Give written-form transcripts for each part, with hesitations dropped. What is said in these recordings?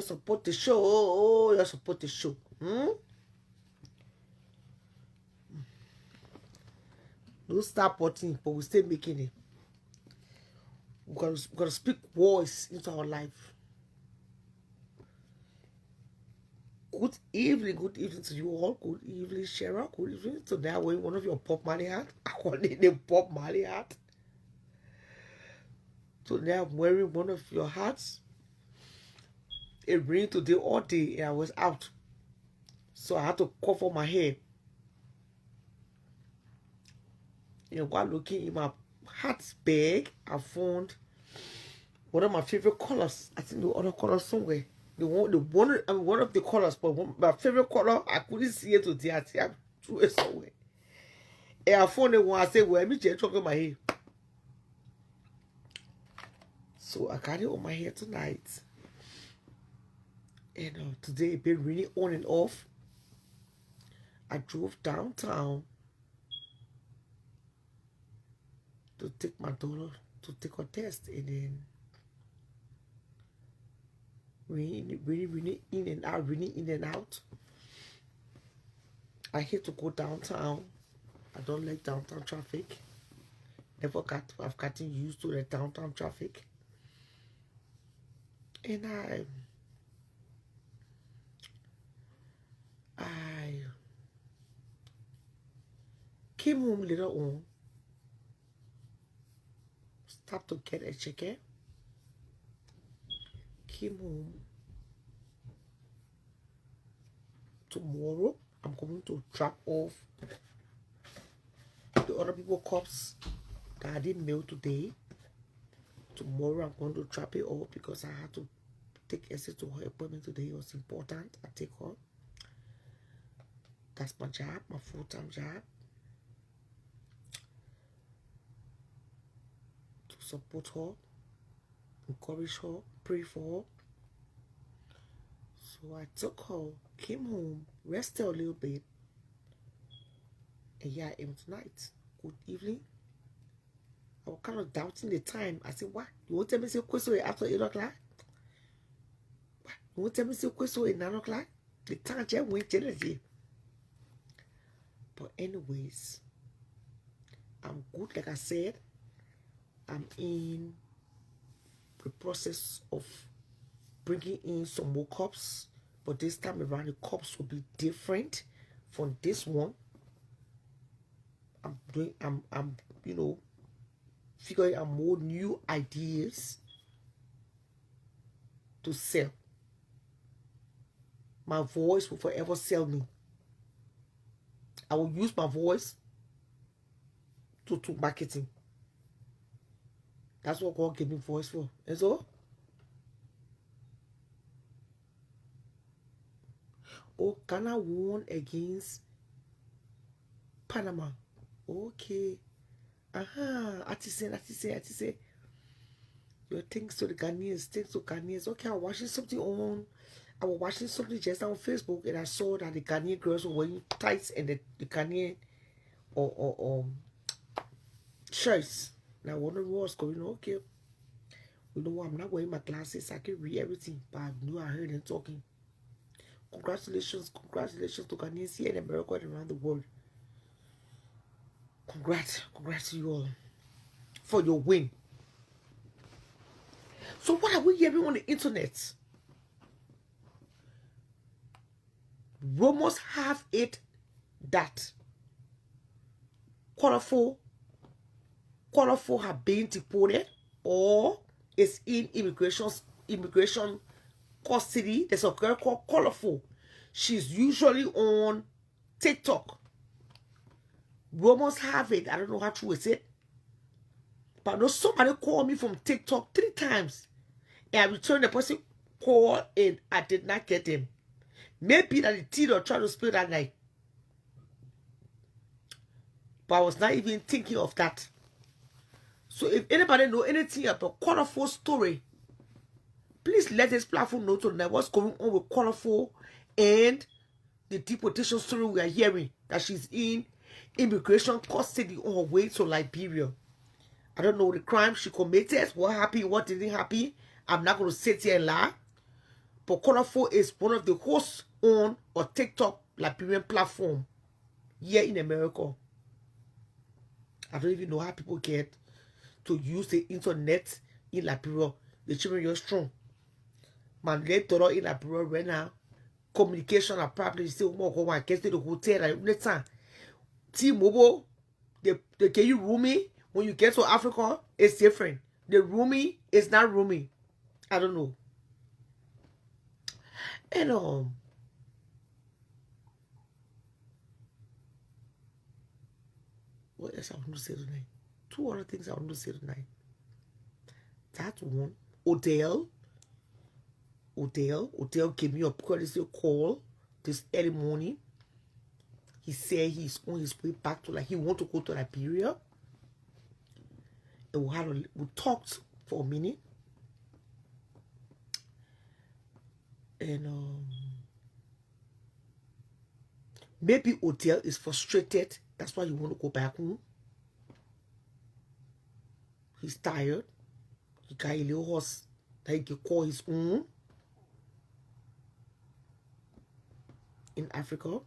You support the show. Oh, you support the show. Don't start potting, but we still making it. We gotta speak voice into our life. Good evening to you all. Good evening, Cheryl. Good evening. So now wearing one of your Pop Marley hat. I call it the Pop Marley hat. So now I'm wearing one of your hats. It rained today all day and I was out. So I had to cover my hair. And while looking in my hat bag, I found one of my favorite colors. I think the other color somewhere. One of the colors, but my favorite color, I couldn't see it today. I threw it somewhere. And I found it when I said, well, let me just talk my hair. So I got it on my hair tonight. And today it been really on and off. I drove downtown to take my daughter to take her test, and then really in and out. I hate to go downtown. I don't like downtown traffic. I've gotten used to the downtown traffic. And I came home later on, stopped to get a chicken, came home. Tomorrow, I'm going to drop off the other people's cups that I didn't mail today. Tomorrow, I'm going to drop it off because I had to take Essie to her appointment today. It was important. I take her. That's my job, my full-time job. To support her, encourage her, pray for her. So I took her, came home, rested a little bit, and yeah, I am tonight. Good evening. I was kind of doubting the time. I said, what? You won't tell me to question after 8 o'clock? What? You won't tell me to question at 9 o'clock? The time just went generally. But anyways, I'm good. Like I said, I'm in the process of bringing in some more cups, but this time around the cups will be different from this one. I'm figuring out more new ideas to sell. My voice will forever sell me. I will use my voice to marketing. That's what God gave me voice for. And so, Ghana won against Panama. Okay. Artisan. Your thanks to the Ghanaians. Okay, I was watching something just on Facebook, and I saw that the Ghanaian girls were wearing tights and the Ghanaian shirts. Now I wonder what's going on. Okay. You know what? I'm not wearing my glasses. I can read everything, but I knew I heard them talking. Congratulations to Ghanaians here in America and around the world. Congrats to you all for your win. So what are we hearing on the internet? Rumors have it that quarter four have been deported or is in immigration custody. There's a girl called Colorful. She's usually on TikTok. Rumors have it. I don't know how true is it. But I know somebody called me from TikTok 3 times. And I returned the person call and I did not get him. Maybe that the tea tried to spill that night. But I was not even thinking of that. So if anybody know anything about Colorful story, please let this platform know tonight what's going on with Colorful and the deportation story we are hearing, that she's in immigration custody on her way to Liberia. I don't know the crime she committed, what happened, what didn't happen. I'm not going to sit here and lie. But Colorful is one of the hosts on a TikTok Liberian platform here in America. I don't even know how people get to use the internet in Liberia. The children are strong. Man, they thought in Liberia right now. Communication are probably still more go and get to the hotel and next time. T-Mobile, they get you rooming. When you get to Africa, it's different. The rooming is not rooming. I don't know. And what else I want to say tonight? 2 other things I want to say tonight. That one, Odell gave me a courtesy call this early morning. He said he's on his way back to he want to go to Liberia. And we talked for a minute. And maybe Odell is frustrated. That's why he want to go back home. He's tired. He got a little horse that he can call his own in Africa.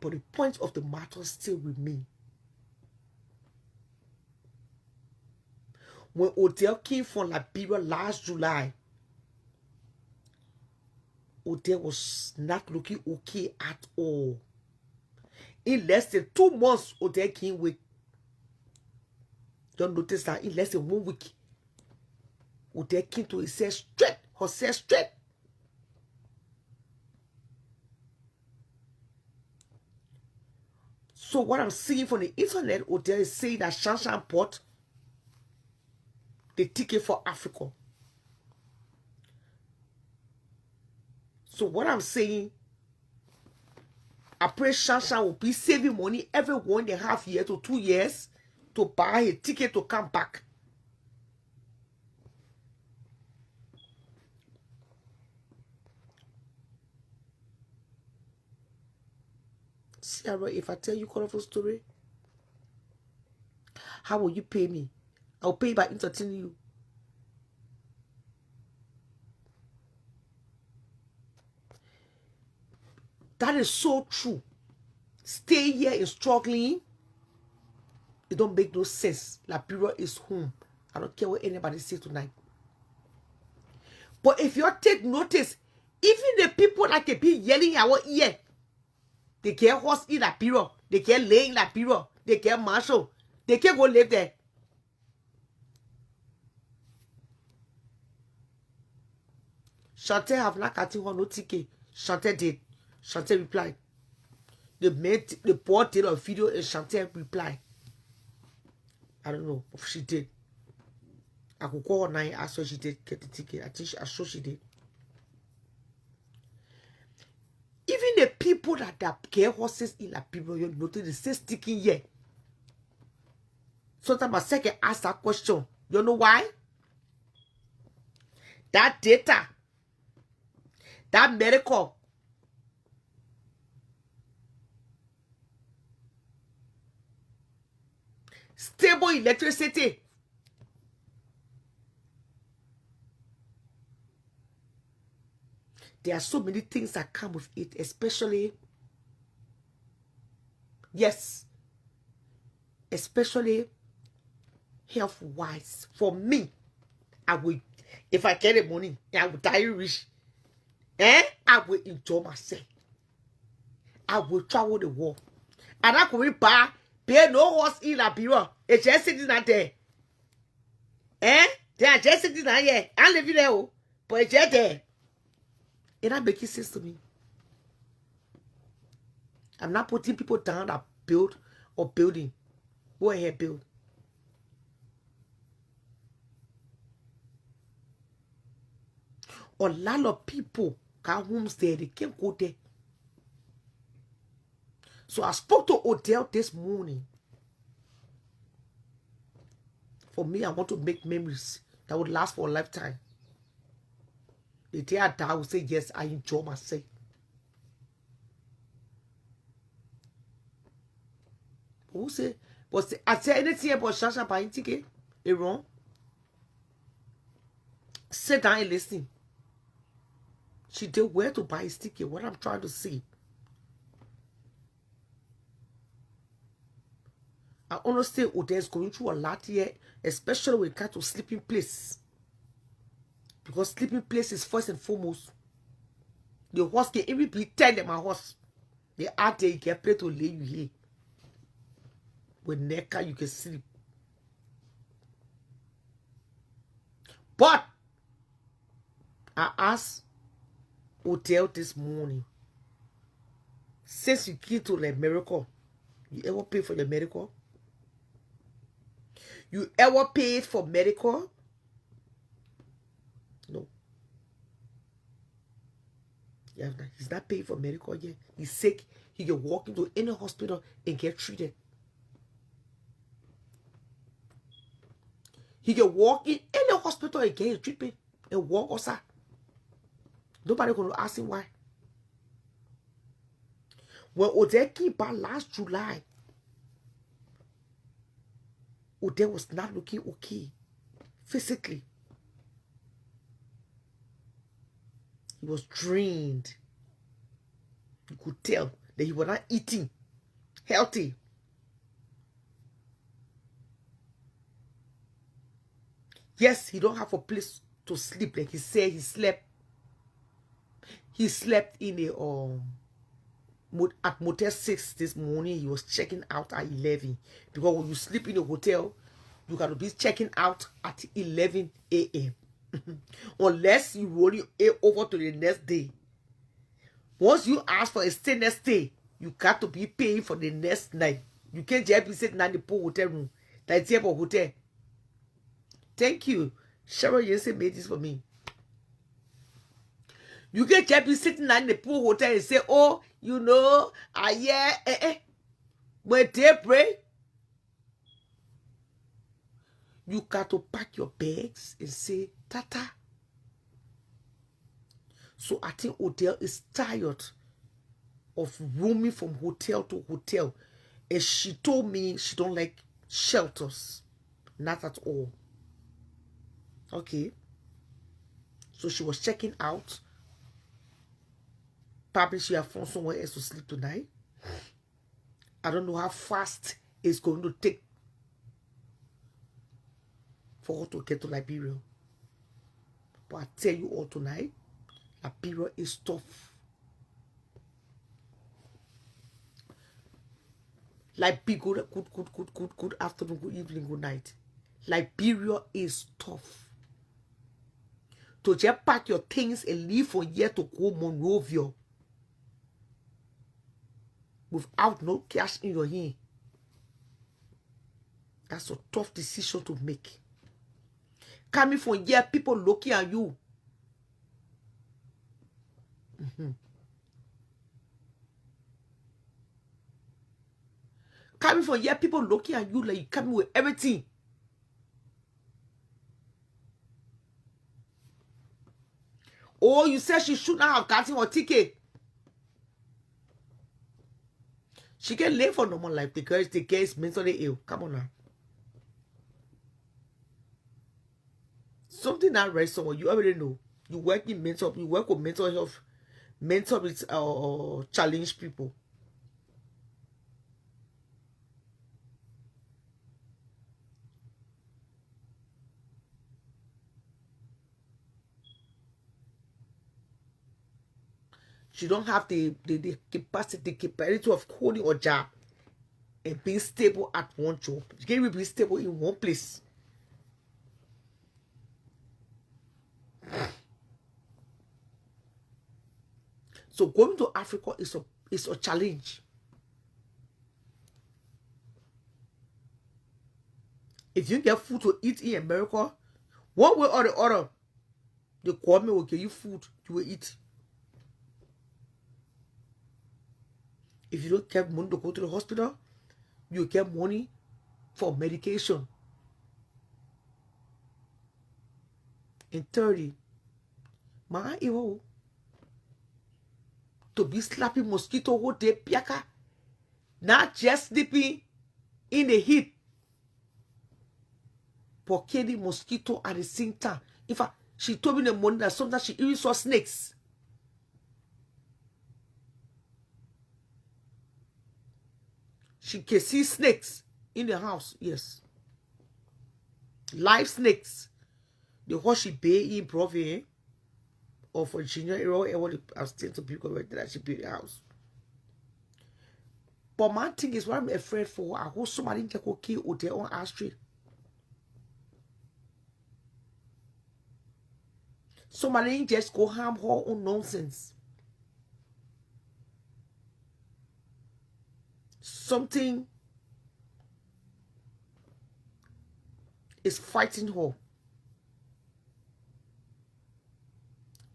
But the point of the matter still remains. When Odell came from Liberia last July, Odell was not looking okay at all. In less than 2 months, Odell came with. Don't notice that in less than 1 week, Odell came to herself straight. So what I'm seeing from the internet, Odell is saying that Shanshan bought the ticket for Africa. So what I'm saying, I pray Shanshan will be saving money every 1.5 years to 2 years to buy a ticket to come back. Sarah, if I tell you colorful story, how will you pay me? I'll pay by entertaining you. That is so true. Stay here and struggling. It don't make no sense. Liberia is home. I don't care what anybody says tonight. But if you take notice, even the people that can be yelling our ear, they can't horse in Liberia, they can't lay in Liberia, they can't marshal, they can't go live there. Chantel have not gotten her no ticket. Chantel did. Chantel replied. The poor did a video and Chantel replied. I don't know if she did. I could call her now and ask her she did get the ticket. I'm sure she did. Even the people that get horses in Liberia, you notice they stay sticking here. Sometimes I second ask that question. You know why? That data, that medical, stable electricity, there are so many things that come with it, especially, yes, especially health-wise. For me, I will, if I get the money, I will die rich. I will enjoy myself. I will travel the world. And I could buy, pay no horse in Liberia. It's just sitting out there. They are just sitting out here. I'm living there, but it's just there. It not making sense to me. I'm not putting people down that build or building. Go ahead, build. A lot of people got homes there. They can't go there. So I spoke to Odell this morning. For me, I want to make memories that would last for a lifetime. The day I die, I will say, yes, I enjoy myself. Who say? But I say anything about Shasha buying ticket? It wrong? Sit down and listen. She did where to buy his ticket. What I'm trying to say. I understand Odell's going through a lot here, especially when it comes to sleeping place. Because sleeping place is first and foremost. The horse can even be 10 of my horse. They out there, you get play to lay you here. With necker, you can sleep. But I asked Hotel this morning, since you came to the medical, you ever pay for the medical? You ever paid for medical? No. Yeah, he's not paying for medical yet. He's sick. He can walk into any hospital and get treated. He can walk in any hospital and get his treatment and walk outside. Nobody gonna ask him why. When Odell came back last July, Odell was not looking okay physically. He was drained. You could tell that he was not eating healthy. Yes, he don't have a place to sleep. Like he said, he slept in a at Motel 6 this morning. He was checking out at 11. Because when you sleep in a hotel, you got to be checking out at 11 a.m. Unless you roll it over to the next day. Once you ask for a stay next day, you got to be paying for the next night. You can't just be sitting in the pool hotel room. That's the hotel. Thank you. Cheryl Jensen made this for me. You can't just be sitting in the pool hotel and say, oh, you know, when they pray, you got to pack your bags and say, Tata. So I think Odell is tired of roaming from hotel to hotel. And she told me she don't like shelters. Not at all. Okay. So she was checking out. Probably she have found somewhere else to sleep tonight. I don't know how fast it's going to take for her to get to Liberia. But I tell you all tonight, Liberia is tough. Liberia, good afternoon, good evening, good night. Liberia is tough. To just pack your things and leave for here to go Monrovia without no cash in your hand. That's a tough decision to make. Coming from here, people looking at you. Coming from here, people looking at you like you coming with everything. Oh, you said she should not have gotten her ticket. She can live for normal life because the girl is mentally ill. Come on now. Something that right somewhere. You already know. You work with mental health, mental with challenged people. She don't have the capacity of holding a job and being stable at one job. You can't be stable in one place. So going to Africa is a challenge. If you get food to eat in America, one way or the other, the government will give you food you will eat. If you don't get money to go to the hospital, you get money for medication. In 30, my evil to be slapping mosquito whole day, piaka, not just sleeping in the heat, but killing mosquito at the same time. In fact, She told me in the morning that sometimes she even saw snakes. She can see snakes in the house. Yes. Live snakes. The horse she pay in Providence or Virginia, I'm still to people that she built the house. But my thing is what I'm afraid for. I hope somebody can go kill hotel on our street. Somebody just go harm her own nonsense. Something is fighting her.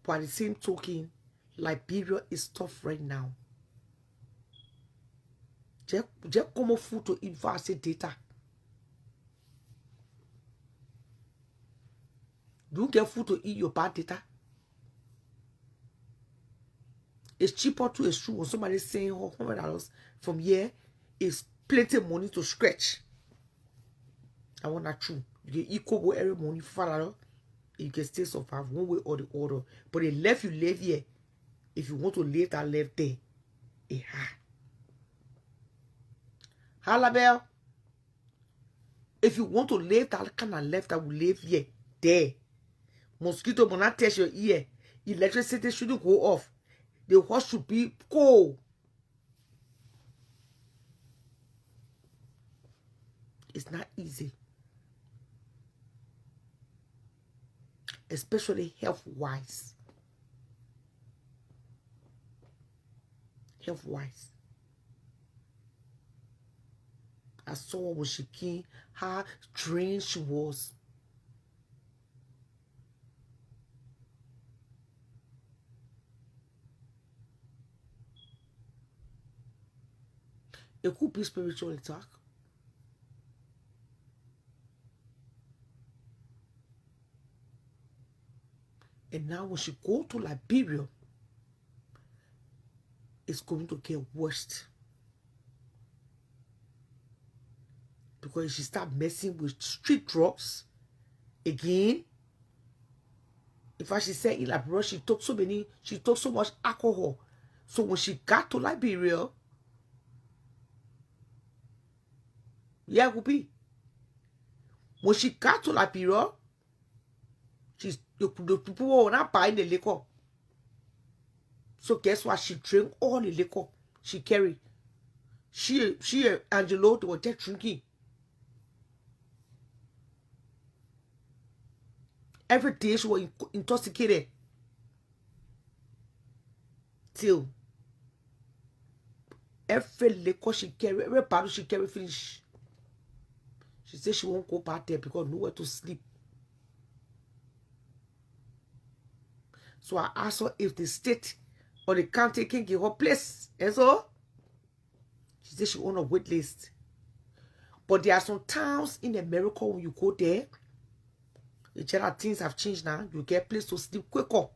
But at the same token, Liberia is tough right now. Just come food to invest data. Don't get food to eat your bad data. It's cheaper to assume when somebody saying $100 from here is plenty of money to scratch. I want that true. You get equal every money for you can still survive one way or the other. But the left you live here, if you want to live that life there, it hard. Halabel, if you want to live that kind of life that will live here, there, mosquito will not touch your ear. Electricity shouldn't go off. The horse should be cold. It's not easy. Especially health-wise. Health-wise. I saw when she came, how trained she was. It could be spiritual attack. And now when she go to Liberia, it's going to get worse. Because she start messing with street drugs again. In fact, she said in Liberia, she took so much alcohol. So when she got to Liberia, yeah, it could be. When she got to Liberia, the people were not buying the liquor. So guess what? She drank all the liquor she carried. She and Angelo, they were just drinking. Every day she was intoxicated. Till every liquor she carried, every bottle she carried finished. She said she won't go back there because nowhere to sleep. So I asked her if the state or the county can give her place. And so she said she on a wait list. But there are some towns in America when you go there, the general things have changed now. You get a place to sleep quicker.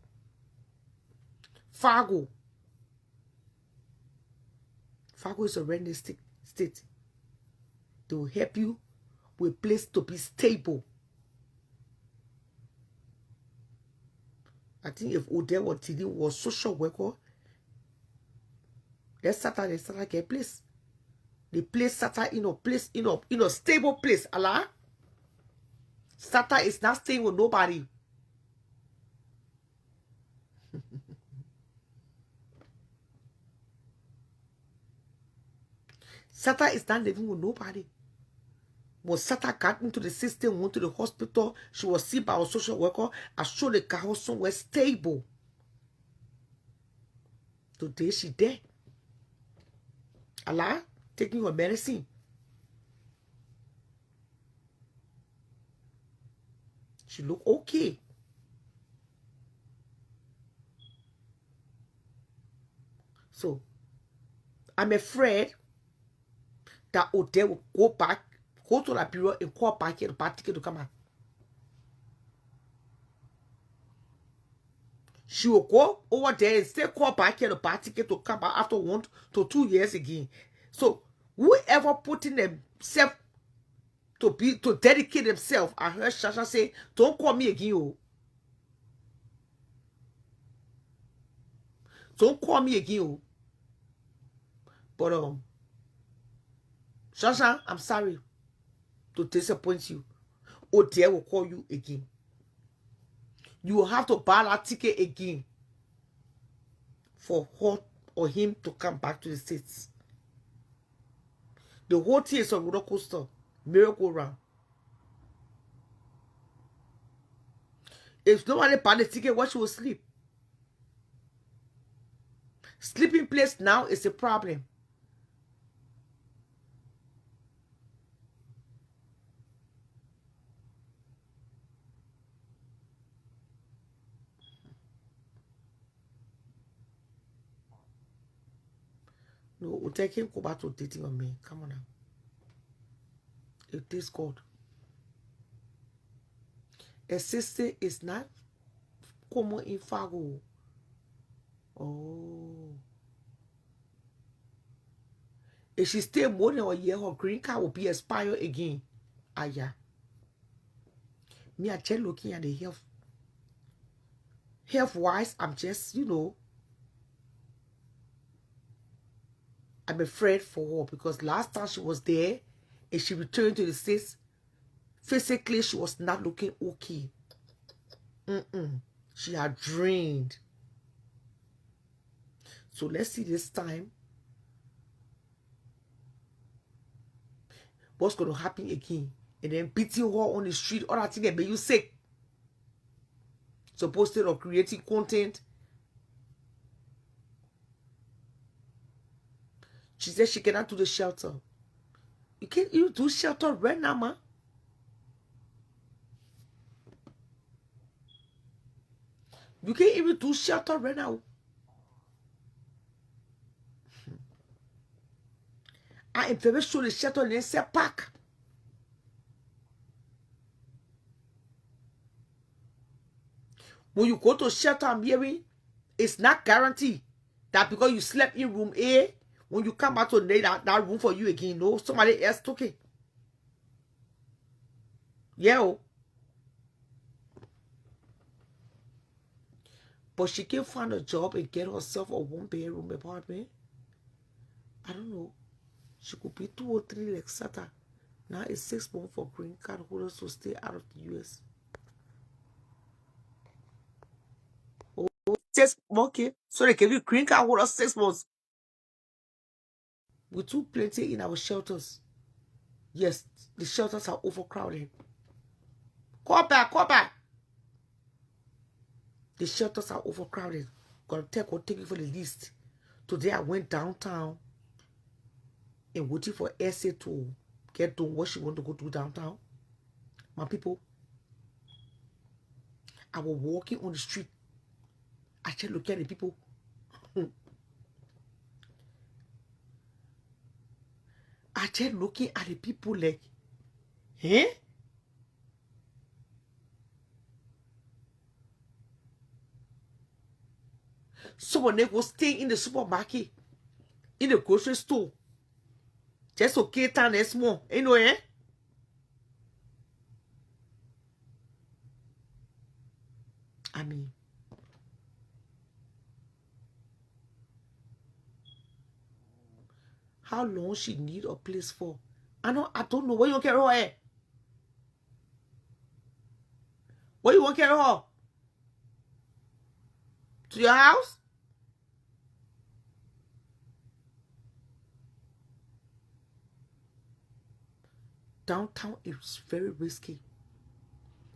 Fargo is a renting state. They will help you with a place to be stable. I think if Odell or Tini was social worker, they start get place. The place started in a place, in a stable place. Allah. Sata is not staying with nobody. Sata is not living with nobody. When Sata got into the system, went to the hospital, she was seen by a social worker, I showed the car somewhere stable. Today she dead. Allah, taking her medicine. She look okay. So, I'm afraid that Odell will go to Liberia and call back here to come out. She will go over there and still call back here to come back after 1 to 2 years again. So, whoever putting themselves to dedicate themselves, I heard Shasha say, don't call me again. Oh. Don't call me again. Oh. But Shasha, I'm sorry to disappoint you. Odie will call you again. You will have to buy that ticket again for her or him to come back to the States. The whole thing is a roller coaster, merry-go-round. If nobody buy the ticket, where she will sleep? Sleeping place now is a problem. No, we'll take him go back to dating on me. Come on now. It is God. A sister is not common in Fago. Oh. If she stay more than a year, her green card will be expired again. Yeah. Me, I just looking at the health. Health-wise, I'm just, I'm afraid for her because last time she was there and she returned to the States, physically she was not looking okay. She had drained. So let's see this time what's going to happen again. And then beating her on the street, all that thing that made you sick. Supposed to creating content. She said she cannot do the shelter. You can't even do shelter right now, man. You can't even do shelter right now. I am very sure the shelter in the park. When you go to shelter, I'm hearing, it's not guaranteed that because you slept in room A, when you come back to that room for you again, no, somebody else took it. Yeah. But she can find a job and get herself a 1-bedroom apartment. I don't know. She could be 2 or 3 like Sata. Now it's 6 months for green card holders to stay out of the US. Oh, 6 months, okay. So they give you green card holders 6 months. We too plenty in our shelters. Yes, the shelters are overcrowded. Call back. The shelters are overcrowded. Gotta take you for the list. Today I went downtown and waiting for Essie to get done what she want to go do downtown. My people, I was walking on the street. I just look at the people. I just looking at the people like, eh? Someone they go stay in the supermarket, in the grocery store, just to cater and small, eh? I mean, how long she need a place for? I don't know. Where you want to carry her at? Where you want to carry her? To your house? Downtown is very risky.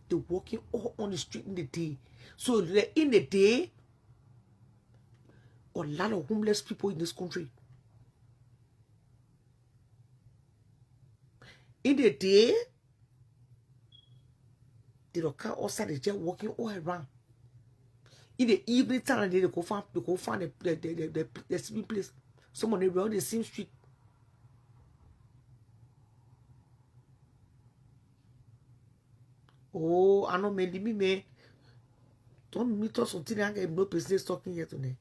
They're walking all on the street in the day. So in the day, a lot of homeless people in this country. In the day, they don't come outside, they're just walking all around. In the evening time, they go find the sleeping place. Someone they run the same street. Oh, I know me. Don't meet us until I get no business talking here today.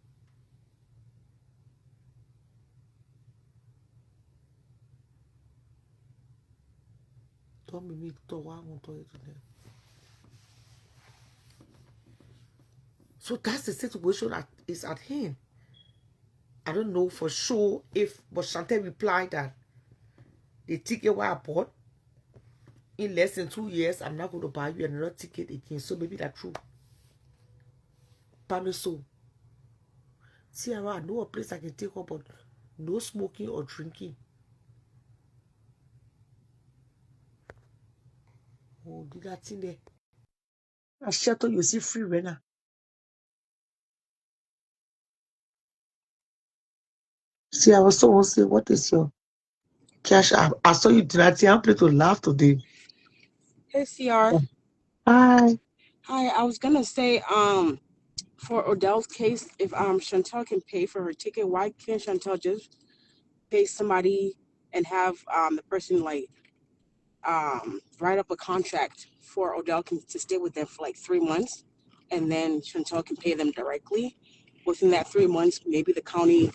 Don't meet to what I want to here today. So that's the situation that is at hand. I don't know for sure if, but Chantel replied that the ticket I bought, in less than 2 years, I'm not going to buy you another ticket again. So maybe that's true. But so, see, I know a place I can take her, but no smoking or drinking. Oh, did that thing there? I shelter, you see free renter. See, I was someone say, what is your cash app? I saw you did not see. I'm playing to laugh today. Hey, CR. Hi. Hi, I was gonna say, for Odell's case, if Chantel can pay for her ticket, why can't Chantel just pay somebody and have the person like write up a contract for to stay with them for like 3 months, and then Chantel can pay them directly. Within that 3 months, maybe the county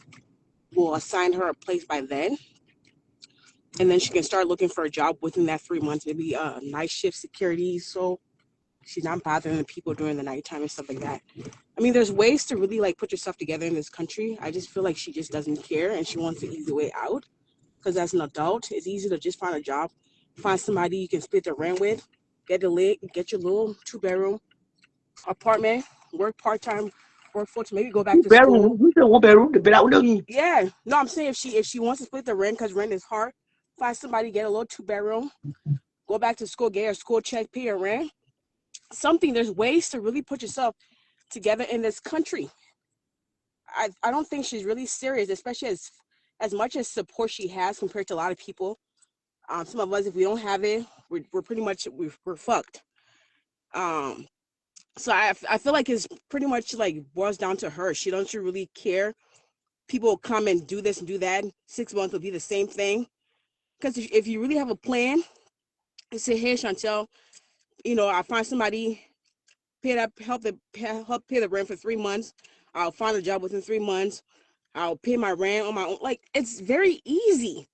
will assign her a place by then, and then she can start looking for a job within that 3 months, maybe night shift security. So she's not bothering the people during the nighttime and stuff like that. I mean, there's ways to really like put yourself together in this country. I just feel like she just doesn't care and she wants the easy way out. Because as an adult, it's easy to just find a job, find somebody you can split the rent with, get your little 2 bedroom apartment, work part time, work full time, maybe go back to school. Bedroom. You say one bedroom, the bed I don't eat. Yeah, no, I'm saying if she wants to split the rent because rent is hard, find somebody, get a little 2 bedroom, go back to school, get your school check, pay your rent. Something. There's ways to really put yourself together in this country. I don't think she's really serious, especially as much as support she has compared to a lot of people. Some of us, if we don't have it, we're pretty much we're fucked. Um, so I feel like it's pretty much like boils down to her. She don't really care. People will come and do this and do that. 6 months will be the same thing. Because if you really have a plan, you say, hey, Chantel, I find somebody, pay that help pay the rent for 3 months. I'll find a job within 3 months. I'll pay my rent on my own. Like, it's very easy.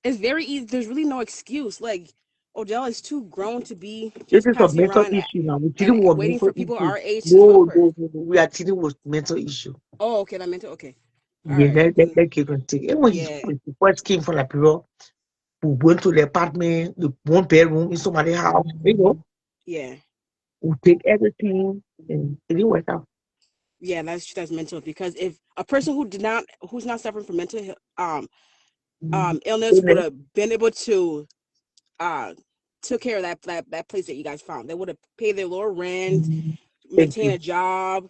It's very easy. There's really no excuse. Like, Odell is too grown to be This just is a passing mental around issue now. We're and dealing with waiting mental for people issue. our age to help No, her. no, no, no. We are dealing with mental issue. Oh, okay, that meant it. Okay, all Yeah, right. that kid can take. And when Yeah, he first came from Liberia, we went to the apartment, the one bedroom in somebody's house. yeah, We take everything and it didn't work out. yeah. That's mental because if a person who's not suffering from illness would Amen. have been able to uh took care of that place that you guys found, they would have paid their little rent, Thank maintain you. a job,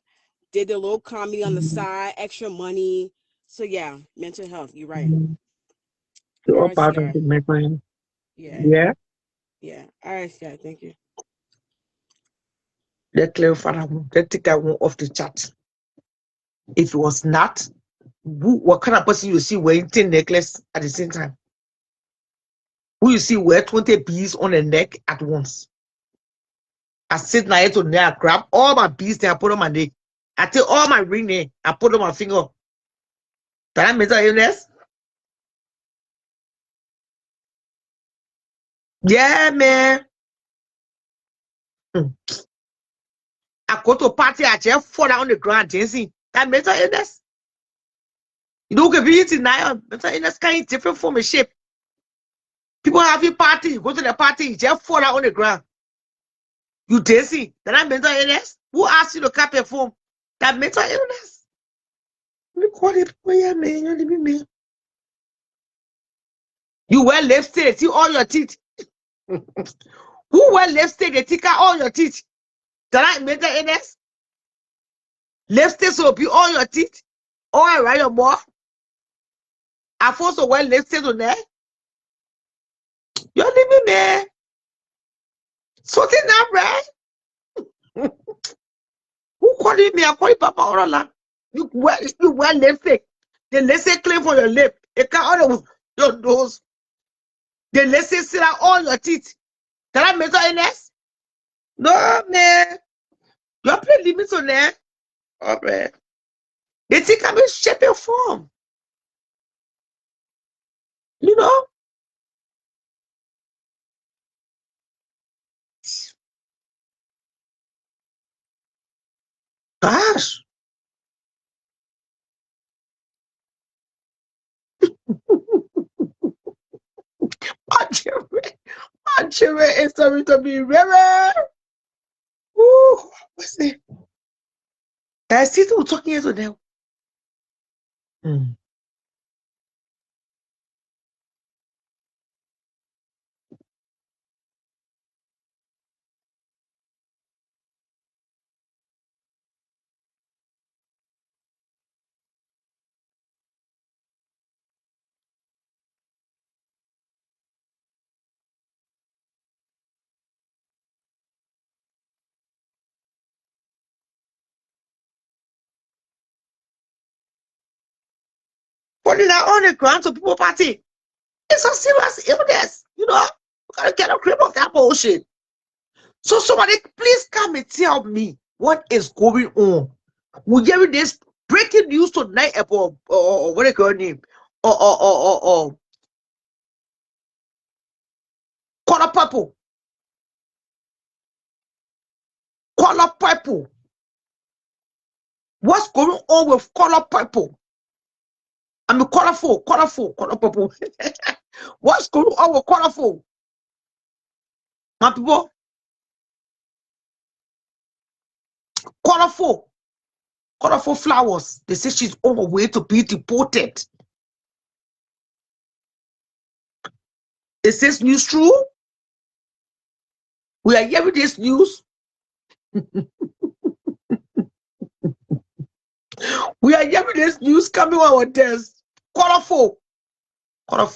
did their little comedy on the side, extra money. So yeah, mental health. You're right. The All all right, part of CR. the mental. Yeah, Yeah, yeah. All right, CR. Thank you. that clear father, that take that one off the chat. If it was not, what kind of person you see wearing 10 necklace at the same time? Who you see wear 20 beads on the neck at once? I sit now to now grab all my beads there, I put on my neck. I take all my ring there, I put on my finger. That mental illness? Yeah, man. Hmm. I go to a party, I just fall down on the ground dancing. That mental illness? You know, can be eating now. Mental illness kind of different form of shape. People having party, you go to the party, you just fall down on the ground. You dancing. That mental illness? Who asked you to cap your phone? That mental illness? You call it, oh yeah, man, you leave me. You wear lipstick, see all your teeth. Who wear lipstick, they take out all your teeth? That mental illness? Lipstick will be all your teeth. All right, your boy. I also wear lipstick on there. You're leaving me. Something not right. Who calling me? I call you Papa Orola. You wear lipstick. The lipstick clean for your lip. It can't all your nose. The lipstick sit out all your teeth. That mental illness? No, man. You're playing limits on there. Oh, man. They think I'm in shape and form. You know? Gosh. My children is going to be very. Ooh, what's it? I see people talking to them. Putting that on the ground to people party. It's a serious illness, you know. You gotta get a grip of that bullshit. So somebody please come and tell me what is going on. We're hearing this breaking news tonight about what is her name? Or color purple. Color purple. What's going on with color purple? I mean colorful, color purple. What's going on with colorful? My people, colorful flowers. They say she's on her way to be deported. Is this news true? We are hearing this news. We are hearing this news coming on our desk. Colorful. I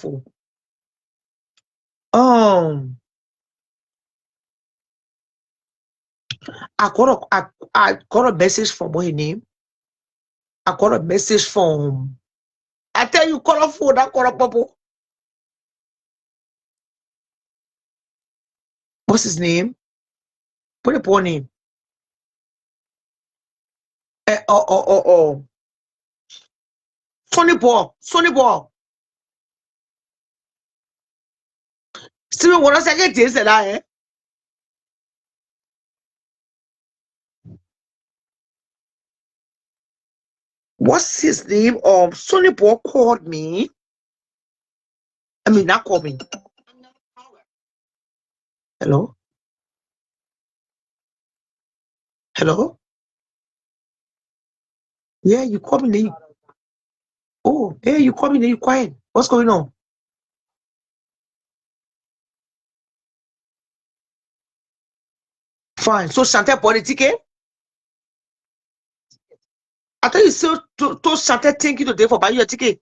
got a message from what her name. I got a message from. I tell you, colorful, that color purple. What's his name? Put a poor name. Sonny Ball. Steven, what else I get this and I? What's his name? Sonny Ball called me. I mean, not called me. Hello? Yeah, you called me. Oh, yeah, you called me. Then you quiet. What's going on? Fine. So Chantel bought the ticket. I thought you still told Chantel thank you today for buying your ticket.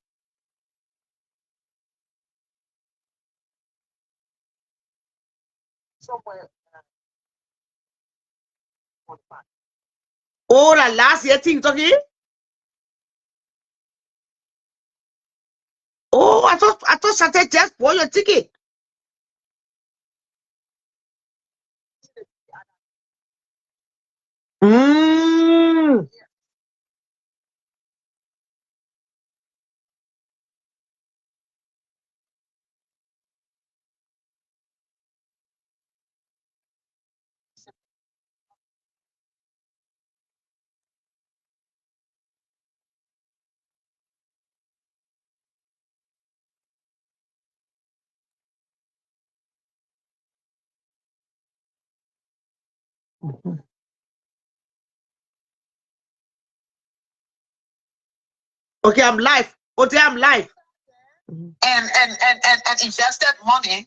Oh, la last year thing you talking? Oh, I thought Chantel just bought your ticket. Okay, I'm live. Okay, I'm live. And invested money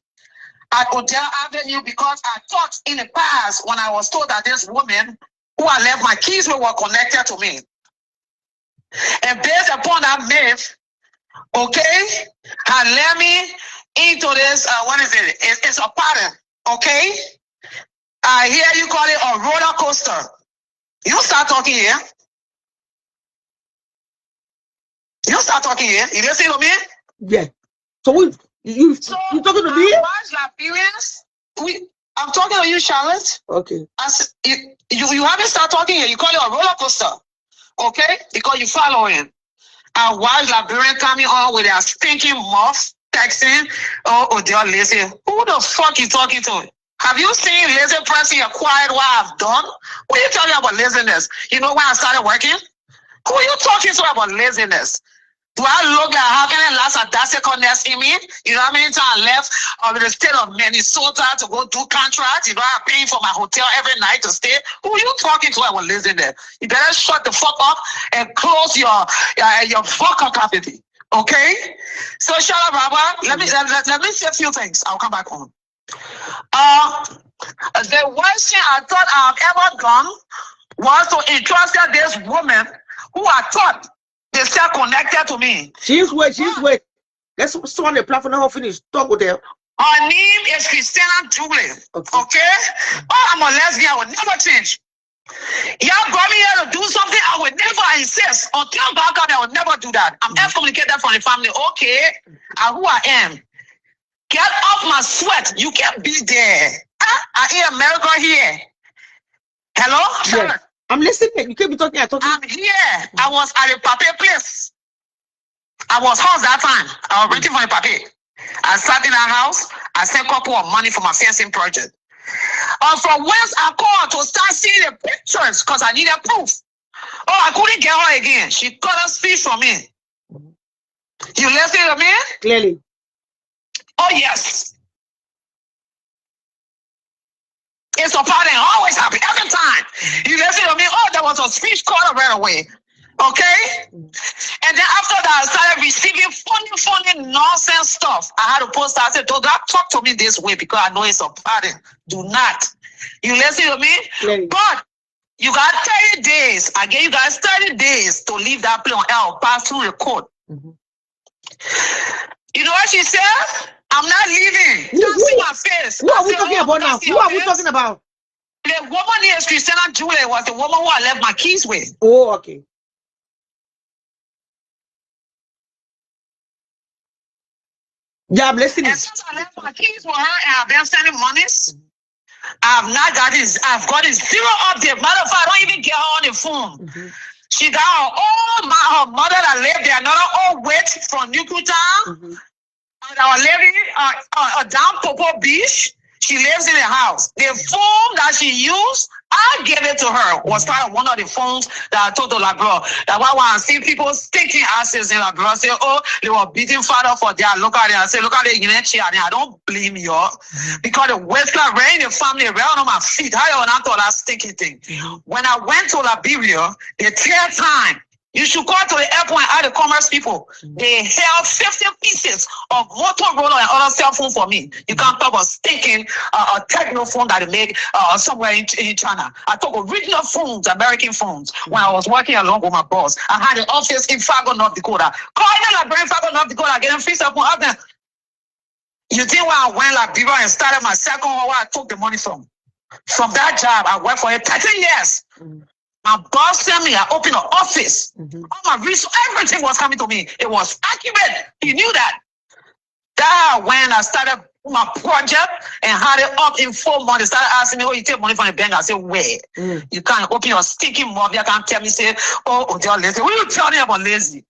at Hotel Avenue because I thought in the past when I was told that this woman who I left my keys with were connected to me. And based upon that myth, okay, had led me into this, what is it? It's a pattern, okay? I hear you call it a roller coaster. You start talking here. You start talking here. You listen to me? Yeah. So you talking to me? Liberians, I'm talking to you, Charlotte. Okay. You haven't started talking here. You call it a roller coaster. Okay? Because you following. I watch Liberian coming on with their stinking muffs, texting. Oh, they're lazy. Who the fuck you talking to? Have you seen lazy pressing a quiet what I've done? What are you telling me about laziness? You know when I started working? Who are you talking to about laziness? Do I look like having a last audacity in me? You know how many times I left the state of Minnesota to go do contracts? You know, I'm paying for my hotel every night to stay. Who are you talking to? I was listening there. You better shut the fuck up and close your vocal cavity. Okay? So shut up, Robert. Let me say a few things. I'll come back home. The worst thing I thought I've ever done was to entrust this woman who I thought they still connected to me. She's wait. Let's someone the platform now finish. Talk with her. Her name is Christina Julie. Okay? Oh, I'm a lesbian. I will never change. Y'all brought me here to do something I would never insist. Until back up, I would never do that. I'm excommunicated from the family. Okay, who I am. Get off my sweat. You can't be there. I hear America here. Hello? Yes. I'm listening. You can't be talking. I'm here. I was at a papier place. I was house that time. I was renting for a papier. I sat in our house. I sent a couple of money for my fencing project. From whence I called to start seeing the pictures because I needed proof. Oh, I couldn't get her again. She cut a speech from me. You listen to me? Clearly. Oh, yes. It's a pattern. Always happen. Every time. You listen to me? Oh, there was a speech called right away. Okay? And then after that, I started receiving funny nonsense stuff. I had to post out. I said, don't talk to me this way because I know it's a pattern. Do not. You listen to me? Clearly. But you got 30 days. I gave you guys 30 days to leave that plane on L, pass through the court. You know what she said? I'm not leaving. Don't see my face. Who are we talking about now? Who are we talking about? The woman here is Christina Julie was the woman who I left my keys with. Oh, okay. Yeah, I'm listening. And since I left my keys with her and I've been sending monies, I've got zero update. Matter of fact, I don't even get her on the phone. She got her mother that lived there, another old witch from Nuku Town. And our lady down Popo Beach, she lives in the house. The phone that she used, I gave it to her. Was part of one of the phones that I told to La Girl. That why when I see people stinking asses in La Girl, say, oh, they were beating Fada for their look at it. I say, look at it, I don't blame you. Because the wasteland ran in the family around on my feet. How you not all that stinking thing? When I went to Liberia, the third time, you should go to the airport and ask the commerce people. They held 50 pieces of Motorola and other cell phone for me. You can't talk about stinking a techno phone that they make somewhere in China. I took original phones, American phones, when I was working along with my boss. I had an office in Fargo, North Dakota. Call them like Fargo, North Dakota, get them free cell phone out there. You think when I went like Liberia and started my second one, where I took the money from? From that job, I worked for it 13 years. My boss sent me, I opened an office. All my resources, everything was coming to me. It was accurate. He knew that. That when I started my project and had it up in 4 months, they started asking me, oh, you take money from the bank. I said, where? You can't open your stinking mouth. You can't tell me, say, oh, you're lazy. What are you telling me about lazy?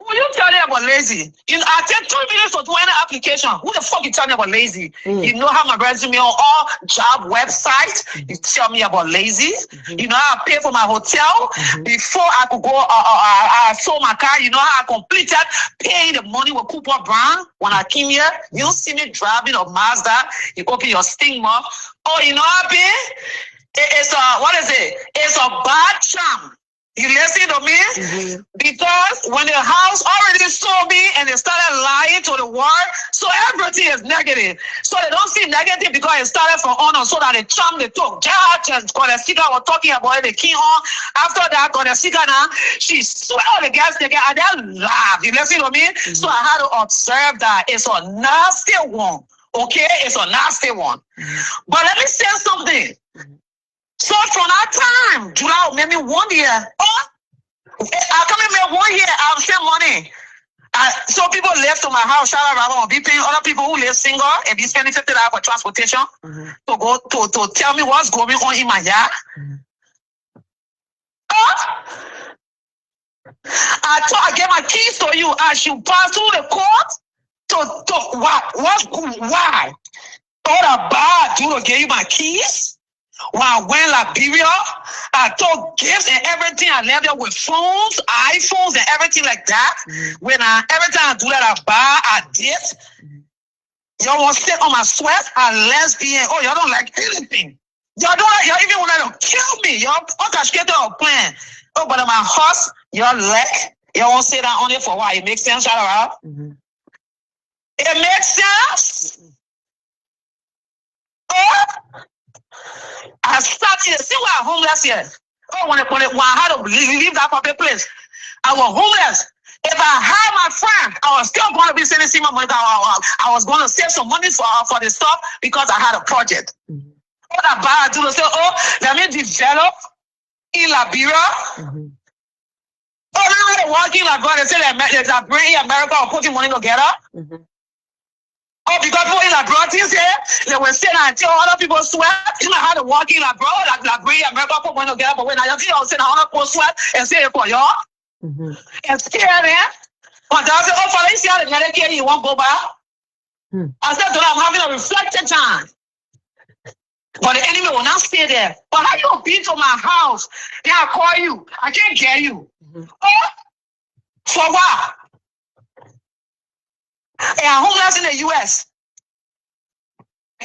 Who you tell me about lazy? I take 2 minutes to do any application. Who the fuck you tell me about lazy? You know how my resume on all job websites. You tell me about lazy. You know how I pay for my hotel before I could go. I sold my car. You know how I completed paying the money with Cooper Brown when I came here. You see me driving a Mazda. You open your stigma. Oh, you know how I pay? It's what is it? It's a bad charm. You listen to me? Because when the house already saw me and they started lying to the world, so everything is negative. So they don't see negative because it started from honor, so that the charm they took. Just Konesika was talking about it, the king on. After that, Konesika now, she swelled the gas again and then laughed. You listen to me? So I had to observe that it's a nasty one. Okay? It's a nasty one. But let me say something. So from that time, July maybe 1 year. Oh, I come in here 1 year, I'll send money. So people left to my house, shout out, I'll be paying other people who live single and be spending $50 for transportation to go to tell me what's going on in my yard. I gave my keys to you as you pass through the court why? All the bad you to give you my keys? When I went Liberia, I took gifts and everything. I left there with phones, iPhones, and everything like that. When every time I do that, I buy, I did. Y'all want to sit on my sweat? I'm lesbian. Oh, y'all don't like anything. Y'all don't like, y'all even want to kill me. Y'all orchestrate a plan. Oh, but in my house, y'all like, y'all want to sit down on it for a while. It makes sense, shout out. It makes sense. Oh, I started, see why I'm homeless here. Oh, when I had to leave that public place, I was homeless. If I had my friend, I was still going to be sending my money. I was going to save some money for the stuff because I had a project. What I buy, I do say, oh, let me develop in Liberia. Oh, now they're working like God. They say they're bringing America or putting money together. Oh, because people in Liberia things here, they will say that until other people sweat. You know how to work in Liberia, like bringing America put money together. But when I see all say that other people sweat and say it for y'all. And scare them. But I said, oh, Father, you see how the Medicare you won't go back? I said, I'm having a reflected time. But the enemy will not stay there. But how you been to my house? Then I call you. I can't get you. Oh, for what? And I'm homeless in the US.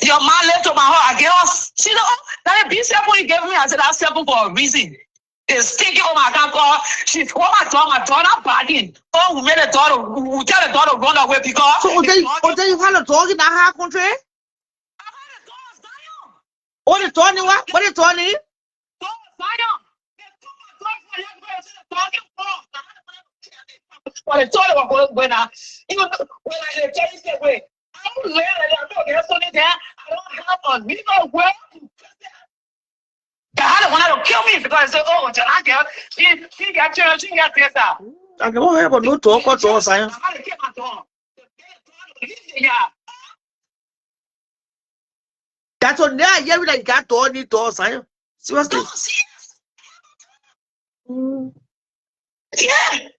Your man left to my house. I get off. She said, oh, that be simple you gave me. I said, that's simple for a reason. It's taking on my account. She told my daughter not bagging. Oh, we made a daughter, we tell the daughter run away because. So, you had a dog in that hard country? I had a dog, Zion. Oh, the Tony, what? What is Tony? Dog, Zion. They took my dog for the dog in front. But the daughter was going out. Even when I tell you, say, wait, I don't learn that I'm not getting something there. I don't have a legal way to I don't want to kill me because I said, oh, I get she got children, she got this out. I don't have a no talk or dog, Zion. I had to get my dog. Yeah. That's on there. Yeah, we like got dog, need dog, Zion. Seriously. Yeah.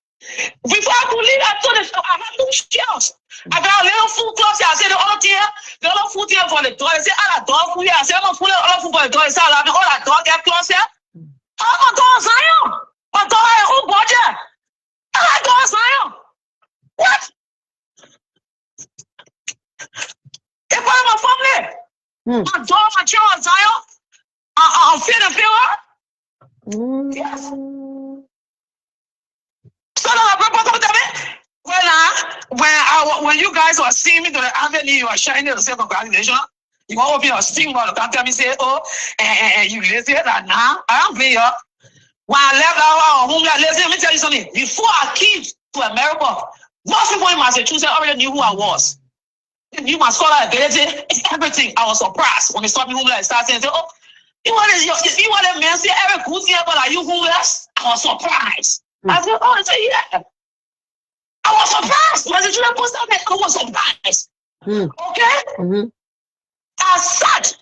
Before I could leave, I told her, I had no shells. I got a little food clothes. I said, the other food here for the dog. I said, I got dog food here. I said, I'm going to put other food for the dog. I said, all that dog get clothes here. I'm a dog, Zion. My dog has a whole budget. I got dog, Zion. What? It's part of my family. My dog, my child, Zion. I'm feeling feeling. Yes. So when you guys were seeing me to the avenue, you were shining to say congratulations. You want to open your sting ball, can't tell me say, oh, and you lazy that now. I don't play up. When I left our home, lazy, let me tell you something. Before I came to America, most people in Massachusetts already knew who I was. They knew my scholar ability, everything. I was surprised when they saw me homeless. Started saying, oh, you want to man say every good thing, but are you homeless? I was surprised. I said, oh, I said, yeah. I was surprised. I was surprised. Okay? I sat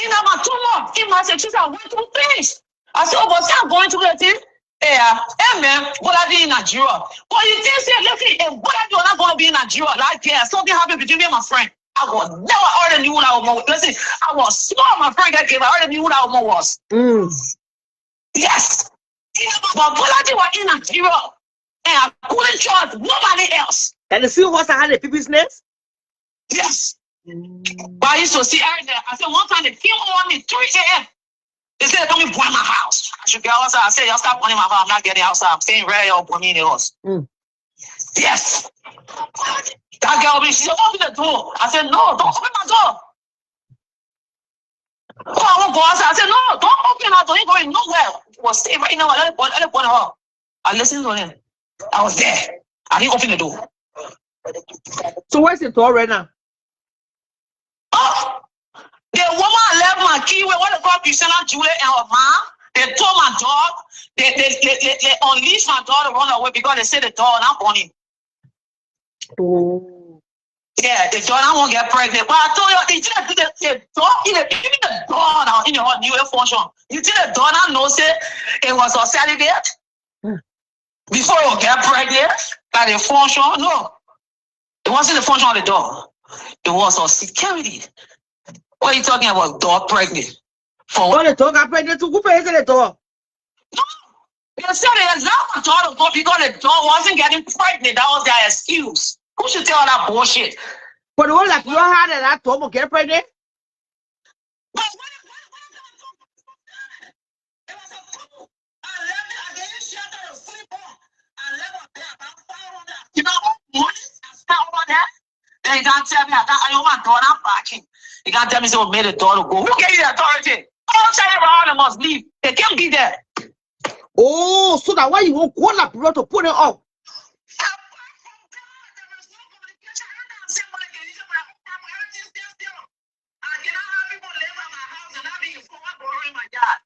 in my tumor in Massachusetts. I went through things. I said, oh, but I'm going to the thing. Yeah, hey, man, what I did in Nigeria. But you didn't say, listen, what I do, I'm not going to be in Nigeria. Like, yeah, something happened between me and my friend. I already knew what I was. Listen, I was small. My friend got killed. I already knew what I was. Yes. But Bolaji was in Nigeria, and I couldn't trust nobody else. And the same was I had a business? Yes. But I used to see everything. I said, one time they came on me 3 a.m. They said, come and burn my house. I should get outside. I said, y'all stop burning my house. I'm not getting outside. I'm staying right here for me in the house. Yes. That girl, she said, open the door. I said, no, don't open my door. Oh, I won't go outside. I said, no, don't open that door. You're going nowhere. Was stay right now. Let it burn her. I listened to him. I was there. I didn't open the door. So where's the door right now? Oh, the woman left my key with what they call Christina Julie and her mom. They told my dog, they unleashed my dog to run away because they said the dog not born. Oh. Yeah, the dog I won't get pregnant. But I told you, the dog, even the dog now in your new function. You see the dog now knows it was a celibate before you get pregnant. Like the function, no. It wasn't the function of the dog. It was a security. What are you talking about? Dog pregnant. For what the dog got pregnant to who pays the dog? No, they said they allowed my daughter to go because the dog wasn't getting pregnant. That was their excuse. Who should tell that bullshit? But the one like you had that dog will get pregnant? But what it was a couple. I left it. I didn't shelter to sleep on. I left her there about 500. You know what money I spent over there? Then you can't tell me I owe my daughter. I'm backing. You can't tell me someone made a daughter go. Who gave you the authority? All China around must leave. They can't be there. Oh, so that why you won't go up to put it up?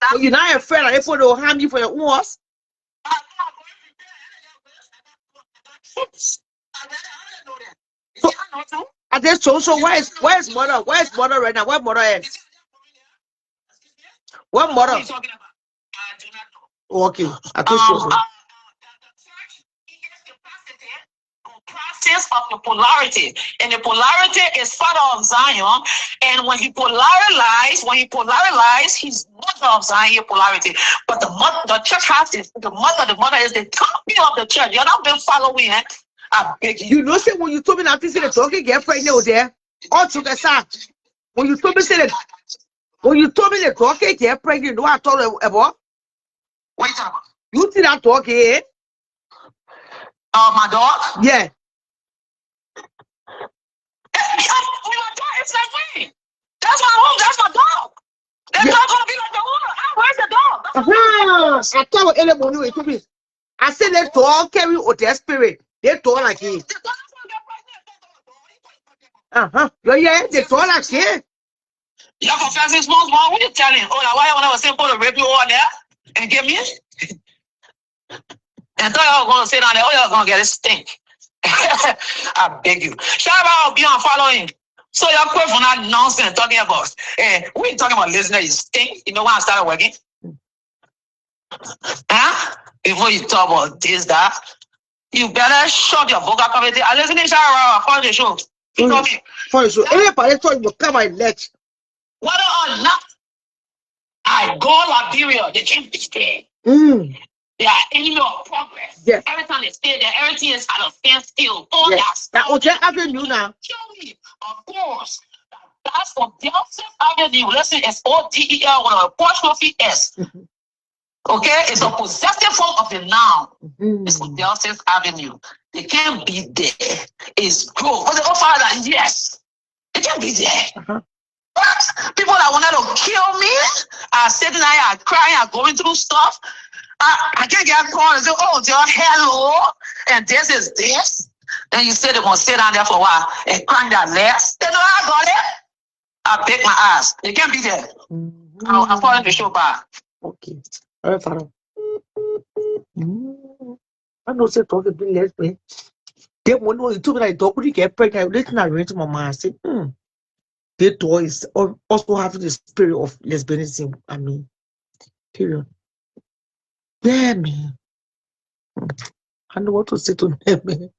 So you're not afraid that if they will harm you for your own house? So, I just so where's mother? Where's mother right now? Where mother is? What mother? Okay, I told you. Process of the polarity, and the polarity is Fada of Zion. And when he polarized, he's mother of Zion polarity. But the church house is the mother is the company of the church. You're not been following it. I beg you. You know, say when you told me that this is the talking get pregnant there, all to the side. When you told me say that, when you told me the talking get pregnant, you know what I told you about? What are you talking about? You see that talking? My dog? Yeah. It's like me. That's my home. That's my dog. That's not gonna be like the owner. Where's the dog? I told anyone who told me. I said that dog carry with their spirit. They talk like it. Yeah, they talk like it. You're confessing small. What you telling? Oh, now why when I was saying put a review on there and give me it? And thought y'all gonna sit down there. Oh, y'all gonna get it stink. I beg you. Shout out be on following. So y'all quit from that nonsense talking about. We ain't talking about listener, you stink. You know when I started working? Huh? Before you talk about this, that, you better shut your book up. I listen to shout out for the show. You know me. For the show. Everybody thought you come and let. Whether or not I go Liberia, they can't be there. They are enemy of progress. Yes. Every time they stay there, everything is at a standstill. All yes. That was that avenue now. Of course. That's for Delta Avenue. Listen, it's ODEL with a apostrophe S. Okay? It's a possessive form of the noun. It's for Delta Avenue. They can't be there. It's growth. But the Father, yes. They can't be there. But people that wanted to kill me are sitting there, are crying, are going through stuff. I can't get a call and say, oh, John, hello, and this is this. Then you say they're going to sit down there for a while and crying that less. They know I got it. I beg my ass. They can't be there. I'm following the show back. Okay. All right, Fada. I know say talking to lesbian. They want to told me like dog would get pregnant. Listen, I went to my mom and said, the dog is also having the spirit of lesbianism. I mean, period. Yeah, man. I know what to say to them, man.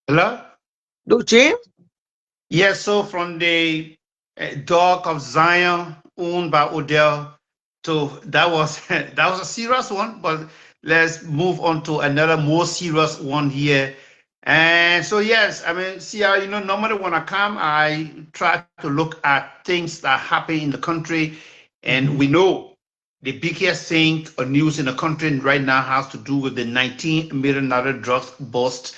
Hello? Look, James? Yes, so from the Dog of Zion owned by Odell to that was a serious one, but let's move on to another more serious one here. And so yes, I mean, see how normally when I come, I try to look at things that happen in the country, and we know the biggest thing or news in the country right now has to do with the $19 million drugs bust.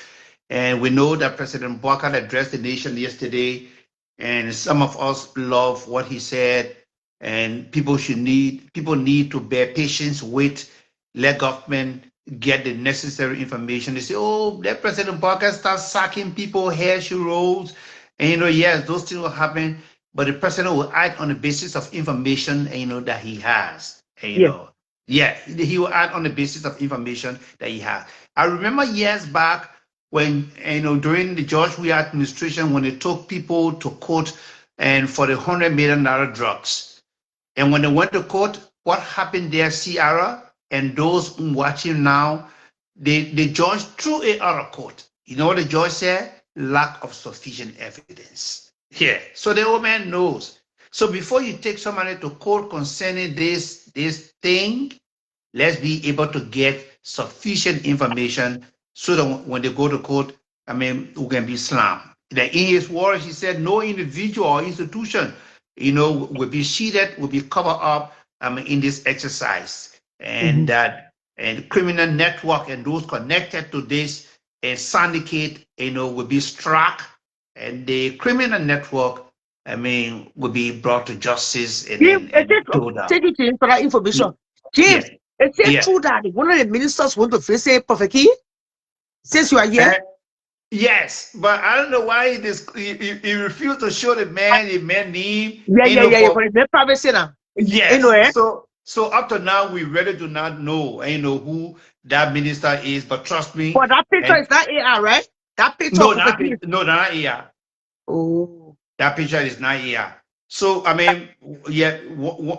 And we know that President Bouacar addressed the nation yesterday, and some of us love what he said. And people need to bear patience, wait, let government get the necessary information. They say, oh, let President Bouacar start sacking people, hair she rolls. And yes, those things will happen, but the president will act on the basis of information that he has. And Yeah, he will act on the basis of information that he has. I remember years back when, during the George Weah administration, when they took people to court and for the $100 million drugs. And when they went to court, what happened there, Ciara, and those watching now, the judge threw it out of court. You know what the judge said? Lack of sufficient evidence. Yeah, so the old man knows. So before you take somebody to court concerning this thing, let's be able to get sufficient information so that when they go to court, we can be slammed. That in his words, he said, no individual or institution, will be cheated, will be covered up in this exercise. And that and criminal network and those connected to this syndicate, will be struck. And the criminal network, will be brought to justice and told out. Take it in for that information. James, is it true that one of the ministers want to visit Prophet Key? Since you are here? Yes, but I don't know why he refused to show the man name. For the privacy now. Yes. So up to now, we really do not know, who that minister is. But trust me. But that picture is not AR, right? That picture. No, not AR. Oh. That picture is not AR. So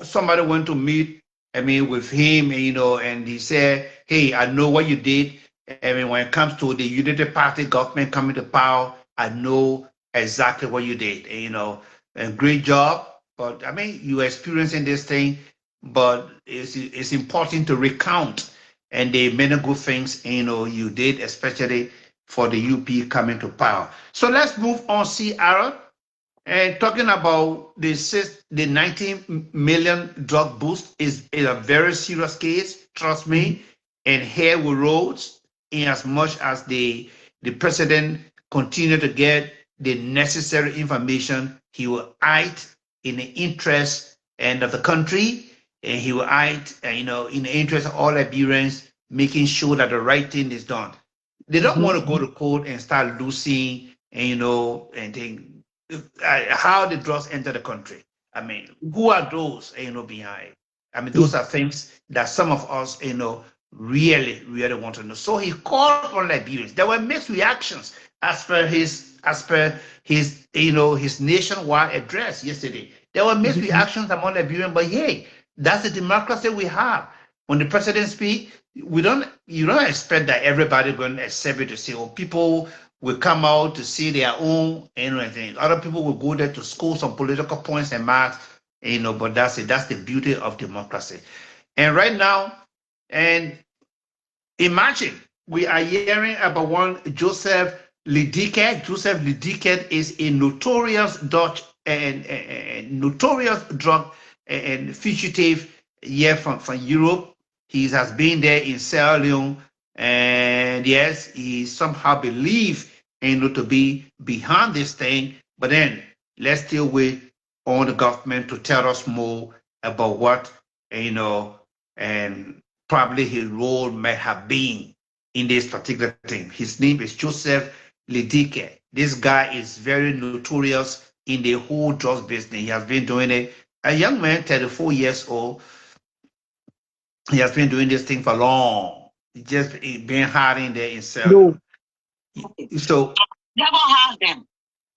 somebody went to meet, with him, and he said, "Hey, I know what you did. When it comes to the Unity Party government coming to power, I know exactly what you did. And great job. But you're experiencing this thing, but it's important to recount and the many good things you did, especially for the UP coming to power." So let's move on, Ciara, and talking about the 19 million drug boost is a very serious case. Trust me, and here we roads. In as much as the president continue to get the necessary information, he will act in the interest of the country, and he will act, in the interest of all Liberians, making sure that the right thing is done. They don't want to go to court and start losing, and think how the drugs enter the country. Who are those, behind? Those are things that some of us, really want to know. So he called on Liberians. There were mixed reactions as per his nationwide address yesterday. There were mixed reactions among Liberians, but hey, that's the democracy we have. When the president speaks, you don't expect that everybody going to accept it to say, people will come out to see their own anything. Other people will go there to score some political points and marks, but that's it. That's the beauty of democracy. And right now, and imagine we are hearing about one Joseph Lidike. Joseph Lidike is a notorious Dutch and notorious drug and fugitive here from Europe. He has been there in Sierra Leone, and yes, he somehow believes to be behind this thing. But then let's still wait on the government to tell us more about what and probably his role may have been in this particular thing. His name is Joseph Lidike. This guy is very notorious in the whole drugs business. He has been doing it. A young man, 34 years old, he has been doing this thing for long. He just been hiding there in Sierra. So never have them.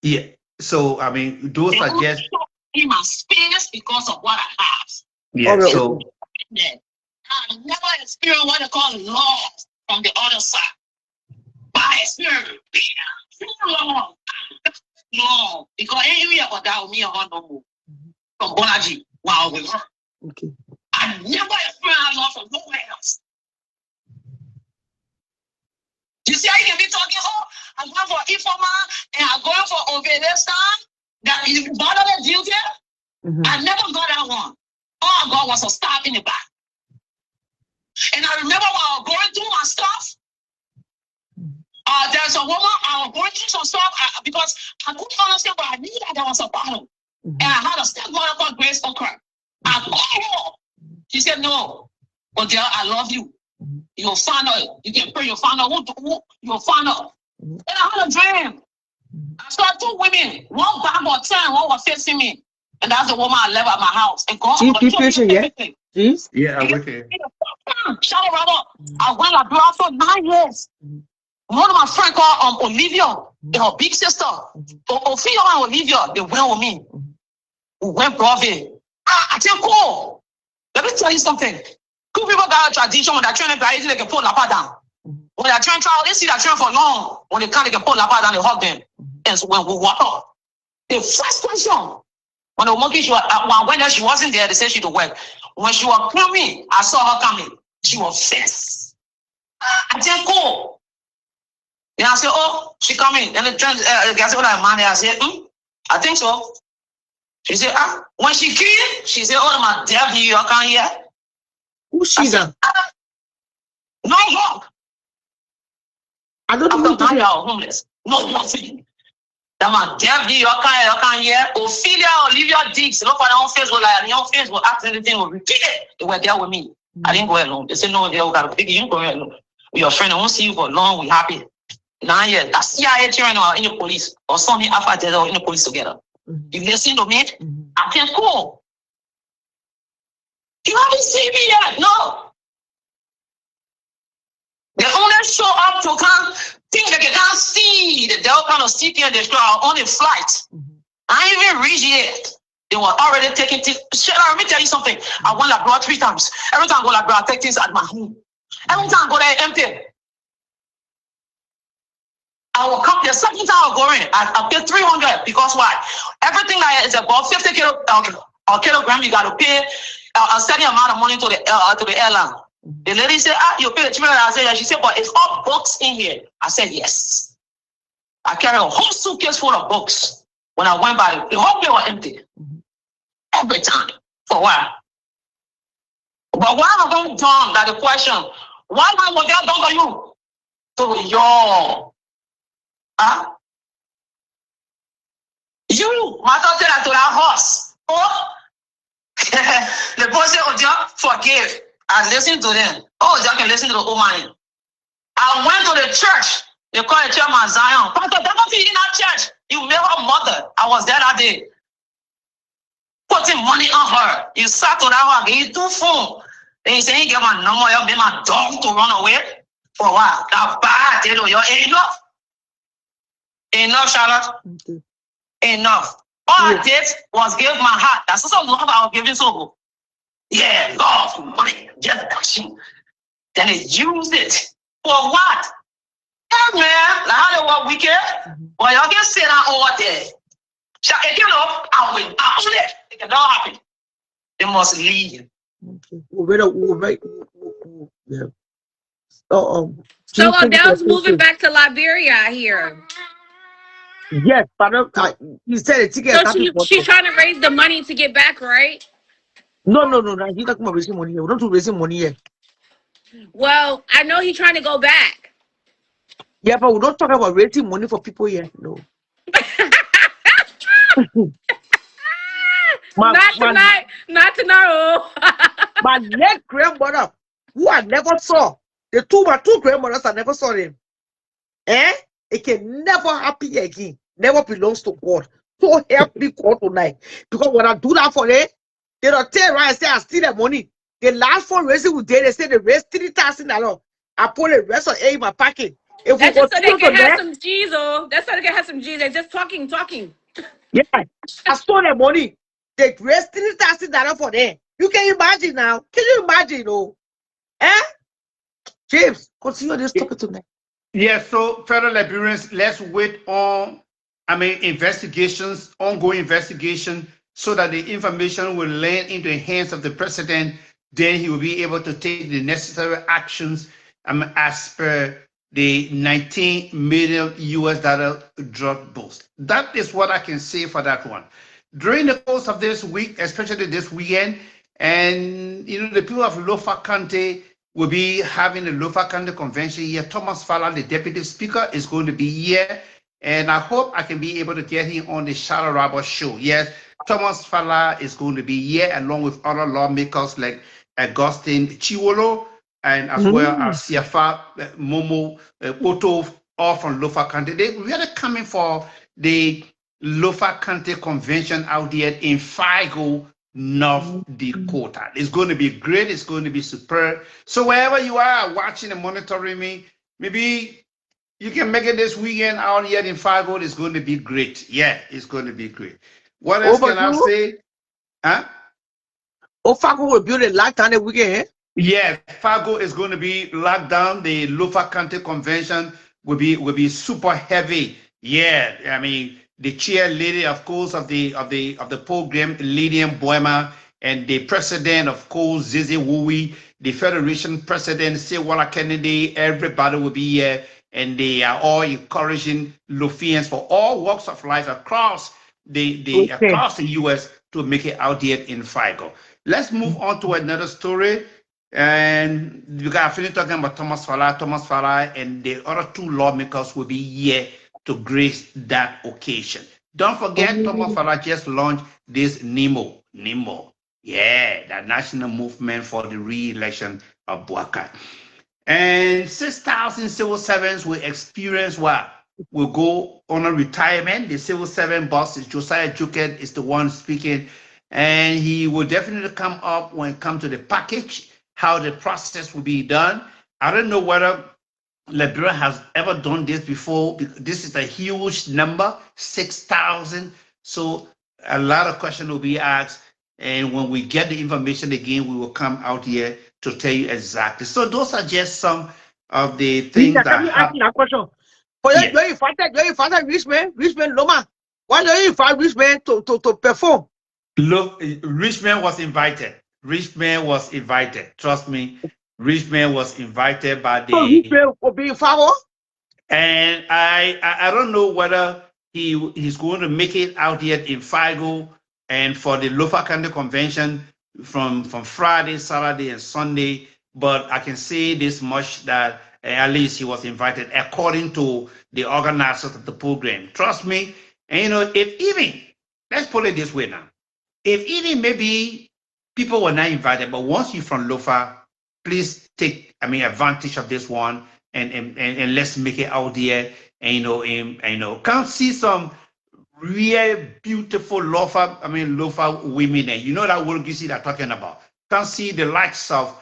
Yeah. So those are just in my space because of what I have. Yeah. So I never experienced what they call love from the other side. My experience, too long. No, because anyway about that me or no more. From Bonaji, wow, we were. Okay. I never experienced love from nowhere else. You see how you can be talking, I'm going for Ifoma and I'm going for Ovelestan, that is bodily duty. I never got that one. All I got was a stab in the back. And I remember when I was going through my stuff, there's a woman, I was going through some stuff because I couldn't understand, but I knew that there was a battle. And I had a stepmother called Grace Okra. I called her. She said, no, but girl, I love you. You'll find out. You can pray, you'll find out who you'll find out. And I had a dream. I saw two women, one back was 10, one was facing me. And that's the woman I left at my house. And God, everything. Jeez? Yeah, I'm with you. Shout out, I went Liberia for 9 years. One of my friends called Olivia, her big sister. Ophelia and Olivia, they went with me. We went Broadway. I tell cool. Let me tell you something. Cool people got a tradition when they're trying to they can pull Lapa down. When they're trying to travel, they see that train for long. When they can't, they can pull Lapa down, they hug them. And so when we walk up, the first question, when the monkey, when she wasn't there, they said she to work. When she was coming, I saw her coming. She was fast. I said, cool. Then I said, oh, she coming. Then the guy said, oh, man. I said, I think so. She said, when she came, she said, oh, my dear, New York, can't hear. Who's she then? No work. I don't know. Now you're homeless. No nothing. That man, dear New York, can't hear. Ophelia, Olivia Diggs, look for their own Facebook, like your Facebook, ask anything, will repeat it. They were there with me. I didn't go alone. They said, no, they got to pick you go alone. With your friend, I won't see you for long. We happy. 9 years. That's CIA training or in the police or something after that or in the police together. You listen to me? I can't go. You haven't seen me yet? No. They only show up to come think they can't see the devil kind of seek and destroy on a flight. I ain't even reached yet. They were already taking things. Let me tell you something. I went abroad 3 times. Every time I go abroad, I take things at my home. Every time I go there, empty. I will come there. Second time I go in, I pay 300 because why? Everything that is above 50 kilogram, you got to pay a certain amount of money to the airline. The lady said, you pay the 300. I said, yeah. She said, but it's all books in here. I said, yes. I carry a whole suitcase full of books. When I went by, the whole bill was empty. Every time. For what? But why am I going down? That's the question. Why am I going down for you? To your. You, my daughter, to that horse. Oh, the boy said, oh, just forgive. I listened to them. Oh, you can listen to the old man. I went to the church. They call the church Mount Zion. Pastor, they're not in that church. You made her mother. I was there that day. Putting money on her. You sat to that one, gave you 2 phones. Then you say, you get my number, you made my dog to run away. For what? That bad, you know, you're enough. Enough, Charlotte. Enough. All I did was give my heart. That's also love I was giving so. Yeah, love, money, just dashing. Then they used it. For what? Hey, man, like how they were wicked. Well, y'all can sit down all day. You know, I will out it. It cannot happen. They must leave. Yeah. So Odell's moving back to Liberia here. Yes, but you said it. So she's trying to raise the money to get back, right? No. He's talking about raising money here. We don't do raising money here. Well, I know he's trying to go back. Yeah, but we don't talk about raising money for people here. No. Not tonight. Not tomorrow. My late grandmother, who I never saw, my two grandmothers, I never saw them. It can never happen again. Never belongs to God. So help me God tonight. Because when I do that for them, they don't tell right and say I steal their money. The last fundraising we did, they say they raised $3,000. I put the rest of it in my pocket. If that's just so they can have some G's, oh. That's so they can have some G's. They're just talking. Yeah, I stole their money. They raised $3,000 for them. You can imagine now. Can you imagine, oh? James, continue this topic tonight. Yeah, so fellow Liberians, let's wait on, investigations, ongoing investigation, so that the information will land into the hands of the president. Then he will be able to take the necessary actions as per the $19 million drug bust. That is what I can say for that one. During the course of this week, especially this weekend, and the people of Lofa County will be having the Lofa County Convention here. Thomas Fada, the Deputy Speaker, is going to be here, and I hope I can be able to get him on the Charlotte Robert show. Yes, Thomas Fada is going to be here along with other lawmakers like Augustine Chiwolo and as well as Siafa Momo Otto, all from Lofa County. They really coming for the Lofa County Convention out there in Fargo, North Dakota. It's going to be great. It's going to be superb. So wherever you are watching and monitoring me, maybe you can make it this weekend out here in Fargo. It's going to be great. Yeah, it's going to be great. What else can I say? Huh? Oh, Fargo will build a lockdown the weekend. Yeah, Fargo is going to be locked down. The Lofa County Convention will be super heavy. Yeah, I mean the chair lady, of course, of the program, Lydian Boema, and the president, of course, Zizi Wui, the Federation president, Sewala Kennedy. Everybody will be here, and they are all encouraging Lofians for all walks of life across across the U.S. to make it out here in Fargo. Let's move on to another story. And we got finished talking about Thomas Fada, and the other two lawmakers will be here to grace that occasion. Don't forget, Thomas Fada just launched this NEMO. Yeah, the National Movement for the Re-election of Boakai. And 6,000 civil servants will experience what? Will go on a retirement. The civil servant boss is Josiah Juket, is the one speaking, and he will definitely come up when it comes to the package, how the process will be done. I don't know whether Liberia has ever done this before. This is a huge number, 6,000. So a lot of questions will be asked. And when we get the information again, we will come out here to tell you exactly. So those are just some of the things that happen. Question. For you invited Richmond Loma. Why don't you invite Richmond to perform? Look, Richmond was invited. Richmond was invited. Trust me, Richmond was invited by the. So Richmond will be in Fargo? And I don't know whether he's going to make it out here in Fargo and for the Lofa County Convention from Friday, Saturday, and Sunday. But I can say this much, that at least he was invited according to the organizers of the program. Trust me. And you know, if even, let's put it this way now, if even maybe people were not invited, but once you're from Lofa, please take, advantage of this one and let's make it out there. And come see some real beautiful Lofa women. And you know that word you see that talking about. Come see the likes of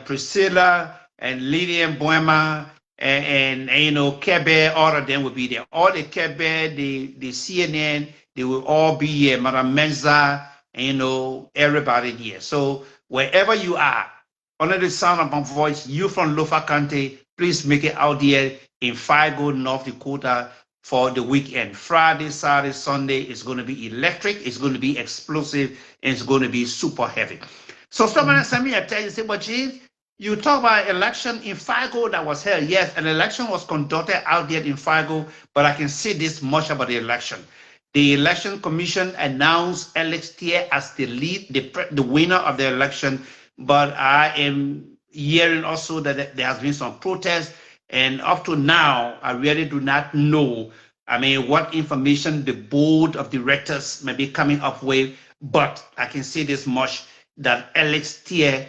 Priscilla and Lydian Boema and Kebe. All of them will be there. All the Kebe, the CNN, they will all be here. Madam Menza, everybody here. So wherever you are, under the sound of my voice, you from Lofa County, please make it out there in Fargo, North Dakota for the weekend. Friday, Saturday, Sunday is going to be electric, it's going to be explosive, and it's going to be super heavy. So somebody sent me a text and said, but Chief, you talk about election in Fargo that was held. Yes, an election was conducted out there in Fargo, but I can say this much about the election. The Election Commission announced Alex Thier as the winner of the election, but I am hearing also that there has been some protests, and up to now, I really do not know, what information the board of directors may be coming up with, but I can say this much, that Alex Thier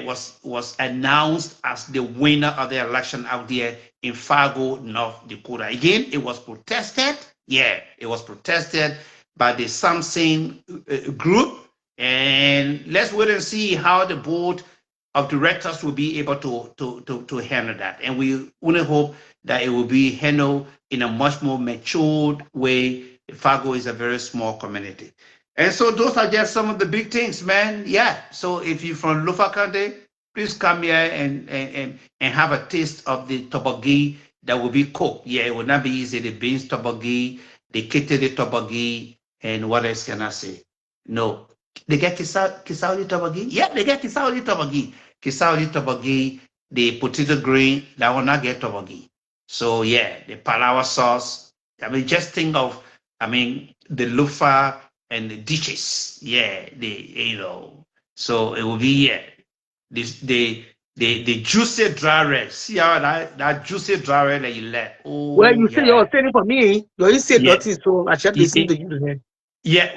was announced as the winner of the election out there in Fargo, North Dakota. Again, it was protested. Yeah, it was protested by the Samson group. And let's wait and see how the board of directors will be able to handle that. And we only hope that it will be handled in a much more matured way. Fargo is a very small community. And so those are just some of the big things, man. Yeah. So if you're from Lofa County, please come here and have a taste of the toboggi that will be cooked. Yeah, it will not be easy. The beans toboggi, the kitty toboggi, and what else can I say? No. They get kisauli toboggi? Yeah, they get kisauli toboggi. Kisauli toboggi, the potato green, that will not get toboggi. So yeah, the palawa sauce. Just think of, the lufa and the dishes. Yeah, so it will be, the juicy dry red. See how that juicy dry red that you let. Oh, well, you say you're saying for me, you didn't say nothing, so I should listen to you. Yeah,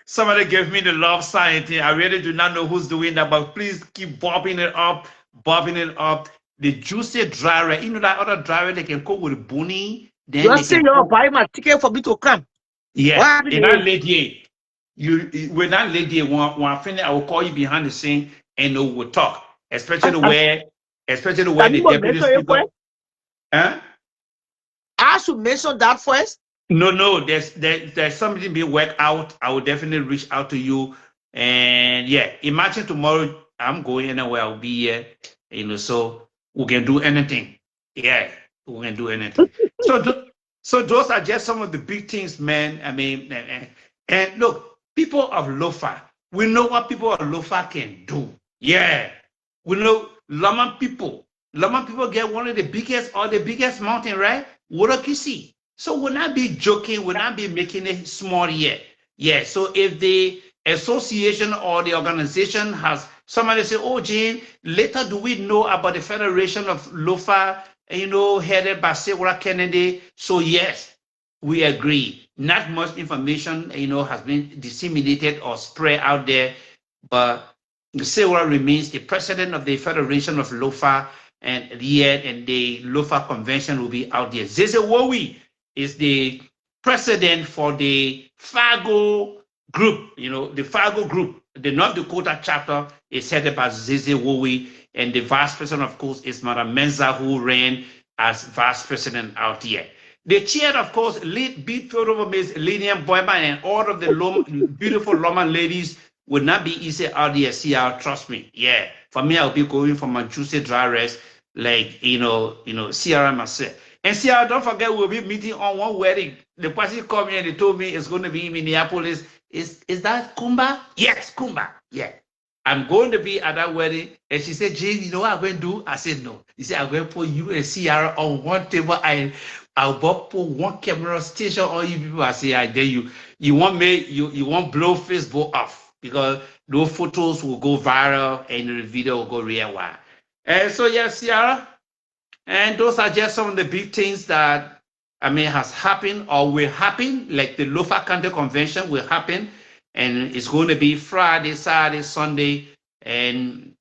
somebody gave me the love sign. I really do not know who's doing that, but please keep bobbing it up. The juicy dry red, that other dry red they can cook with boni. Then you say you'll buy my ticket for me to come. Yeah, in that lady, when that lady one finish, I will call you behind the scene and we'll talk. Especially where the deputy speaker. Huh? I should mention that first. No, there's something being worked out. I will definitely reach out to you. And yeah, imagine tomorrow I'm going anywhere, I'll be here, so we can do anything. Yeah, we can do anything. So those are just some of the big things, man. I mean, and look, people of Lofa, we know what people of Lofa can do. Yeah, we know Lama people. Lama people get one of the biggest mountain, right? Wurakisi. So we'll not be joking, we'll not be making it small yet. Yeah, so if the association or the organization has somebody say, oh, Jane, later do we know about the Federation of Lofa, headed by Sarah Kennedy? So yes, we agree. Not much information, has been disseminated or spread out there, but Sarah remains the president of the Federation of Lofa, and the Lofa convention will be out there. Zeze Wowi is the president for the Fargo group. The Fargo group, the North Dakota chapter, is headed by Zeze Wowi, and the vice president, of course, is Madam Menza, who ran as vice president out here. The chair, of course, beat over Ms. Linian Boyman, and all of the beautiful Loma ladies would not be easy out here, CR, trust me. Yeah, for me, I'll be going for my juicy dry rest, like, CR and myself. And CR, don't forget, we'll be meeting on one wedding. The person called me and they told me it's going to be in Minneapolis. Is that Kumba? Yes, Kumba. Yeah. I'm going to be at that wedding. And she said, Jane, you know what I'm going to do? I said, no. He said, I'm going to put you and CR on one table. I'll put one camera station on you people. I say, I dare you. You want blow Facebook off, because those photos will go viral and the video will go real wide. And so, yes, Ciara, and those are just some of the big things that, has happened or will happen, like the Lofa County Convention will happen, and it's going to be Friday, Saturday, Sunday, and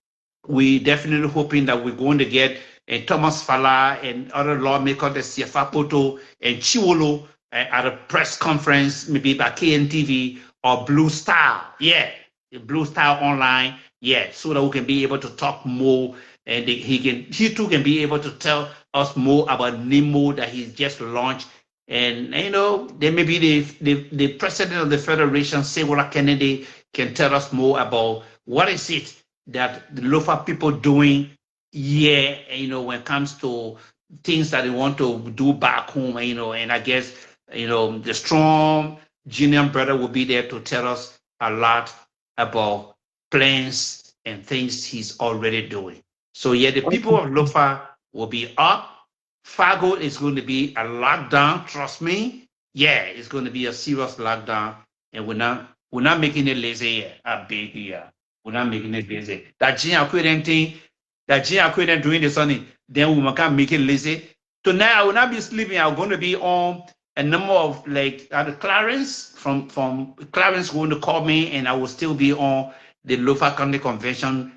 we definitely hoping that we're going to get Thomas Fala and other lawmakers, the CFA Poto and Chiwolo at a press conference, maybe by KNTV or Blue Star. Yeah, Blue Star Online. Yeah, so that we can be able to talk more, and he too can be able to tell us more about Nemo that he's just launched. And then maybe the president of the Federation, Sarah Kennedy, can tell us more about what is it that the Lofa people doing here, when it comes to things that they want to do back home, and I guess, the strong Junior brother will be there to tell us a lot about plans and things he's already doing. So yeah, the people of Lofa will be up. Fargo is going to be a lockdown, trust me. Yeah, it's going to be a serious lockdown, and we're not making it lazy yet. I beg you. We're not making it lazy. That Gene thing, doing the sunny, then we can't make it lazy. Tonight I will not be sleeping. I'm going to be on a number of Clarence from Clarence going to call me, and I will still be on the Lofa County Convention.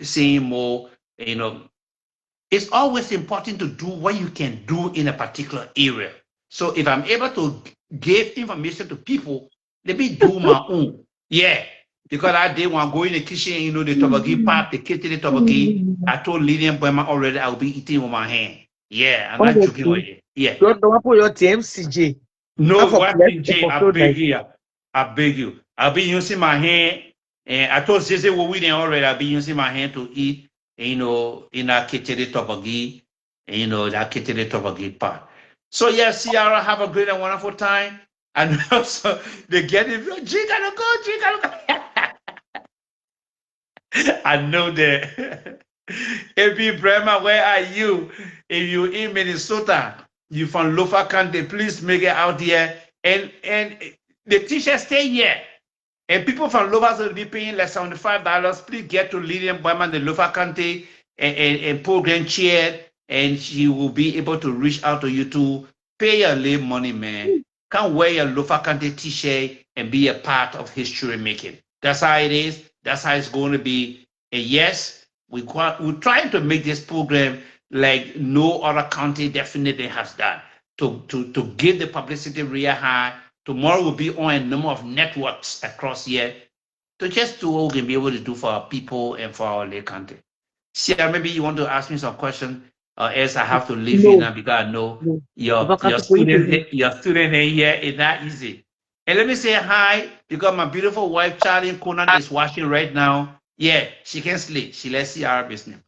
Seeing more, It's always important to do what you can do in a particular area. So if I'm able to give information to people, let me do my own. Yeah. Because I did want to go in the kitchen, the toboggy pot, the kitchen, the toboggy. I told Lillian Boyman already I'll be eating with my hand. Yeah, I'm not joking with it. Yeah. Don't put your TMCJ. No, what TJ? I beg you. I'll be using my hand. And I told Zeze what we didn't already. I'll be using my hand to eat, in that kitchen, the toboggy, that kitchen, the toboggy pot. So yes, Ciara, have a great and wonderful time. And also, they get it. G gotta go. I know that. AP Bremer, where are you? If you in Minnesota, you from Lofa County, please make it out here. And the teachers stay here. And people from Lofa will be paying like $75. Please get to Lillian Boyman, the Lofa County and program chair, and she will be able to reach out to you to pay your little money, man. Come wear your Lofa County t-shirt and be a part of history making. That's how it is. That's how it's going to be. And yes, we're trying to make this program like no other county definitely has done, to give the publicity real high Tomorrow will be on a number of networks across here to just do what we can be able to do for our people and for our little country. Sia, maybe you want to ask me some question, else I have to leave you No. now because I know No. your student in here is not easy. And let me say hi because my beautiful wife Charlie Conan is watching right now. Yeah, she can sleep. She let's see our business.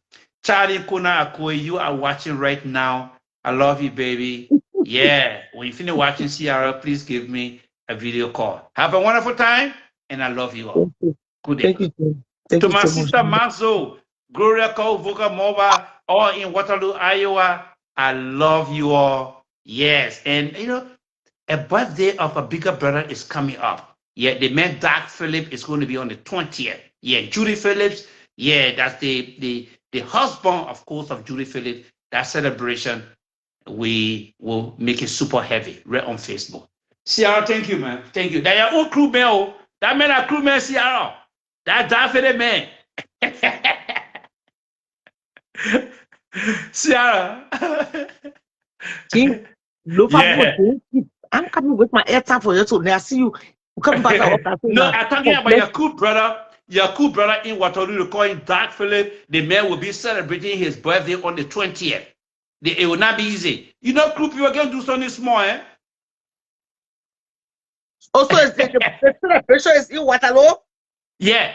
Charlie Conan Akoi, you are watching right now. I love you, baby. Yeah, when you finish watching Sierra, please give me a video call. Have a wonderful time, and I love you all. Thank you. Good day. Thank you, Jim. Thank To you my so much. sister Manzo, Gloria Cole, Voca Mova, all in Waterloo, Iowa, I love you all. Yes, and you know, a birthday of a bigger brother is coming up. Yeah, the man Doc Phillips is going to be on the 20th. Yeah, Judy Phillips. Yeah, that's the husband, of course, of Judy Phillips. That celebration, we will make it super heavy right on Facebook. Ciara, thank you, man. Thank you. That your own crew man. Oh. That man a crew man, Ciara. That Doc Phillips man. Ciara. Jim, look Yeah. I'm coming with my airtime for you, so now I see you. Coming back to No, I'm talking about your cool brother. Your cool brother in Waterloo, they call him Dark Philip. The man will be celebrating his birthday on the 20th. It will not be easy. You know, cool people can do something small, eh? Also, the celebration is in Waterloo. Yeah.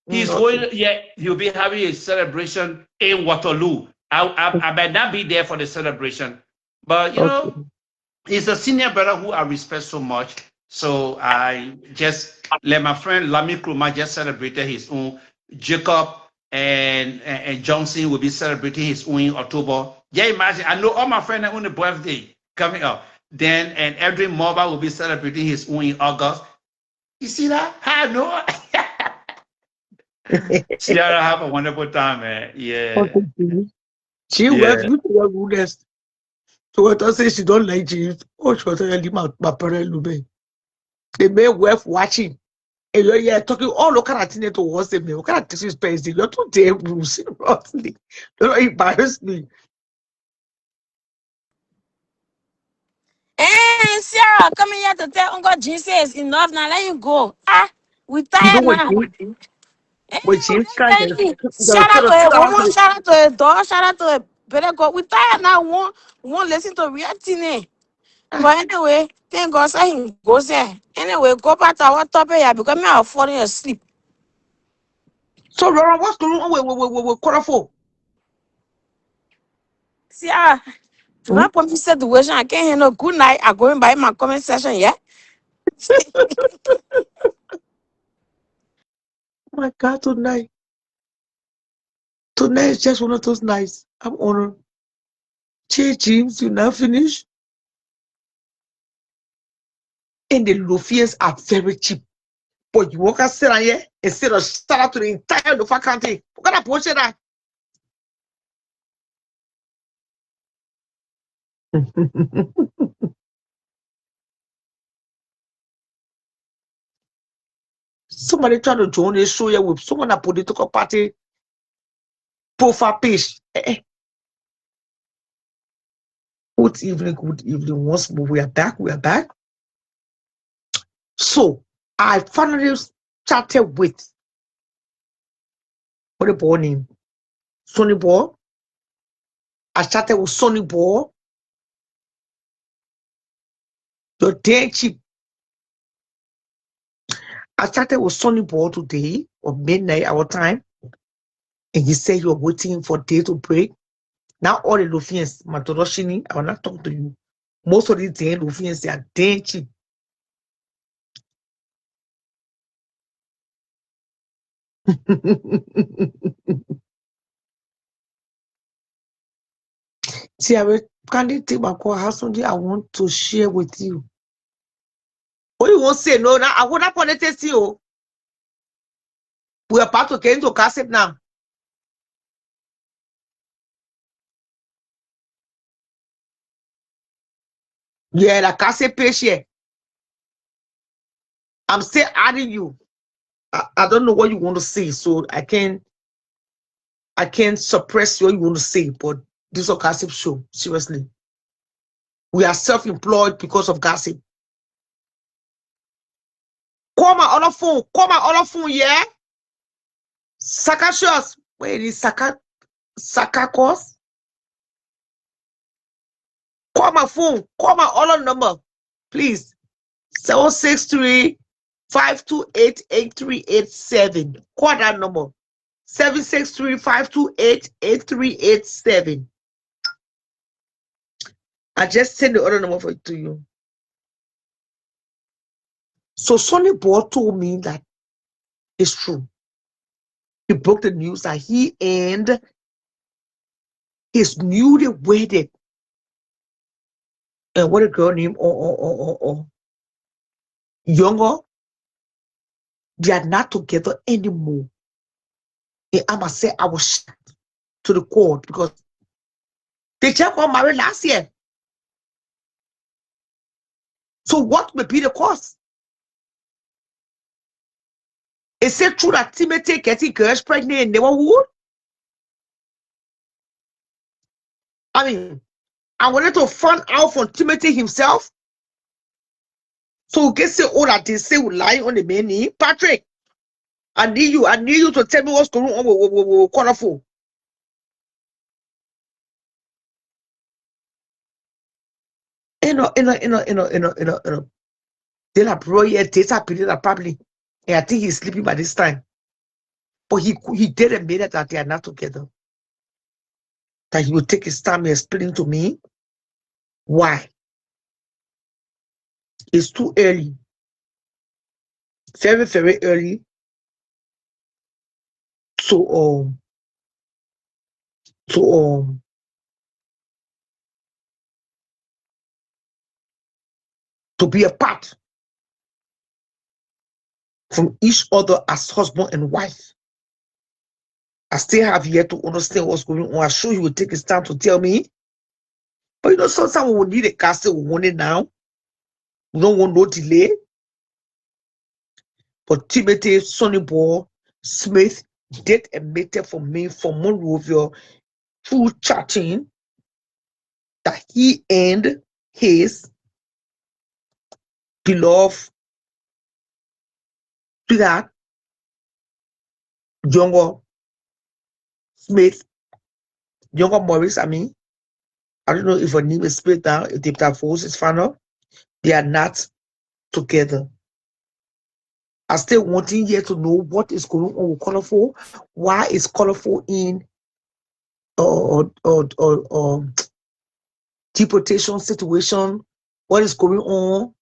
He's going, yeah, he'll be having a celebration in Waterloo. I might not be there for the celebration, but you know, he's a senior brother who I respect so much. So I just let my friend Lami Kruma just celebrated his own. Jacob and Johnson will be celebrating his own in October. Yeah, imagine. I know all my friends are on the birthday coming up. Then and Edwin Mobile will be celebrating his own in August. You see that? I know. Ciara, have a wonderful time, man. Yeah. She works with your goodness. So what I say she don't like James. Oh, she was telling my parent Lube. They may worth watching. And you're talking all local at it towards them. What kind of disrespect? You're too damn seriously. Don't embarrass me. Hey, Sarah, coming here to tell Uncle Jim says enough now. Let you go. Ah, we You know tired what now. James? What James tried to Shout out to a woman, shout out to a dog, shout out to a better God. We tired now. We won't listen to reality. But anyway, thank God say he goes there. Anyway, go back to our topic here because me are falling asleep. So Laura, what's going on with Korofo? See, do not put me situation. I can't hear no good night. I'm going by my comment section, yeah? Oh my God, tonight. Tonight is just one of those nights. I'm honored. James, you now finish. And the lofians are very cheap. But you walk out here instead of start out to the entire Lofa country. What kind of bullshit that? Somebody trying to join this show here with someone a political party profile page. Good evening, good evening. Once more, we are back. We are back. So I finally started with what the boy name? Sonny Boy. I started with Sonny Boy. You're damn cheap. I started with Sonny Boy today on midnight our time. And he said you're waiting for day to break. Now all the Lufians, Matoroshini, I will not talk to you. Most of these damn Lufians, they are damn cheap. See, I will kindly take my call. Have something I want to share with you. What you won't say? No, now I will not connect to you. We are about to get into gossip now. Yeah, the gossip page here. I'm still adding you. I don't know what you want to say, so I can't suppress what you want to say, but this is a gossip show. Seriously. We are self-employed because of gossip. Call my other phone. Call my other phone, yeah? Sakashos. Where is Sakakos? Call my phone. Call my other number. Please. 763-528-8387. Call that number. 763-528-8387. I just send the other number to you. So Sonny Boy told me that it's true. He broke the news that he and his newly wedded and what a girl named younger, they are not together anymore. And I must say I was shocked to the core because they just got married last year. So what may be the cause? Is it true that Timothy getting girls pregnant in neighborhood? I mean, I wanted to find out from Timothy himself. So we can say all that they say will lie on the many. Patrick, I need you to tell me what's going on with Colorful. You know. Then I brought here data period probably. And I think he's sleeping by this time. But he did admit that they are not together. That he will take his time and explain to me why. It's too early. Very, very early. To be apart from each other as husband and wife. I still have yet to understand what's going on. I'm sure he will take his time to tell me. But you know, sometimes we will need a castle, we want it now. We don't want no delay. But Timothy Sonnyboy Smith did admit for me for Monrovia through chatting that he and his beloved sweetheart, younger Smith, younger Morris, I don't know if her name is split down, if the voice is final, they are not together. I still wanting here to know what is going on with Colorful. Why is Colorful in deportation situation? What is going on?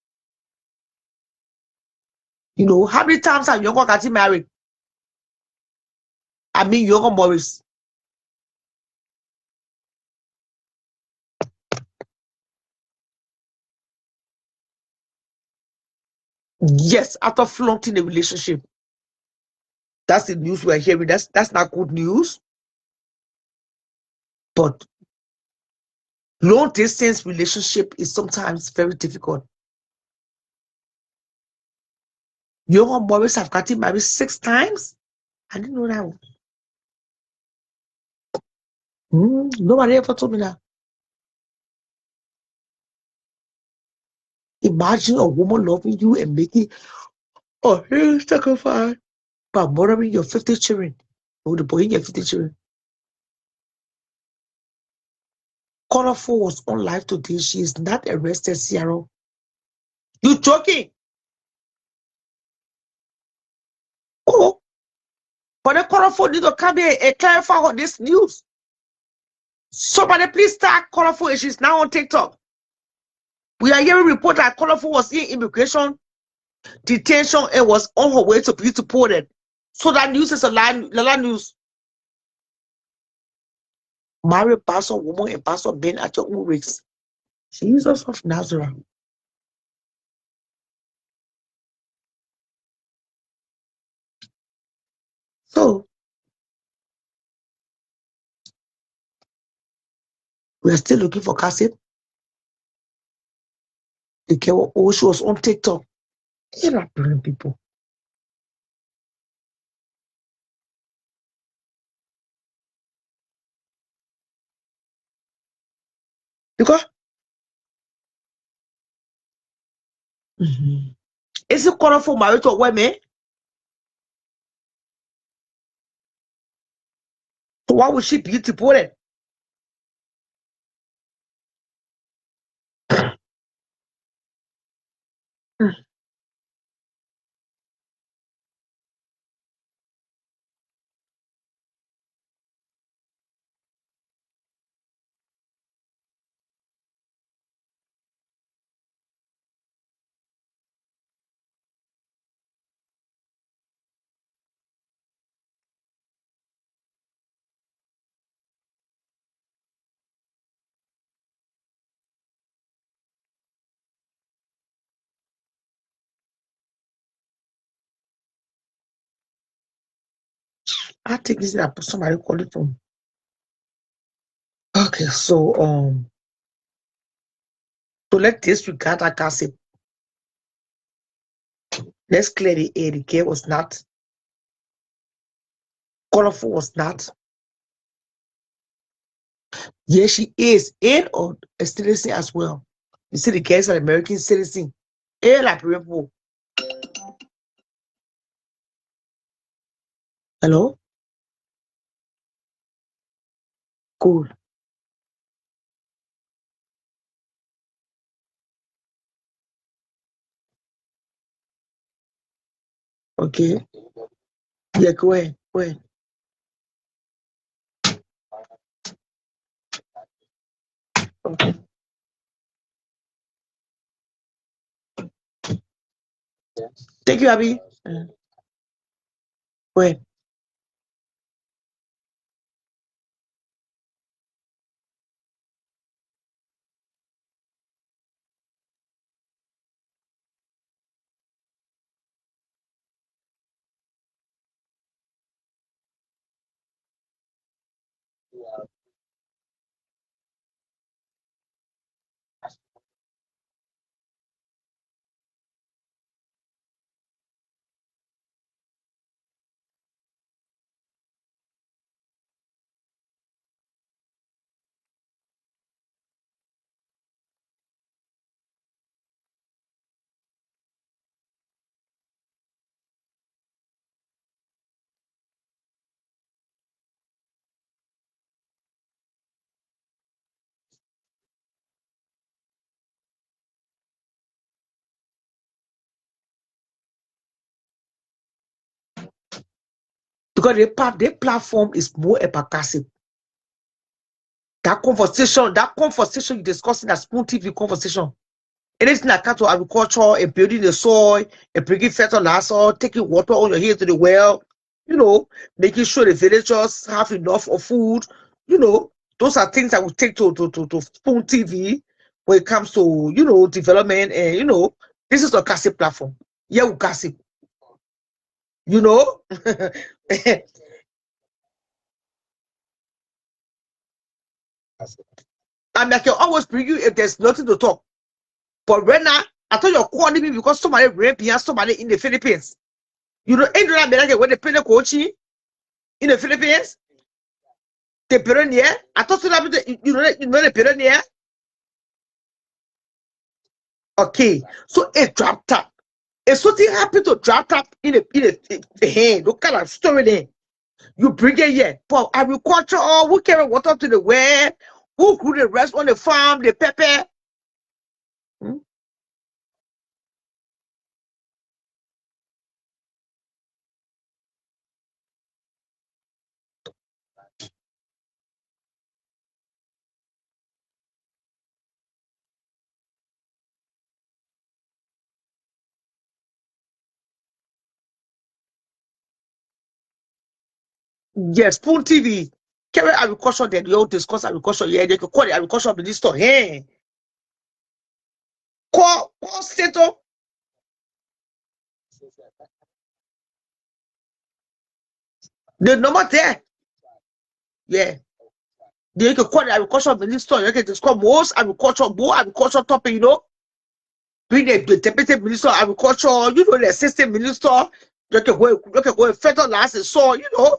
You know, how many times have younger got married? I mean, younger Morris. Yes, after flaunting the relationship. That's the news we're hearing. That's not good news. But long distance relationship is sometimes very difficult. Younger Morris have gotten married 6 times. I didn't know that. Nobody ever told me that. Imagine a woman loving you and making a huge sacrifice by murdering your 50 children. Or the boy in your 50 children. Colorful was on live today. She is not arrested, Sierra. You joking? Oh, but the Colorful need to come here and clarify on this news. Somebody please start Colorful, and she's now on TikTok. We are hearing report that Colorful was in immigration detention and was on her way to be deported. So that news is a lie news. Married pastor woman and pastor Ben at your own risk. Jesus of Nazareth. So we are still looking for cassette. The girl, oh, she was on TikTok. You're not brilliant people. Because Is it colorful married to women? So why would she beautiful then? I think this is that somebody call it from. Okay, so let disregard that gossip. Let's clear the air. The girl was not colorful, was not. Yes, she is in or a citizen as well. You see, the girl is an American citizen. Like people. Hello? Cool. Okay. Yeah, go ahead. Go ahead. Okay. Thank you, Abby. Go ahead. Because the platform is more about gossip. That conversation you discussing that Spoon TV conversation. Anything that comes to agriculture and building the soil and bringing fertilizer, taking water on your head to the well, making sure the villagers have enough of food, those are things that we take to Spoon TV when it comes to, development and, this is a gossip platform. Yeah, we gossip. And I can always bring you if there's nothing to talk. But right now, I thought you're calling me because somebody raped me and somebody in the Philippines. Ain't that when they pay the coaching in the Philippines? The Pyrenees. I thought the Pyrenees. Okay, so it dropped up. If something happened to drop up in the hand, what kind of story there? You bring it here. But agriculture, who carry water to the well, who grew the rest on the farm, the pepper. Yes, Spoon TV. Carry agriculture, then you all discuss agriculture. Yeah, they could call the agriculture minister. Hey, call state up. The number there. Yeah. They can call the agriculture minister. You can discuss more agriculture topic, Bring the deputy minister of agriculture, the assistant minister. You can go fertilize and soil, you know.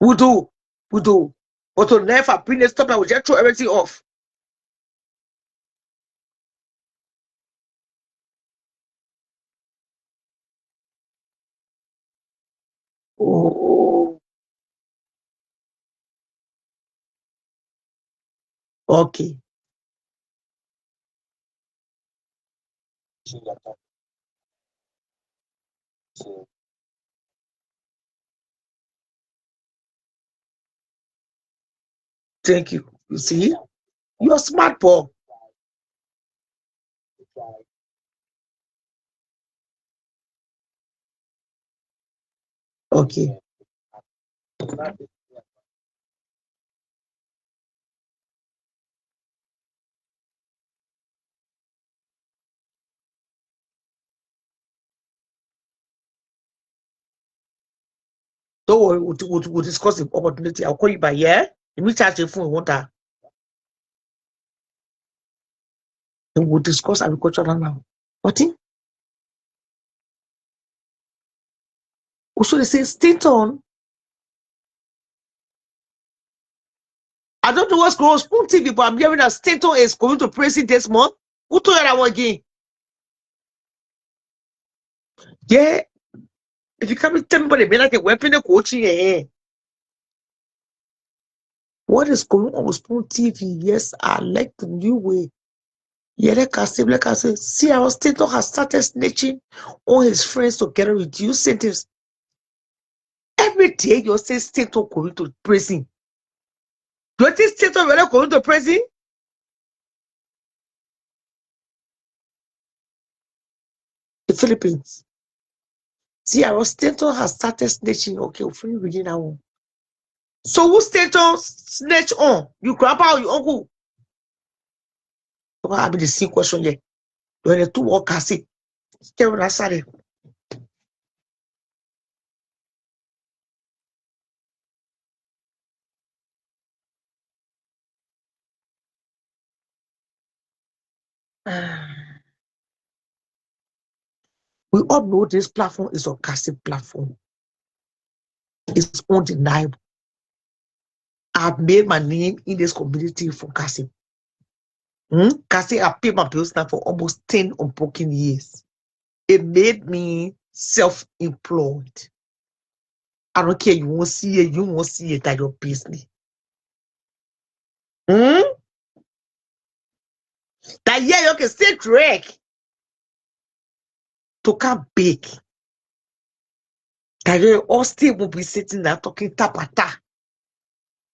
We do. But to never bring a stop, I will just throw everything off. Oh, okay. Thank you. You see, you're smart, Paul. Okay. Don't worry, we'll discuss the opportunity. I'll call you by yeah. Let me charge the phone. Want that? And we'll discuss agriculture now. What? Also, they say stay on. I don't know what's going on Spoon TV, but I'm hearing that Stato is going to prison this month. Who told you that one again? Yeah. If you come tell me about the like a weapon of coaching, what is going on with Spoon TV? Yes, I like the new way. Yeah, like I say, see, our Stato has started snitching on his friends to get a reduced sentence. Every day you say Stato going to prison. Do you think Stato really going to prison? The Philippines. See, our Stato has started snitching. Okay, we're free reading now. So who Stato snitch on? You grandpa or your uncle? What be the same question here? When the two workers say, tell me that we all know this platform is a gossip platform. It's undeniable. I've made my name in this community for gossip. Gossip, I paid my bills now for almost 10 unbroken years. It made me self-employed. I don't care, you won't see it, you won't see it at your business. That yeah, you can stay drag to come big. That you all still will be sitting there talking tapata.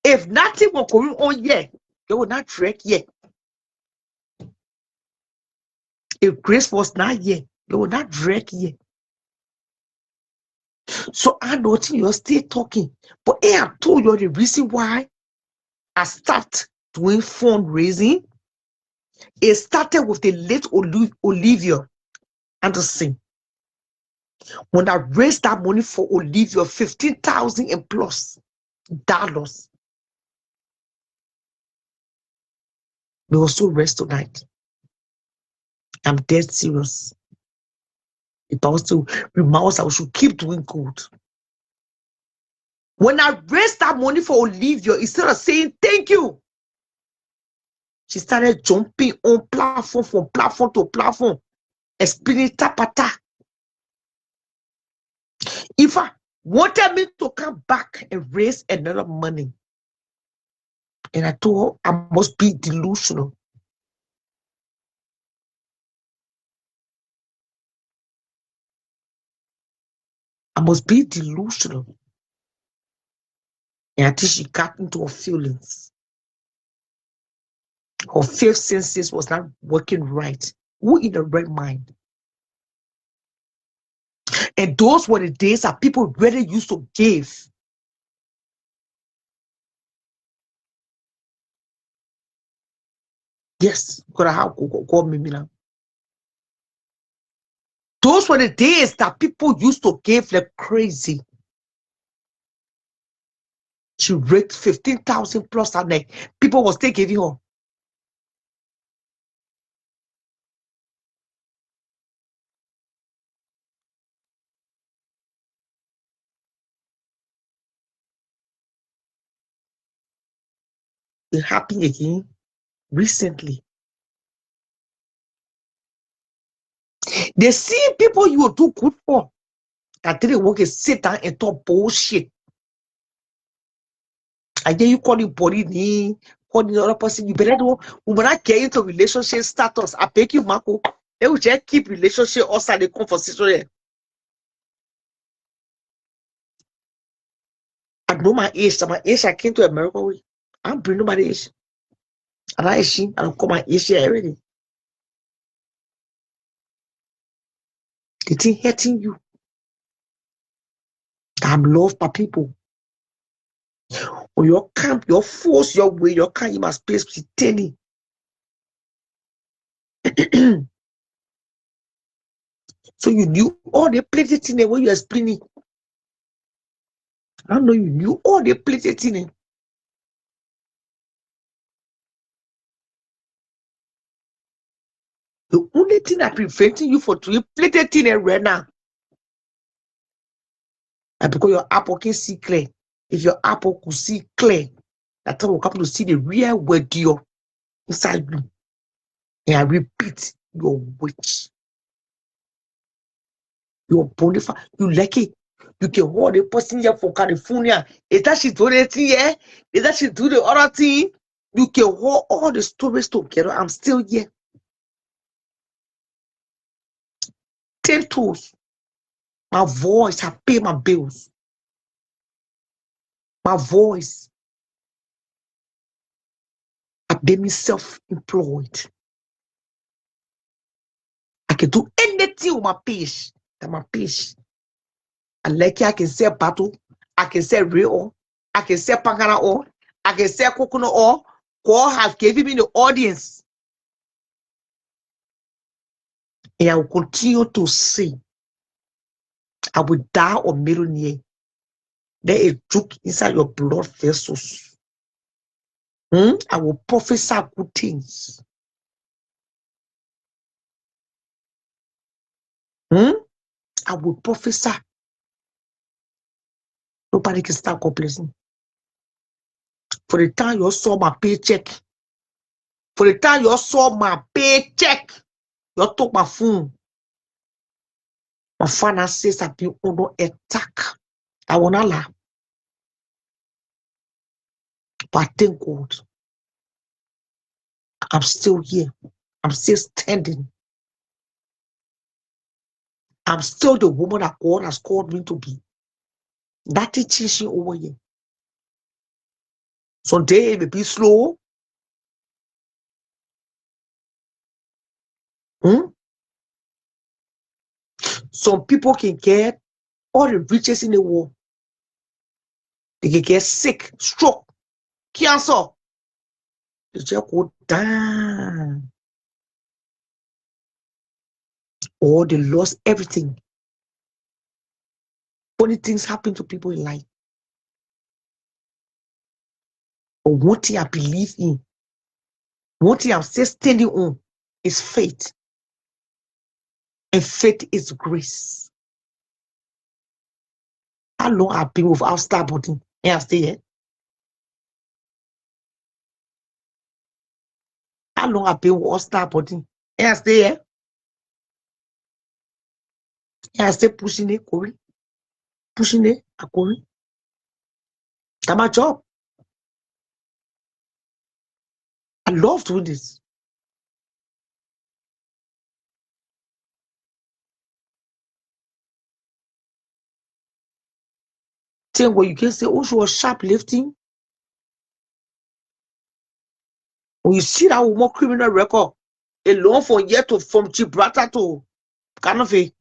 If nothing will going on yet, they will not drag yet. If grace was not here, they will not drag here. So I know you're still talking. But I told you the reason why I start doing fundraising. It started with the late Olivia Anderson. When I raised that money for Olivia, 15,000 and plus dollars. We also rest tonight. I'm dead serious. If I was to remind us, I should keep doing good. When I raised that money for Olivia, instead of saying thank you, she started jumping on platform from platform to platform, explaining tapata. If I wanted me to come back and raise another money, and I told her I must be delusional. I must be delusional. And I think she got into her feelings. Her fifth senses was not working right. Who in the right mind? And those were the days that people really used to give. Yes, because I have call me now. Those were the days that people used to give like crazy. She raised 15,000 plus a night. People were still giving her. It happened again recently. They see people you will do good for that they work and sit down and talk bullshit. And then you call the body, call the other person. You better do. We better get into relationship status. I beg you, Marco. They will just keep relationship outside the conversation. I know my age. So my age, I came to America with. I'm bringing my age. And I don't call my age here already. The thing hurting you. I'm loved by people. Or your camp, your force, your way, your camp, you must pay pretending. So you knew all the plenty things when you explaining. I know you knew all the plenty things. The only thing that preventing you from doing plenty things right now, and because your apple can see clear. If your apple could see clear, that time will come to see the real word you inside you. And I repeat, your witch, your bonify, you like it. You can hold a person here from California. Is that she do the thing here? Is that she do the other thing? You can hold all the stories together. I'm still here. 10 toes. My voice, I pay my bills. My voice, I made me self-employed. I can do anything with my page. That my page. I like it, I can sell battle. I can sell real oil. I can sell pangana oil. I can sell coconut oil. God has given me the audience. And I will continue to say, I will die or millionaire. There is juke inside your blood vessels. I will prophesy good things. I will prophesy. Nobody can start complaining. For the time you saw my paycheck, for the time you saw my paycheck, you took my phone. My finances have been under attack. I will not lie. But thank God, I'm still here. I'm still standing. I'm still the woman that God has called me to be. That is teaching over here. Some day it may be slow. Some people can get all the riches in the world. They can get sick, stroke, cancer. They just go down. Or they lost everything. Funny things happen to people in life. But one thing I believe in, one thing I'm still standing on is faith. And faith is grace. How long I've been without starboarding and I stay here? How long I've been without starboarding and I stay here? And I stay pushing it, going. Pushing it, I'm going. That's my job. I love doing this. Thing where you can say, oh, she was shoplifting. When you see that woman criminal record, alone from here to from Gibraltar to Canafe.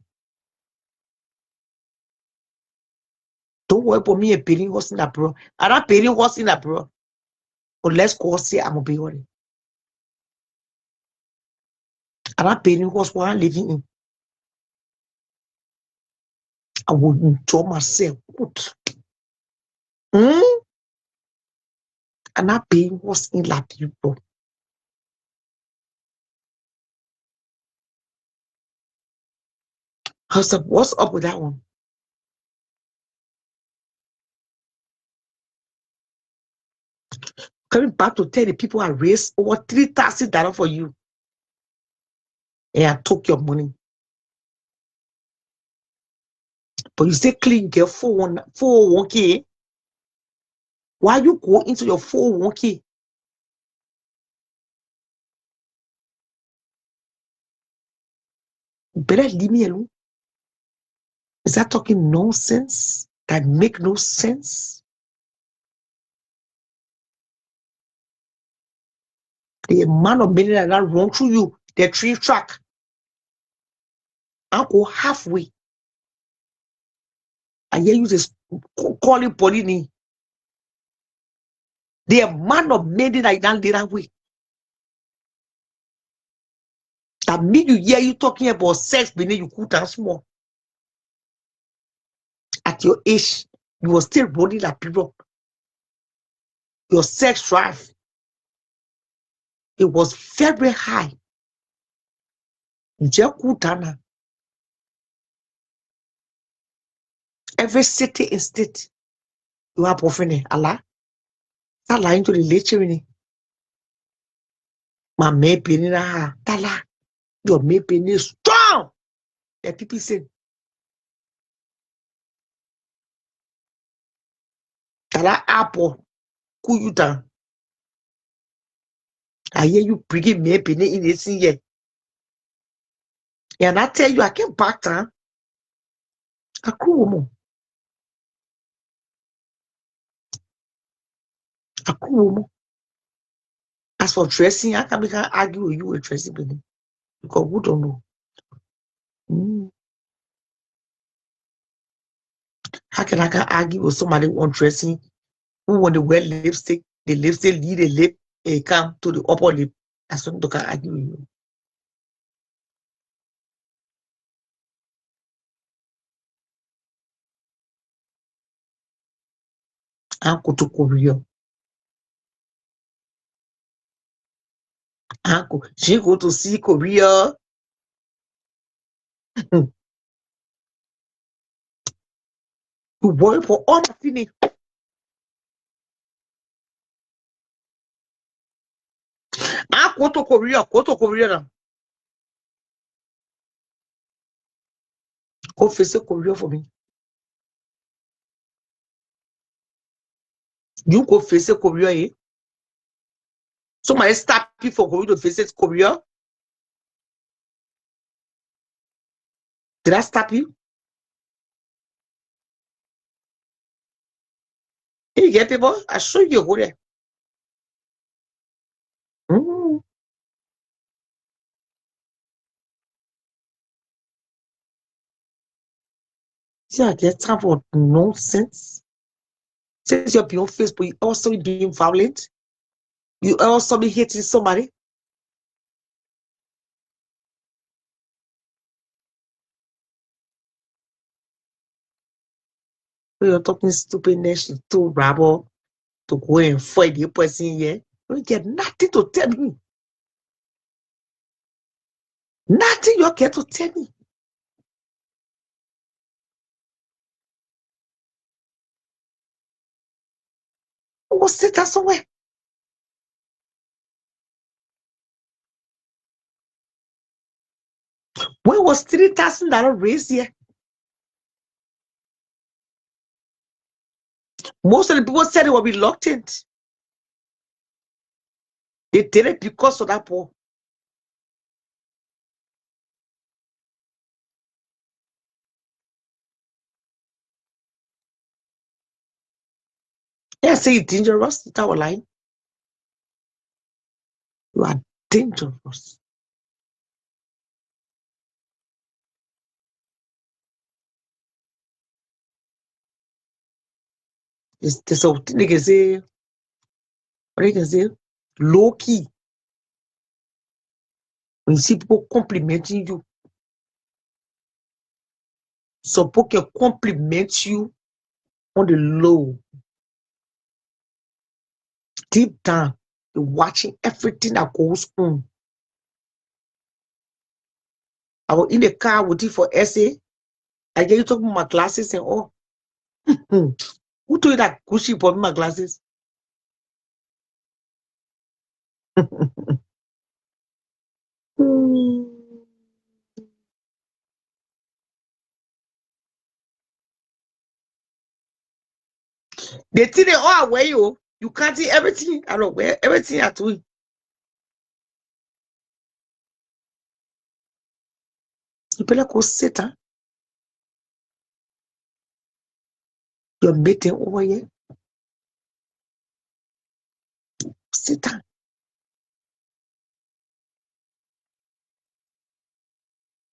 Don't worry about me and paying horse in that bro. I'm not paying horse in that bro. Unless God say I'm gonna be on it. I'm not paying horse while I'm living in. I will enjoy myself. Good. I'm not paying horse in like people. What's up with that one? Coming back to tell the people I raised over $3,000 for you. And I took your money. But you say clean, get 401k. Why you go into your 401k? Better leave me alone. Is that talking nonsense that make no sense? The amount of money that run through you, the 3 track, I go halfway. I hear you just calling Pauline. The amount of money that done that way. That make you hear you talking about sex, beneath you cool down small. At your age, you were still running that period. Your sex drive, it was very high. You just cool down. Every city and state, you have often Allah. Start lying to the lecturer. My may penny na tala. Your may penny strong. The people say, tala apple, cool you down. I hear you bringing me penny in this year. And I tell you, I came back down. A cool woman. A cool woman. As for dressing, I can't argue with you with dressing penny. Because we don't know. How can I argue with somebody who want dressing, who want to wear lipstick, the lipstick lead the lip, come to the upper lip. That's what I can argue with you. I go to Korea. She go to see Korea. You worry for all the things. I go to Korea now. Go face Korea for me. You go face Korea, eh? Somebody stop you for going to visit Korea. Did I stop you? Hey, you get people? I show you go there. See, I get time for nonsense. Since you're being on Facebook, you also being violent. You also be hitting somebody. You're talking stupidness to rabble to go and fight the person here. You get nothing to tell me. Nothing you get to tell me. Go sit down somewhere. When was $3,000 raised here? Most of the people said they were reluctant. They did it because of that poor. Yeah, say it's dangerous. It's our line. You are dangerous. There's something they can say, what they can say, low key. When you see people complimenting you, some people can compliment you on the low. Deep down, you're watching everything that goes on. I was in the car with you for essay. I get you talking about my glasses and all. Who told you that Gucci bought me my glasses? They think they all away you. You can't see everything. I don't wear everything at all. You better go sit down. You're meeting over here. Sit down.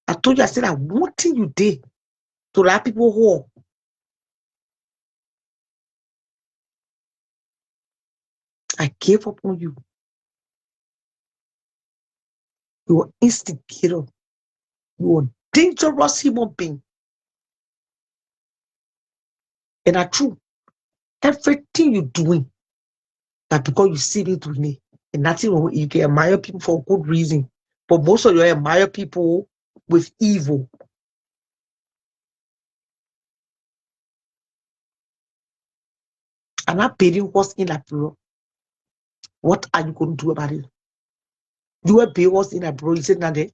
I told you, I said, I wanted you did to let people who I gave up on you. You were instigator. You were dangerous human being. And I true. Everything you're doing, that because you see me doing it, and nothing wrong. You can admire people for good reason. But most of you admire people with evil. I'm not paying what's in that bureau. What are you going to do about it? You will pay what's in that bureau. You said nothing.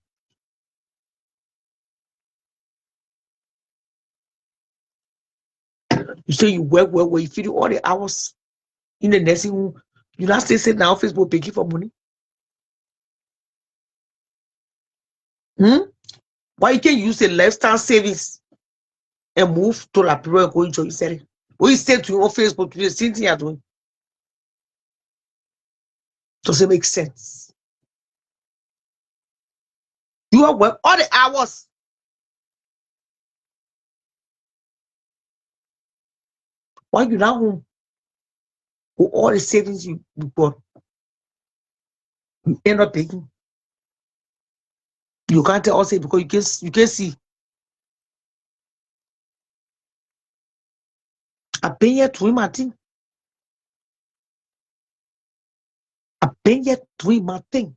You say you work well, you feel all the hours in the nursing home. You not still sitting now Facebook begging for money. Why you can't use a lifestyle savings and move to that bureau and go enjoy yourself? What you say to your Facebook, the same thing you're doing. Does it make sense? You are work all the hours. Why you not home with all the savings you got? You end up taking. You can't tell us it because you can see. I've been here doing my thing. I've been here doing my thing.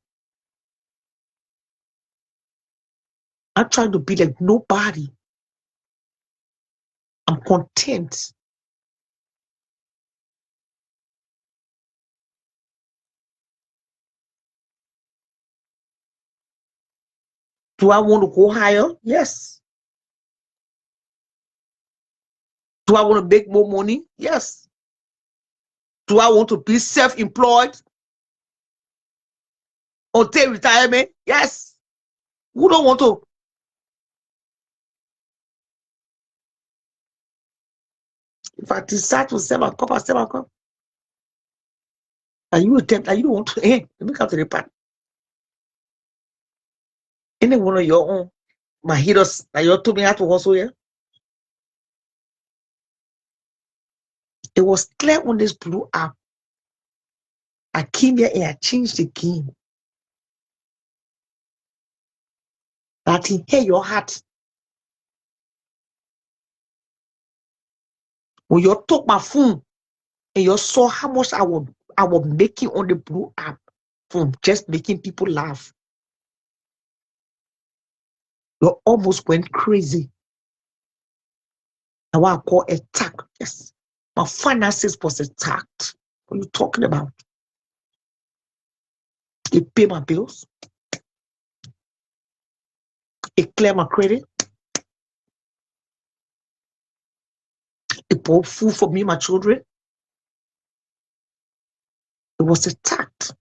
I'm trying to be like nobody. I'm content. Do I want to go higher? Yes. Do I want to make more money? Yes. Do I want to be self-employed or take retirement? Yes. Who don't want to? If I decide to sell my cup, I sell my cup. And you attempt, and you don't want to, hey, let me come to the part. Any one of your own, my heroes, that you told me how to hustle here. It was clear when this blew up. I came here and I changed the game. That in hear your heart. When you took my phone and you saw how much I was making on the blue app from just making people laugh, you almost went crazy. And what I call attack. Yes. My finances was attacked. What are you talking about? It pay my bills. It clear my credit. It bought food for me, my children. It was attacked.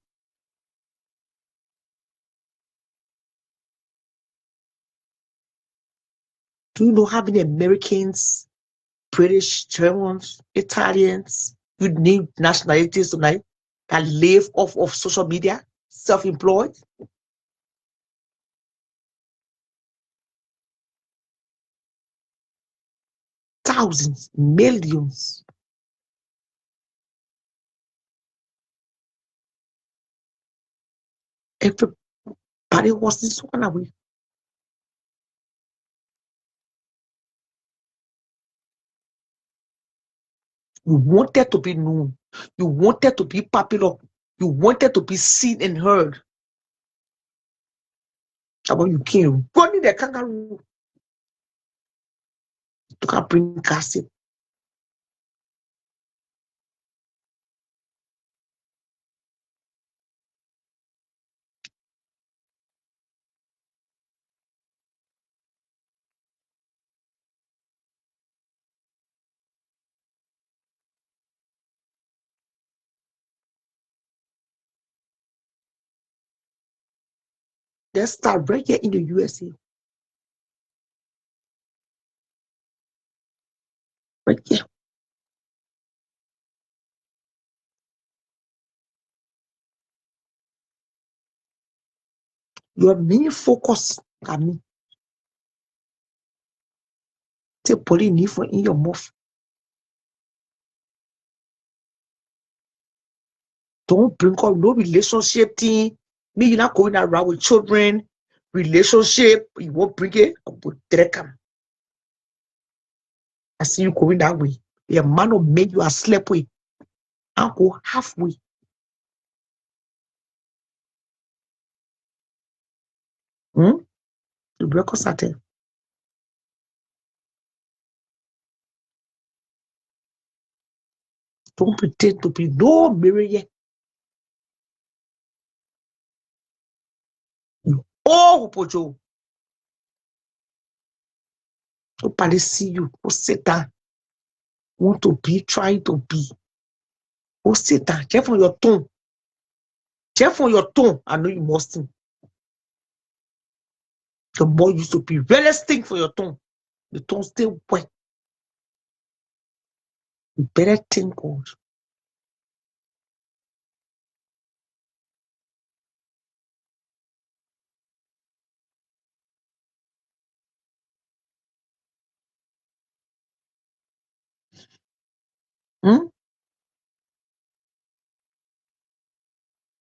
Do you know how many Americans, British, Germans, Italians, you name nationalities tonight that live off of social media, self-employed? Thousands, millions. Everybody was this one away. You wanted to be known. You wanted to be popular. You wanted to be seen and heard. And when you came running the kangaroo, you can bring gossip. Just start right here in the USA. Right here. Your main focus at me. Take polynesia in your mouth. Don't bring up no relationship thing. Me, you're not going around with children. Relationship, you won't bring it. I will direct them. I see you going that way. A man will make you a sleep with. I'll go halfway. The record started. Don't pretend to be no mirror yet. You all Pojo. Nobody see you. Go sit down. Want to be, trying to be. Go sit down. Check on your tongue. Check on your tongue. I know you mustn't. The more used to be realistic for your tongue. The tongue stay wet. You better think God.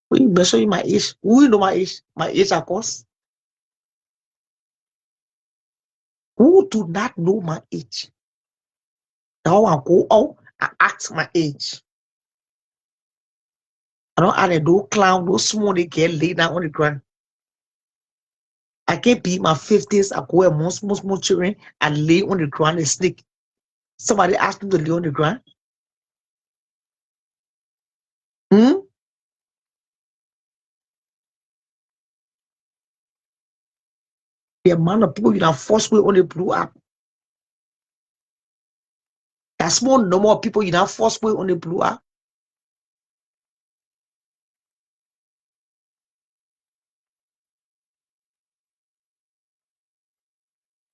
When you measure my age, who you know my age? My age, of course. Who do not know my age? Now I go out and ask my age. I don't add no clown, no small girl lay down on the ground. I can't be in my 50s. I go among small children and lay on the ground and sneak. Somebody asked me to lay on the ground. The amount of people you have forced way on the blue app. That small number of people you have forced way on the blue app.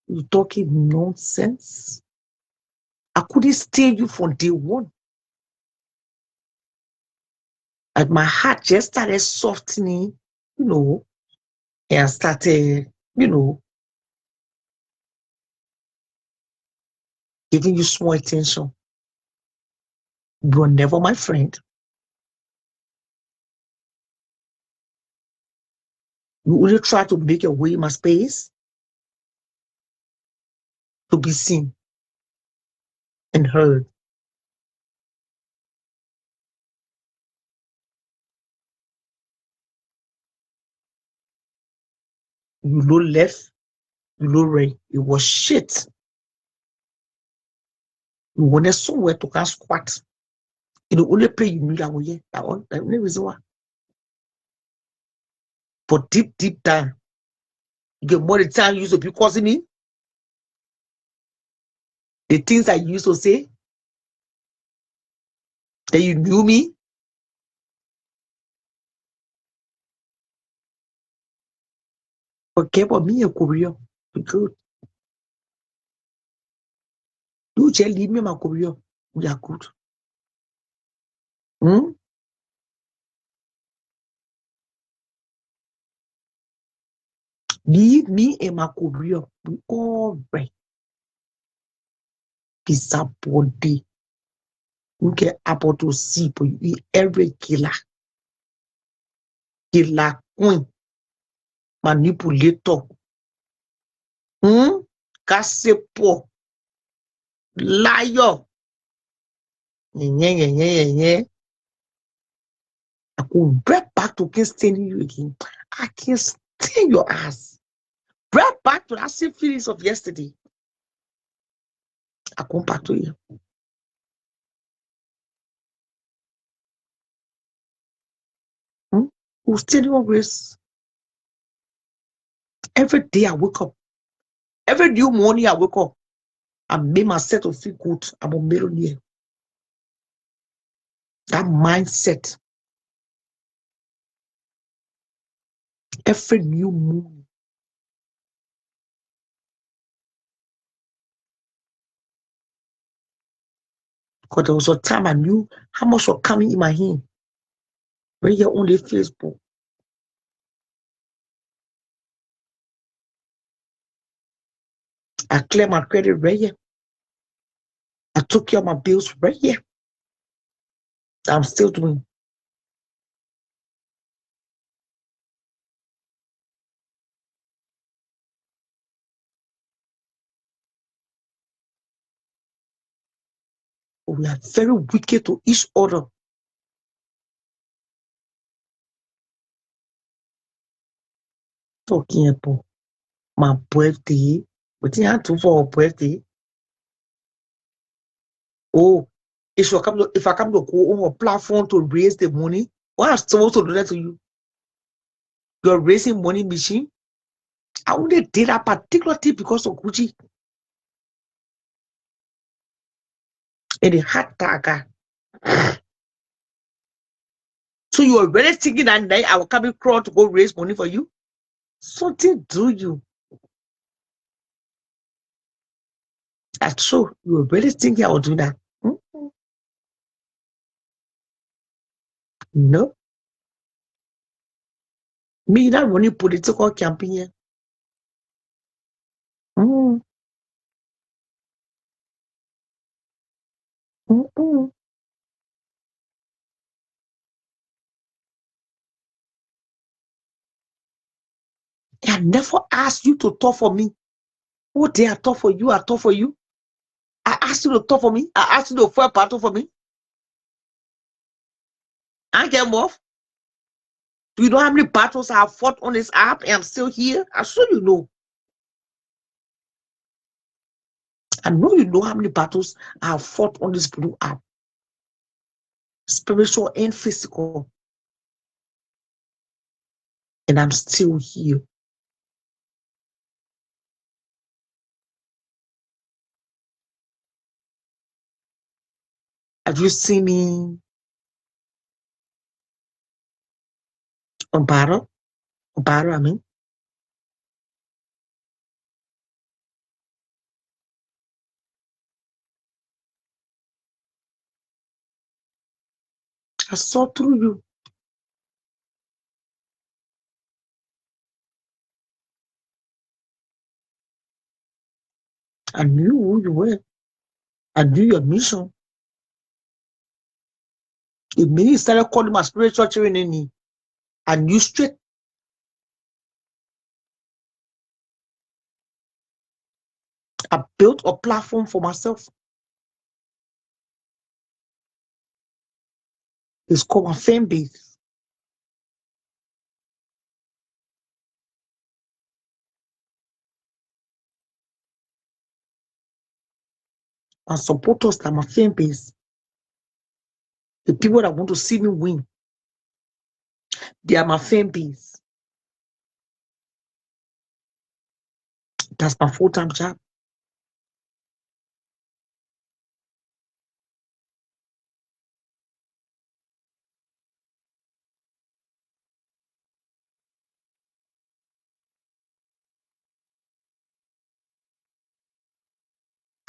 You talking nonsense. I couldn't stay you from day one. And my heart just started softening, and started, giving you small attention. You were never my friend. You only try to make your way in my space to be seen and heard. You know left, you know right. It was shit. You wanted somewhere to come squat. The only play you knew that way. That only reason why. But deep down, you get more the time you used to be causing me. The things I used to say, that you knew me. Forget about me and Korea. Be good. You just leave me my Korea. We are good. Leave me and my Korea. We all right. Pizza body. You get able to see, but you eat every killer. Killer queen. Manipulator. Gossip. Liar. Yeah. I go right back to can't stand you again. I can't stand your ass. Right back to that same feelings of yesterday. I come back to you. Who's still your grace? Every day I wake up. Every new morning I wake up. I make myself to feel good. I'm a millionaire. That mindset Every new moon. Because there was a time I knew how much was coming in my hand. Right here on the Facebook. I cleared my credit right here. I took care of my bills right here. I'm still doing. We are very wicked to each other. Talking about my birthday. What did I do for a birthday? Oh, if I come to go on a platform to raise the money, what am I supposed to do that to you? You're raising money machine. I only did that particular thing because of Gucci and the hot tagger. So you were really thinking that night I will come across to go raise money for you? Something do you. That's true. You were really thinking I would do that. No. Me not running political campaign. Mm, mm, mm. I never asked you to talk for me. Oh, day I talk for you, I talk for you. I asked you to talk for me. I asked you to fight battle for me. I get off. Do you know how many battles I have fought on this app and I'm still here? I'm sure you know. I know you know how many battles I have fought on this blue app. Spiritual and physical. And I'm still here. Have you seen me on battle? On battle, I mean. I saw through you. I knew who you were. I knew your mission. The minute you started calling my spiritual children in me, I knew straight. I built a platform for myself. It's called my fan base. My supporters are my fan base. The people that want to see me win, they are my fan base. That's my full-time job.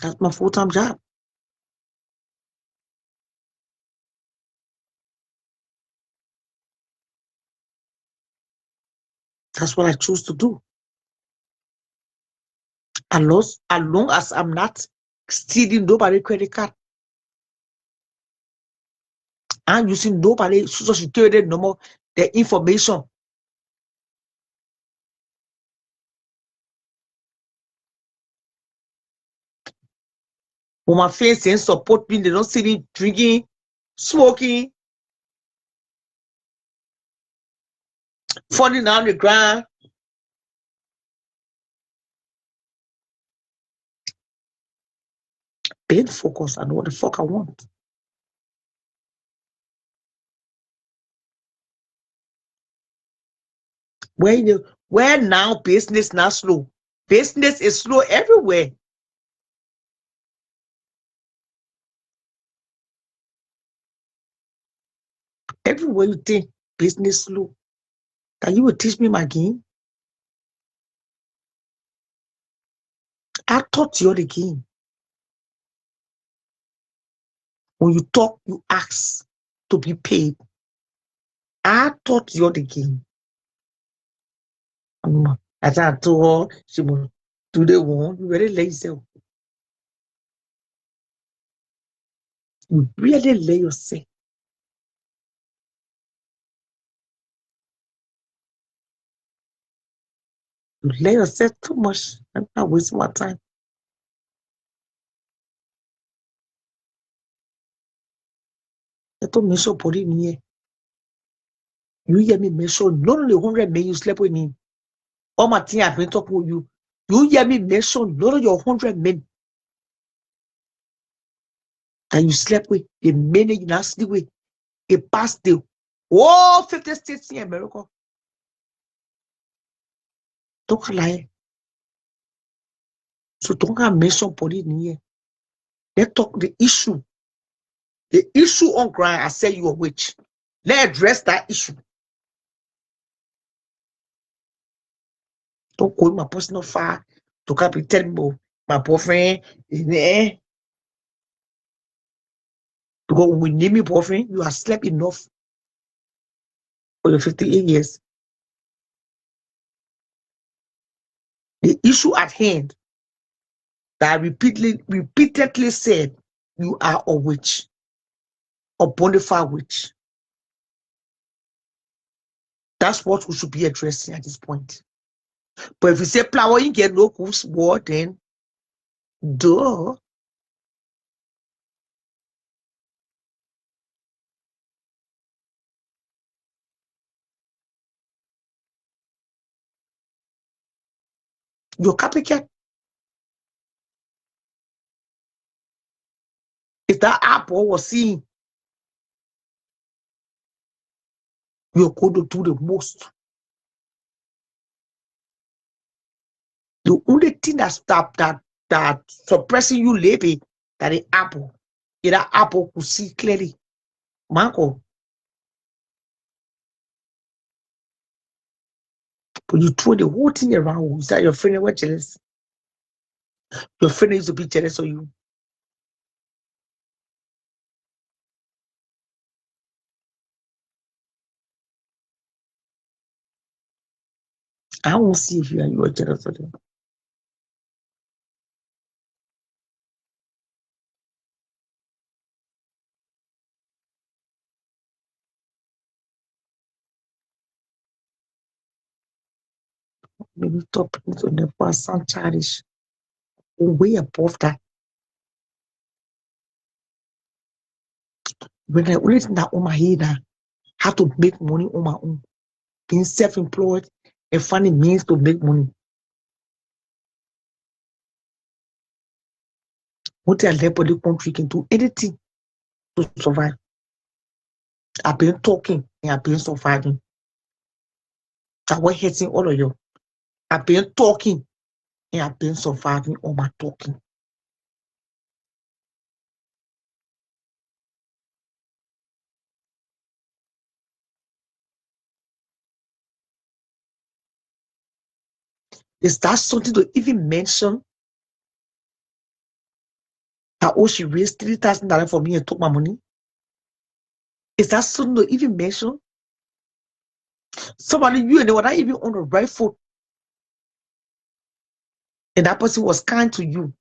That's my full-time job. That's what I choose to do. As long as I'm not stealing nobody's credit card, I'm using nobody's social security number, their information. When my friends saying support me, they don't see me drinking, smoking, falling down the ground. Being focused, I know what the fuck I want. Where now business now slow? Business is slow everywhere. Everywhere you think business slow. That you will teach me my game? I taught you the game. When you talk, you ask to be paid. I taught you the game. As I told her, she will do the one. You very lazy. You really lay yourself. You lay yourself too much. I'm not wasting my time. I told me so body me. You hear me mention not only 100 men you slept with me. All my thing I've been talking with you. You hear me mention not only your 100 men that you slept with, the men that you not sleep with, a past the all 50 states in America. Don't lie. So don't have mention body in here. Let's talk the issue. The issue on ground, I say you a witch. Let's address that issue. Don't go in my personal file to come and tell me my boyfriend is there. Because when we name your boyfriend, you have slept enough for your 58 years. The issue at hand that I repeatedly said you are a witch, a bona fide witch. That's what we should be addressing at this point. But if you say flower, you get no goose word, then duh. Your copycat. If that apple was seeing, you're going to do the most. The only thing that stopped that suppressing you, lady, that the apple. If that apple could see clearly. Marco. But you throw the whole thing around. Is that your friend were jealous? Your friend used to be jealous of you. I won't see if you are jealous of them. Maybe top into the person childish. Way above that. When I only thing that on my head now, how to make money on my own. Being self-employed and finding means to make money. What I left for the country can do anything to survive. I've been talking and I've been surviving. I was hitting all of you. I've been talking and I've been surviving on my talking. Is that something to even mention? That oh, she raised $3,000 for me and took my money? Is that something to even mention? Somebody you and they were not even on the right foot. And that person was kind to you.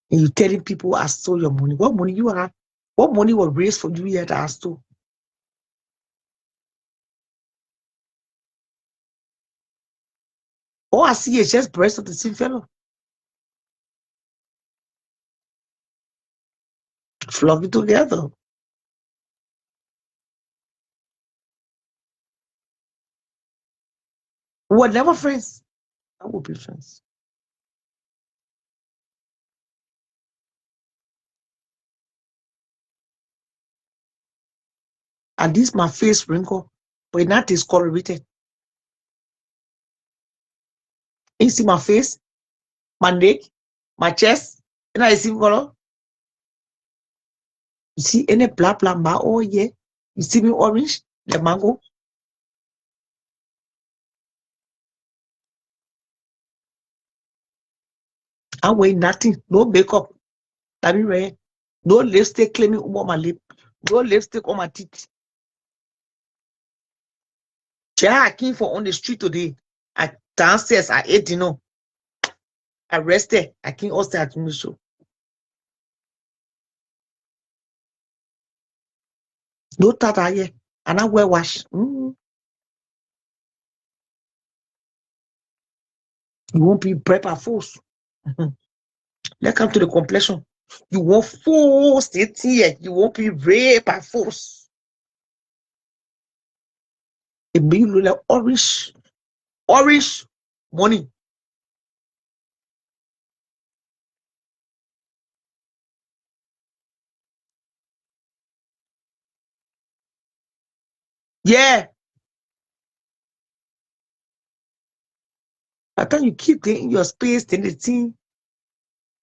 And you telling people I stole your money. What money you have? What money was raised for you here that I stole? All I see is just breast of the same fellow. Flog it together. We were never friends. I will be friends. And this my face wrinkle, but not discolorated. You see my face, my neck, my chest, and I see color. You see any blah blah ma oh yeah. You see me orange, the mango. I wear nothing, no makeup. I mean, right? No lipstick claiming on my lip, no lipstick on my teeth. I came for on the street today. I downstairs, I ate dinner. I rested. I came upstairs to me show. No tata here. And I wear wash. You won't be prep at force. Let's come to the complexion. You won't force it here. You won't be rape at force. It may look like orange money. Yeah. By the time you keep in your space, then the thing,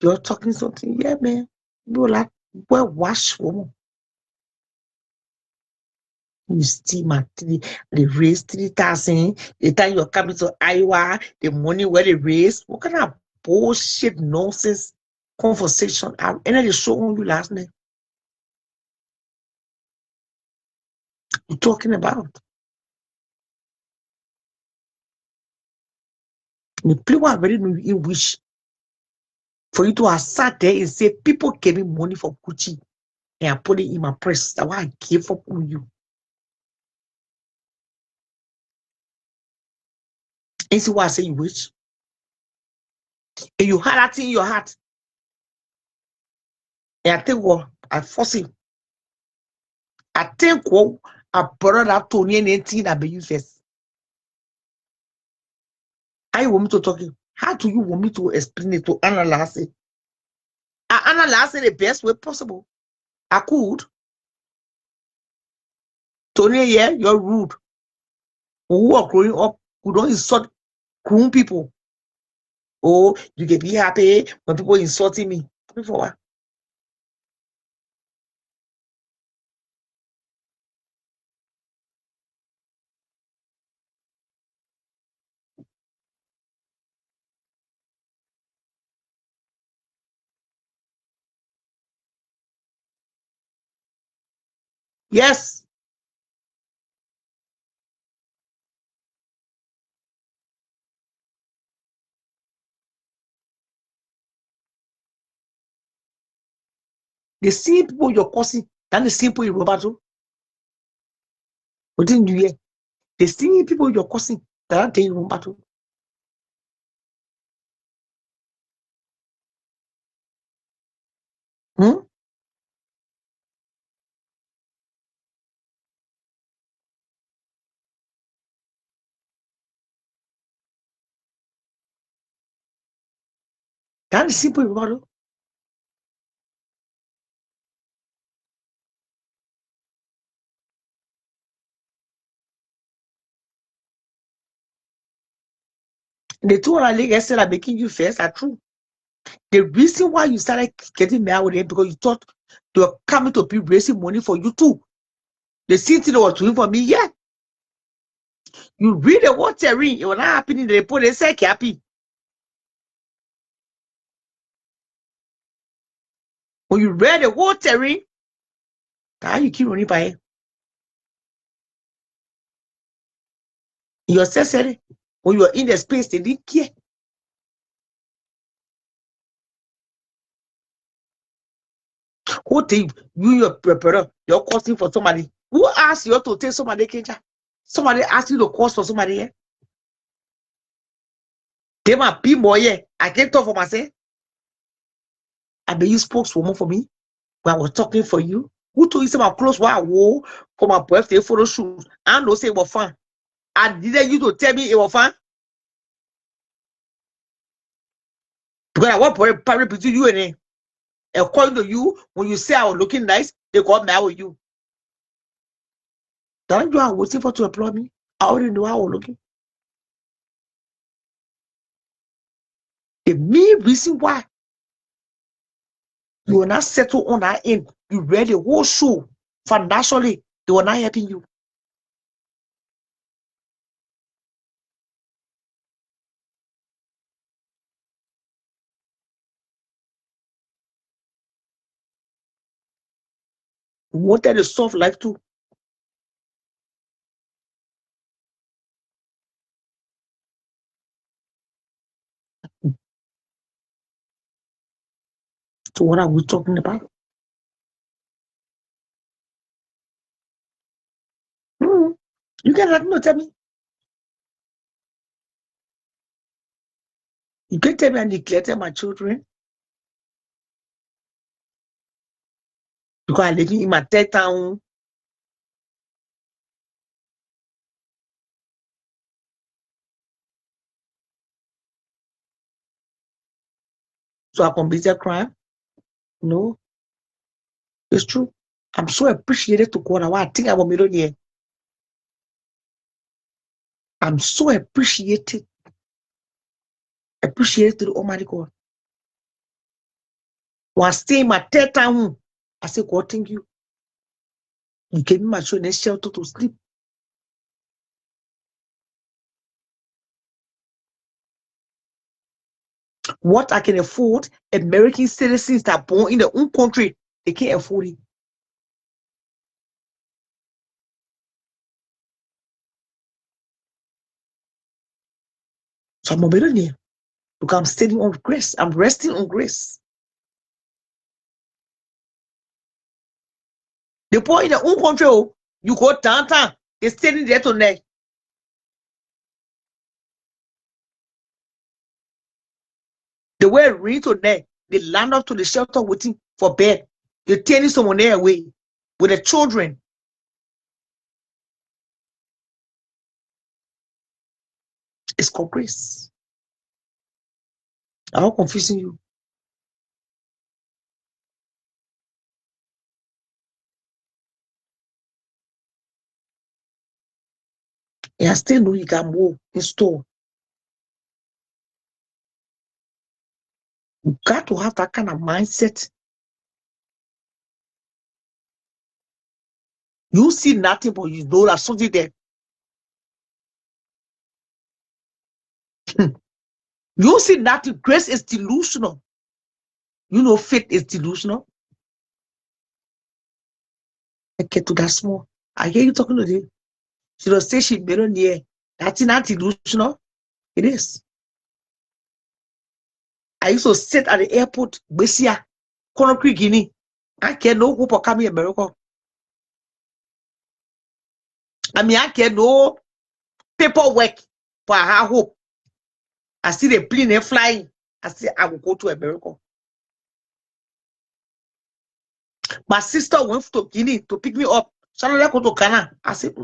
you're talking something. Yeah, man. You like, well, wash woman. You see my they raise 3,000. The time you're coming to Iowa, the money where they raise. What kind of bullshit nonsense conversation? I ended the show on you last night. You talking about? The people are very in wish for you to have sat there and say people gave me money for Gucci and I put it in my purse. That's why I gave up on you. And see why I say you wish. And you had that thing in your heart. And I think what I force it. I think what I brought that Tony and anything that be used first. How you want me to talk it? How do you want me to explain it, to analyze it? I analyze it the best way possible. I could. Tony, yeah, you're rude. Who are growing up, who don't insult grown people. Oh, you can be happy when people insulting me. For what? Yes. The same people you're causing, than the same people you remember to. What didn't you hear? The same people you're causing, that you remember to. Hmm? That the same people you remember to. The two other ladies said are making you first are true. The reason why you started getting married with them because you thought they were coming to be raising money for you too. The same thing they were doing for me, yeah. You read the water ring, it was not happening. They put they say happy. When you read the water ring, how you keep running by it? You said when you were in the space, they didn't care. Who think you your preparator, you're costing for somebody? Who asked you to take somebody, Kenja? Somebody asked you to cost for somebody, yeah? They might be more, yeah. I can't talk for myself. I be you spokeswoman for me when I was talking for you. Who told you say my clothes were wore for my birthday photo shoot? I don't say it was fun. I needed you to tell me it was fun. Because I want to party between you and him. According to you, when you say I was looking nice, they got mad with you. Don't you are waiting for to employ me? I already know how I was looking. The main reason why you will not settle on that end You read the whole show financially. They were not helping you. You wanted a soft life too. So what are we talking about? You cannot tell me. You can't tell me I neglected my children because I live in my third town. So I committed crime. No, it's true. I'm so appreciated to God. I think I'm a millionaire. I'm so appreciated to the Almighty God. While staying in my third town, I say, God, thank you. You gave me my children shelter to sleep. What I can afford, American citizens that are born in their own country, they can't afford it. So I'm a millionaire because I'm standing on grace. I'm resting on grace. The poor in their own country, oh, you go downtown, they're standing there tonight. The way read tonight, they land up to the shelter waiting for bed. They're turning someone there away with the children. It's called grace. I'm not confusing you. And I still know you got more in store. You got to have that kind of mindset. You see nothing, but you know that something there. You see nothing. Grace is delusional. You know, faith is delusional. I get to that small. I hear you talking to them. She don't say she millionaire. That's not delusional. It is. I used to sit at the airport, Bessia, Conakry, Guinea. I can't know who for coming America. I mean, I can't know paperwork, but I have hope. I see the plane flying. I say I will go to America. My sister went to Guinea to pick me up. So I go to Ghana. I said,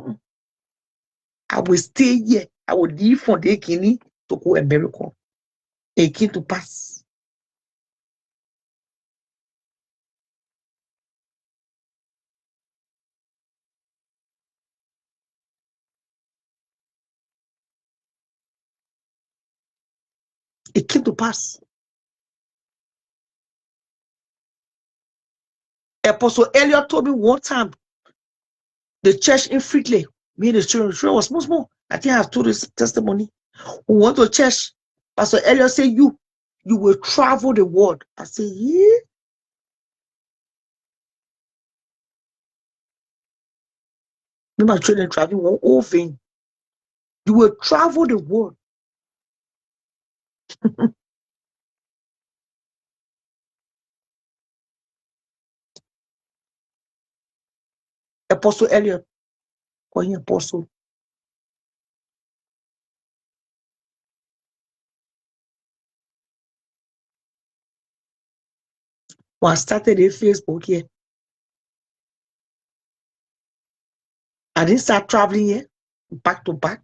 I will stay here. I will leave from the Guinea to go America. It came to pass. It came to pass. Apostle Elliot told me one time, the church in Freakley, me and the children was small. I think I have told this testimony. We went to church. Pastor Elliot said, you will travel the world. I said, yeah. Me, my children traveling one whole thing. You will travel the world. Apostle Elliot, calling apostle. When I started in Facebook here, I didn't start traveling here, back to back.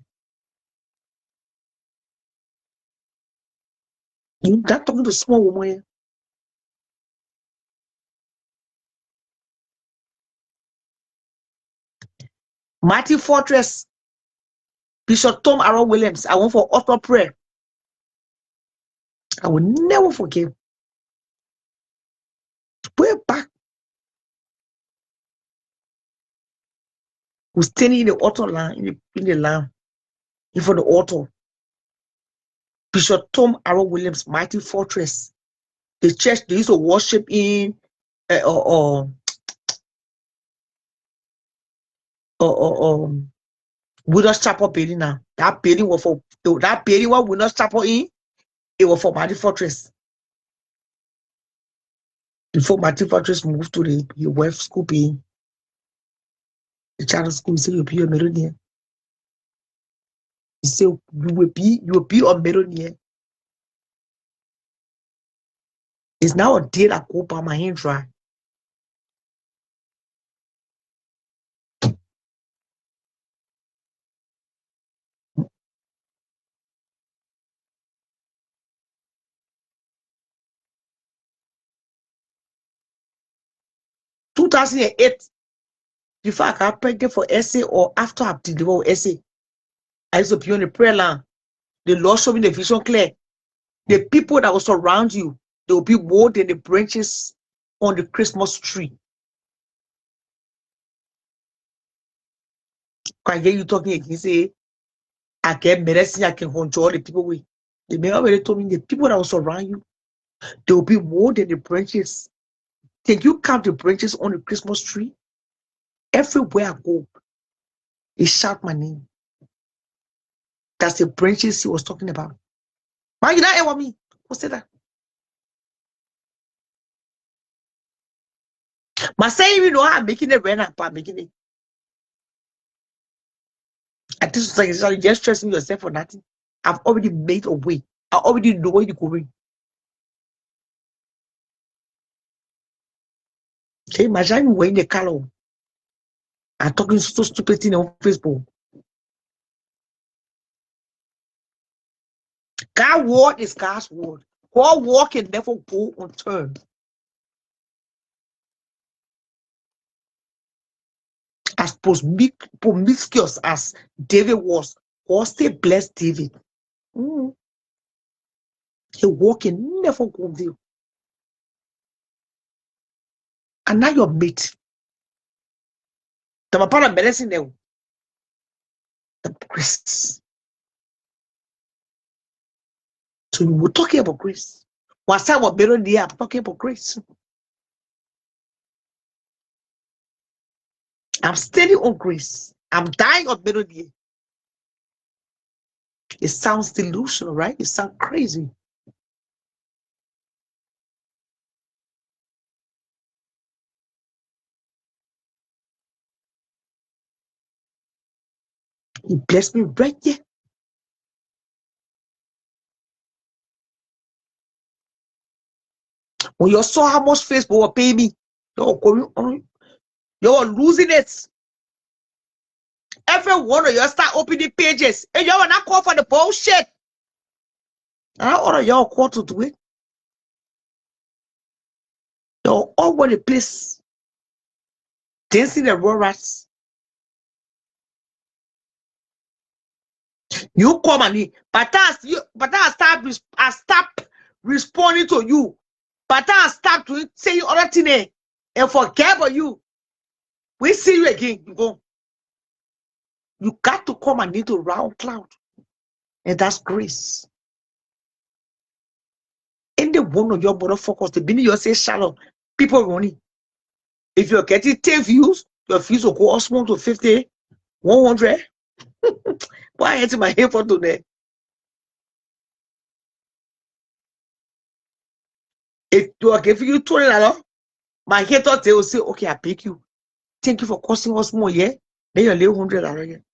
You're not talking to a small woman here. Matthew Fortress, Bishop Tom Aaron Williams, I went for author prayer. I will never forgive. Way back. who's standing in the altar line, in the line, in front of the altar. Bishop Tom Arrow Williams, Mighty Fortress. The church they used to worship in Winners Chapel building now. That building was for that building what Winners Chapel in, it was for Mighty Fortress. Before Mighty Fortress moved to the West School being the charter school, say you'll be a millionaire. He said you will be a millionaire. It's now a day that go by my hand dry. In 2008, before I got pregnant for essay or after I delivered essay, I used to be on the prayer line. The Lord showed me the vision clear. The people that will surround you, they will be more than the branches on the Christmas tree. Can I hear you talking again? Say, I can medicine, I can control the people with. The man already told me the people that will surround you, they will be more than the branches. Can you count the branches on the Christmas tree? Everywhere I go, they shout my name. That's the branches he was talking about. Why you not hear me? Who said that? My say you know I'm making it right now, I'm making it. At this time, you're just stressing yourself for nothing. I've already made a way. I already know where you're going. Okay, imagine you wearing the color. I'm talking so stupid thing on Facebook. God's word is God's word. God's word can never go unturned. As promiscuous as David was, God still blessed David. He walk can never go there. And now your mate. The part of medicine there. The grace. So we're talking about grace. Once I was better there, I'm talking about grace. I'm steady on grace. I'm dying on melody. It sounds delusional, right? It sounds crazy. He blessed me right there. When you saw how much Facebook will pay me, you're losing it. Every one of you start opening pages, and you will not call for the bullshit. I order y'all call to do it. You're all over the place, dancing the raw rats. You come and but I stop responding to you. But I stop to say other thing and forget about you. We see you again. You go. You got to come and need to round cloud. And that's grace. Any one of your motherfuckers, the minute you say shalom, people running. If you're getting 10 views, your views will go all small to 50, 100. Why ain't my head for today? If you are giving you $20, my head thought they will say, okay, I pick you. Thank you for costing us more, yeah? Then you'll leave $100 again.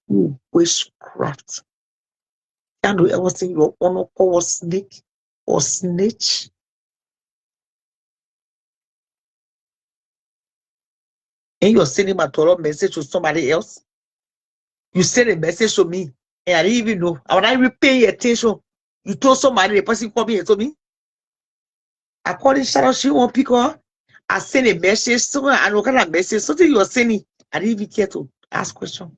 You witchcraft. Can't do ever say your honor or snake or snitch. And you're sending my Torah message to somebody else. You send a message to me, and I didn't even know. I was not even paying attention. You told somebody, the person called me and told me. According to Shadow, she won't pick her. I send a message, someone I know kind of message, something you are sending. I didn't even care to ask question.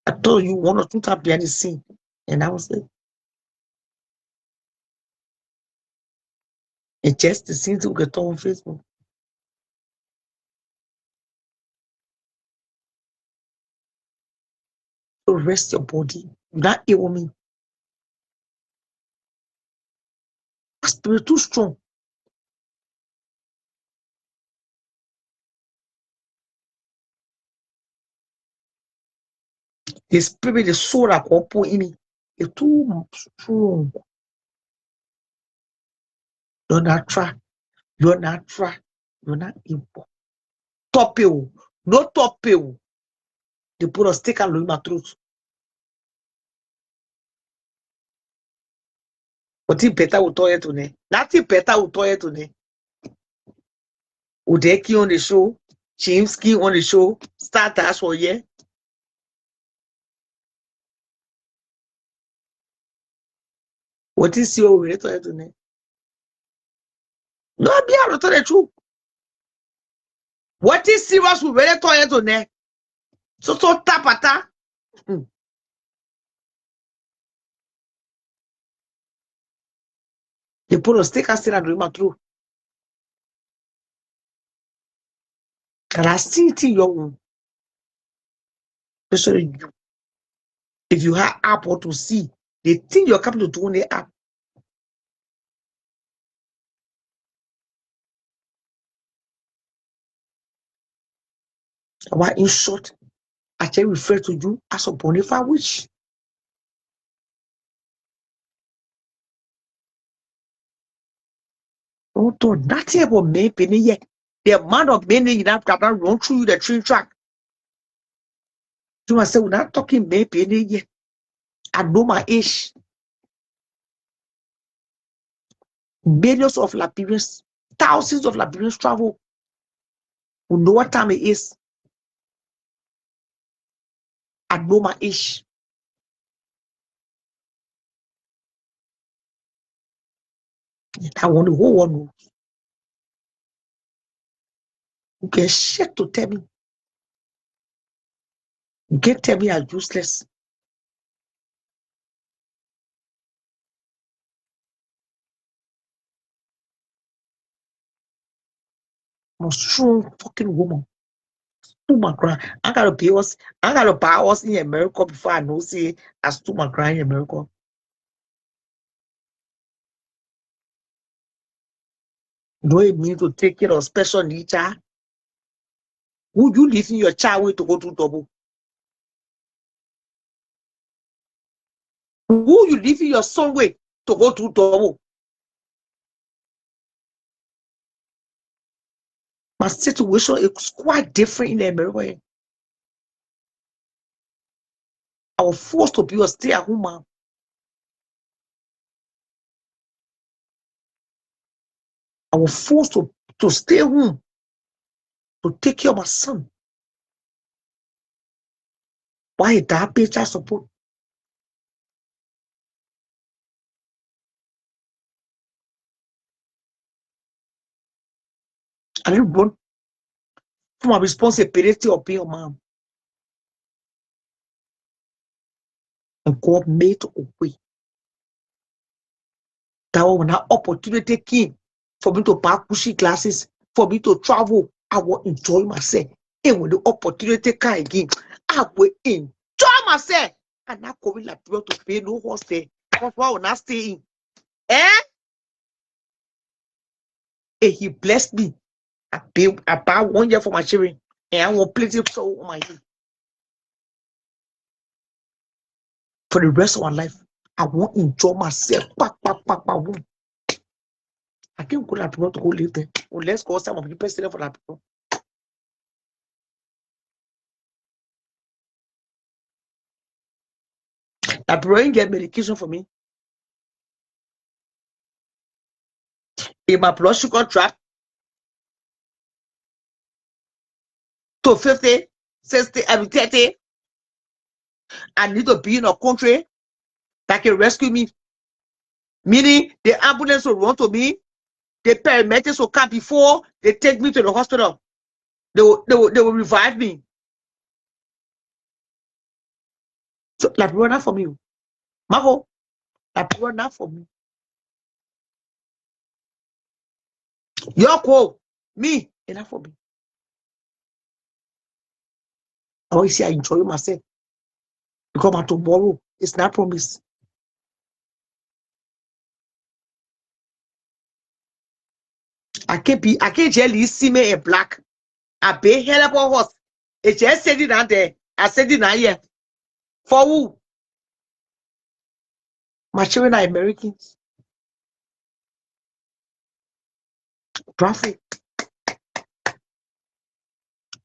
I told you 1 or 2 times behind the scene, and that was it. And just the scenes we get on Facebook. So rest your body. You're not a woman. Spirit too strong. The spirit, the soul that can put in me, is too strong. You're not try. You're not try. You're not able. Top you. No top you. They put a stick and look my throat. But it better with toilet to ne. Nothing better with toilet to ne. Udeki on the show. Chimsky on the show. Start as for yeah. What is your way to it? No, be able to the truth. What is serious with very toilet to ne? So tapata. They put a stick and still and do my through. And I see it in your own. Especially you. If you have Apple to see, they think you're capable to do on the app. Why in short, I can refer to you as a bonafide witch. Don't do nothing about me penny yet. The amount of men you have to run through the train track. You must say, we're not talking me penny yet. I know my age. Millions of Liberians, thousands of Liberians travel. We know what time it is. I know my age. I want the whole world know. You can shit to tell me. You can't tell me I'm useless. I'm a strong fucking woman. To my grand. I gotta pay us. I gotta buy us in America before I know say I stood my grand in America. Do it mean to take care of special needs child? Would you leave in your child way to go to double? Would you leave in your son way to go to double? My situation is quite different in America. I was forced to be a stay-at-home mom. I was forced to stay home to take care of my son. Why that pay child support? I didn't run for my responsibility of being a mom. And God made a way. That was when that opportunity came for me to buy cushy glasses, for me to travel. I will enjoy myself. And when the opportunity come again, I will enjoy myself. And not going like to pay no hostel. That's why I will not stay in. Eh? And he blessed me. I buy 1 year for my children. And I will plenty of soul on my head. For the rest of my life, I won't enjoy myself. I can't go to go live there. Unless go some of the president for that people. That bro get medication for me. If my blood sugar drop to 50, 60, 30, I need to be in a country that can rescue me. Meaning the ambulance will run to me, the paramedics will come before they take me to the hospital. They will revive me. So like run out for me. Marco, like run out for me. Your quote, me, enough for me. I always say I enjoy myself. Because my tomorrow is not promised. I can't jelly see me a black. I pay hell up on horse. It just said it out there. I said it out here. For who? My children are Americans. Profit.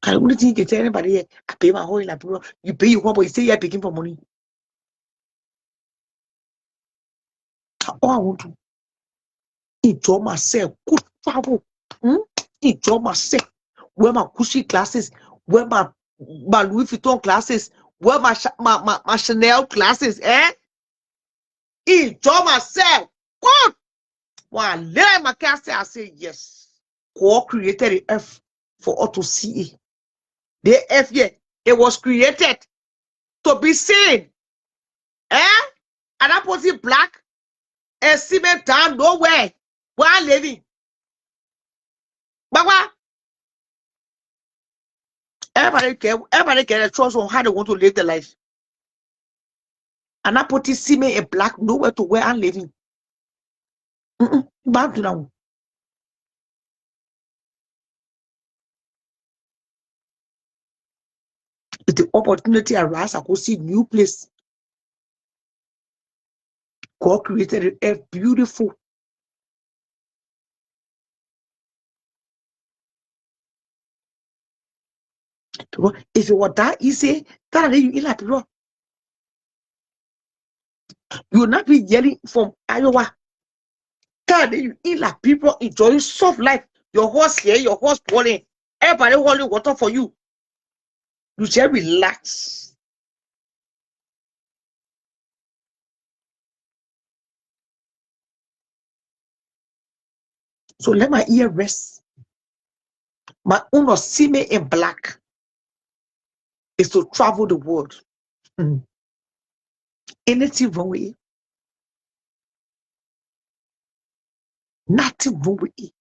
I don't think you can tell anybody here. I pay my whole life. You pay your one, but you say you're picking for money. All I want to enjoy myself. Good travel. Enjoy myself. Wear my Gucci glasses. Wear my Louis Vuitton glasses. Wear my Chanel glasses. Enjoy myself. Good. When I lay my castle, I say yes. God created the earth for us to see it. The earth, yeah, it was created to be seen. And I put it black and cement down nowhere. Where I'm living. Baba, everybody get a choice on how they want to live their life. And I put it cement and black nowhere to where I'm living. Back to now. If the opportunity arises, I go see new place. God created the earth beautiful. If it was that easy, that you in like you will not be yelling from Iowa. God, you eat like people enjoying soft life. Your horse here, your horse boiling. Everybody holding water for you. You just relax. So let my ear rest. My own see me in black is to travel the world. Anything wrong with it? Nothing wrong with it.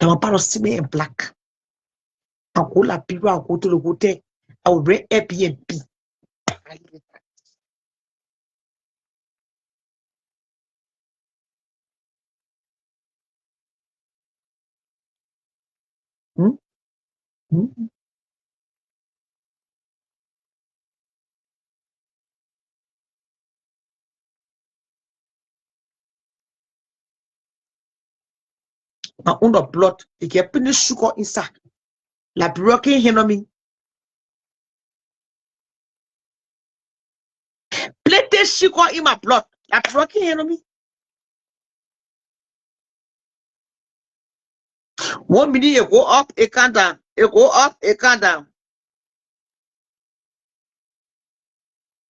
And my partner see me in black. I'll go like people, I'll go to the hotel. I will rent Airbnb. Hmm? Hmm? My own blood, you get plenty sugar inside. Like broken here on me. Plenty sugar in my blood. Like broken here on me. 1 minute it go up, it come down. It go up, it come down.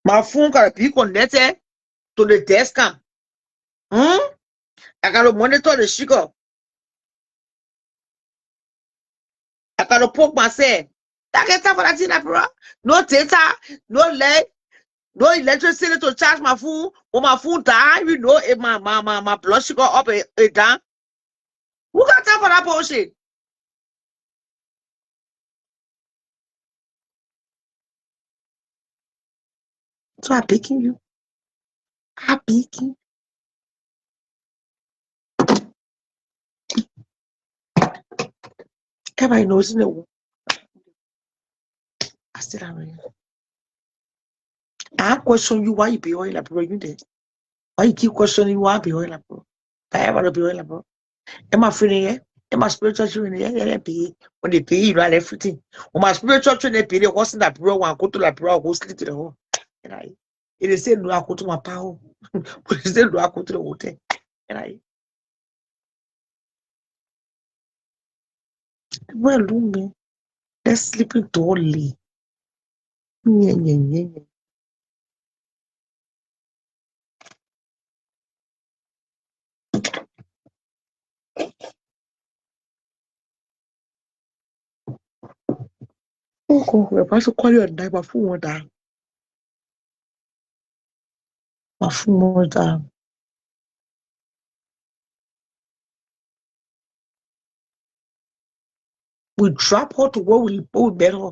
My phone got to be connected to the desk cam. I got to monitor the sugar. I got to poke myself. That get time for that thing, bro. No data, no light, no electricity to charge my phone. When my phone die, you know, if my blood sugar up it down. Who got time for that bullshit? So I'm picking you. I'm picking. Everybody knows in the world. I still don't know. I question you why you be oil like bro. You there? Why you keep questioning why I be oil like bro? I ever be oil like bro. Am I feeling here? Am I spiritual children here? Yeah, they pay. When they pay, you know, everything. When my spiritual children they pay, they wasn't that bro. When I go to that bro, I go sleep to the home. And it is said no, I go to my power. But it said no, I go to the hotel. And well, me. Let's sleep in dolly. Yeah. Oh, we're about to call you and die. My phone went down. My phone went down. We drop her to where we met her.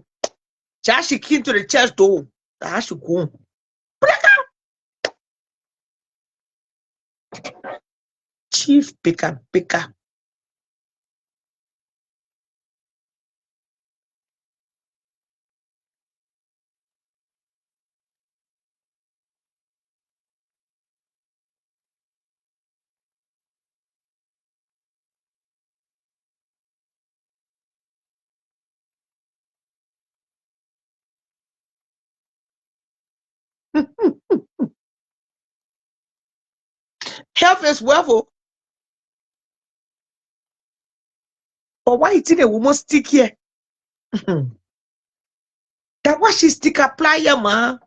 Just she came to the church door. I should go. Chief Baker. Health is wealth. But why you think a woman stick here? That why she stick apply here, man.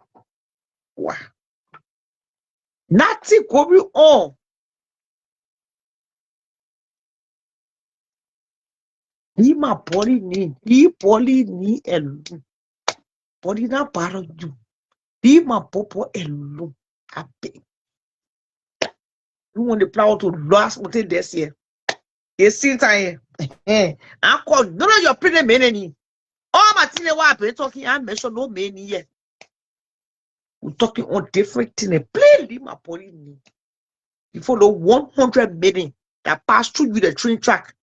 Wow. Nothing going on. He my body need. He body need alone. Body not part of you. He my popo alone. I beg. You want the plow to last what this year? You see time. I call none of your pretty men any. All my thing what I talking. I mention no men yet. We're talking on different things. Plainly my body need. You follow 100 million that pass through you the train track.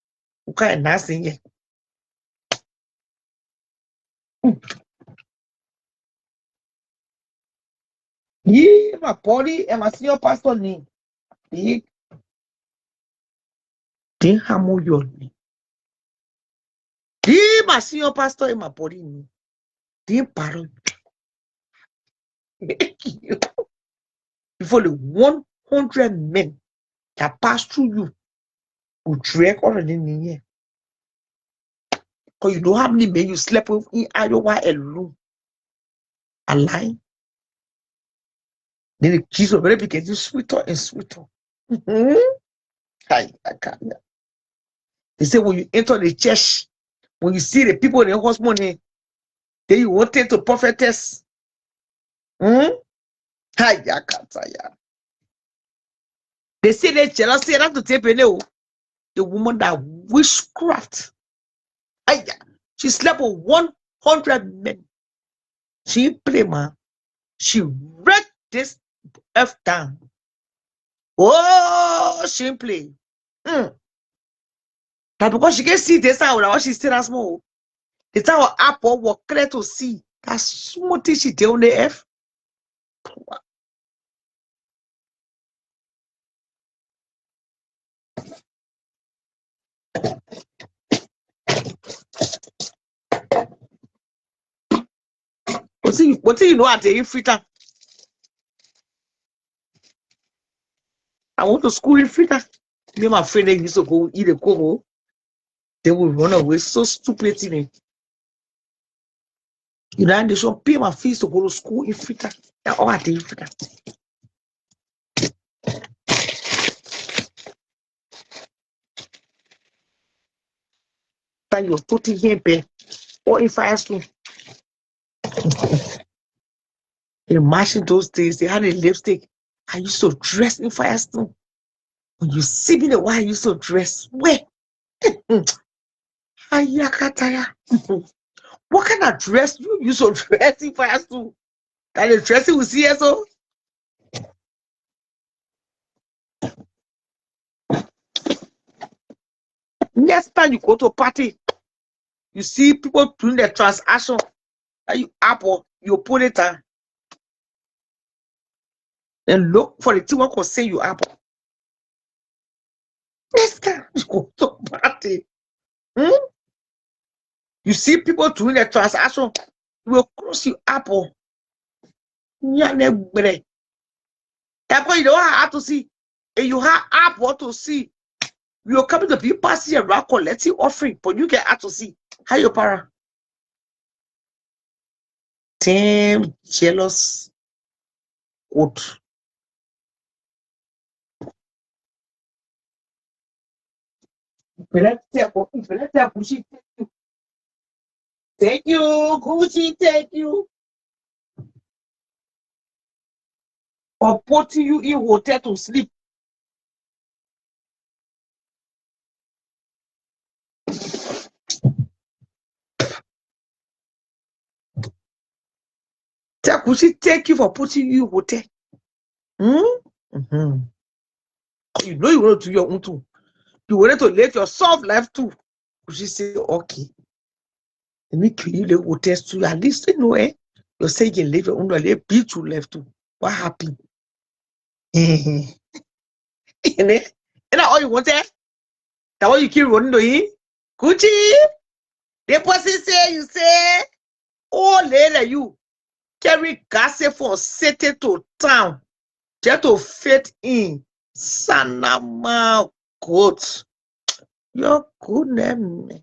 Okay, nothing yet. Yeah, my body and my senior pastor need. They hammer your knee. Yeah, my senior pastor and my body need. They parrot. You follow 100 men that pass through you will drag already in here. Because you know how many men you slept with in Iowa alone. A lie. Then the kids will be getting sweeter and sweeter. I can't. They say when you enter the church, when you see the people in the hospital, then you wanted to prophetess. They say they jealousy enough to take the woman that witchcraft. She slept with 100 men. She play, man. She read this F down. Oh, she play. That because she can see this out, she still has small. The time her apple was clear to see. That's small thing she did on the F. What do you know at the free time? I went to school in free time. Me and my friend they used to go eat a cocoa. They will run away. So stupid thing. You know, they should pay my fees to go to school in free time. That's all I did in free time. That you're putting here, pay or in fire school. Imagine those days they had a lipstick. I used to dress in fire school. When you see me the way I used to dress, where? What kind of dress you used to dress in fire school? That the dressing we see so. Next time you go to a party, you see people doing the transaction. And you apple, you put it on. And look for the thing one can say you apple. Next time you go to a party. You see people doing the transaction, you will cross you apple. That's why you don't have to see. And you have apple to see. You're coming to be passing around collecting offering, but you get to see. How you para? Damn jealous. Good. Thank you, Gucci, thank you. Or putting you in hotel to sleep. Could she take you for putting you hotel? You know you want to do your own too. You wanted to live your soft life too. Could she say, okay? Let me kill you the hotels too. At least you know, you're saying you live your own life, beat you left too. What happened? And all you wanted? That what you keep running to him? Gucci? The person say, you say, oh, later you carry gas from city to town just to fit in. Sanama goat. Your goodness.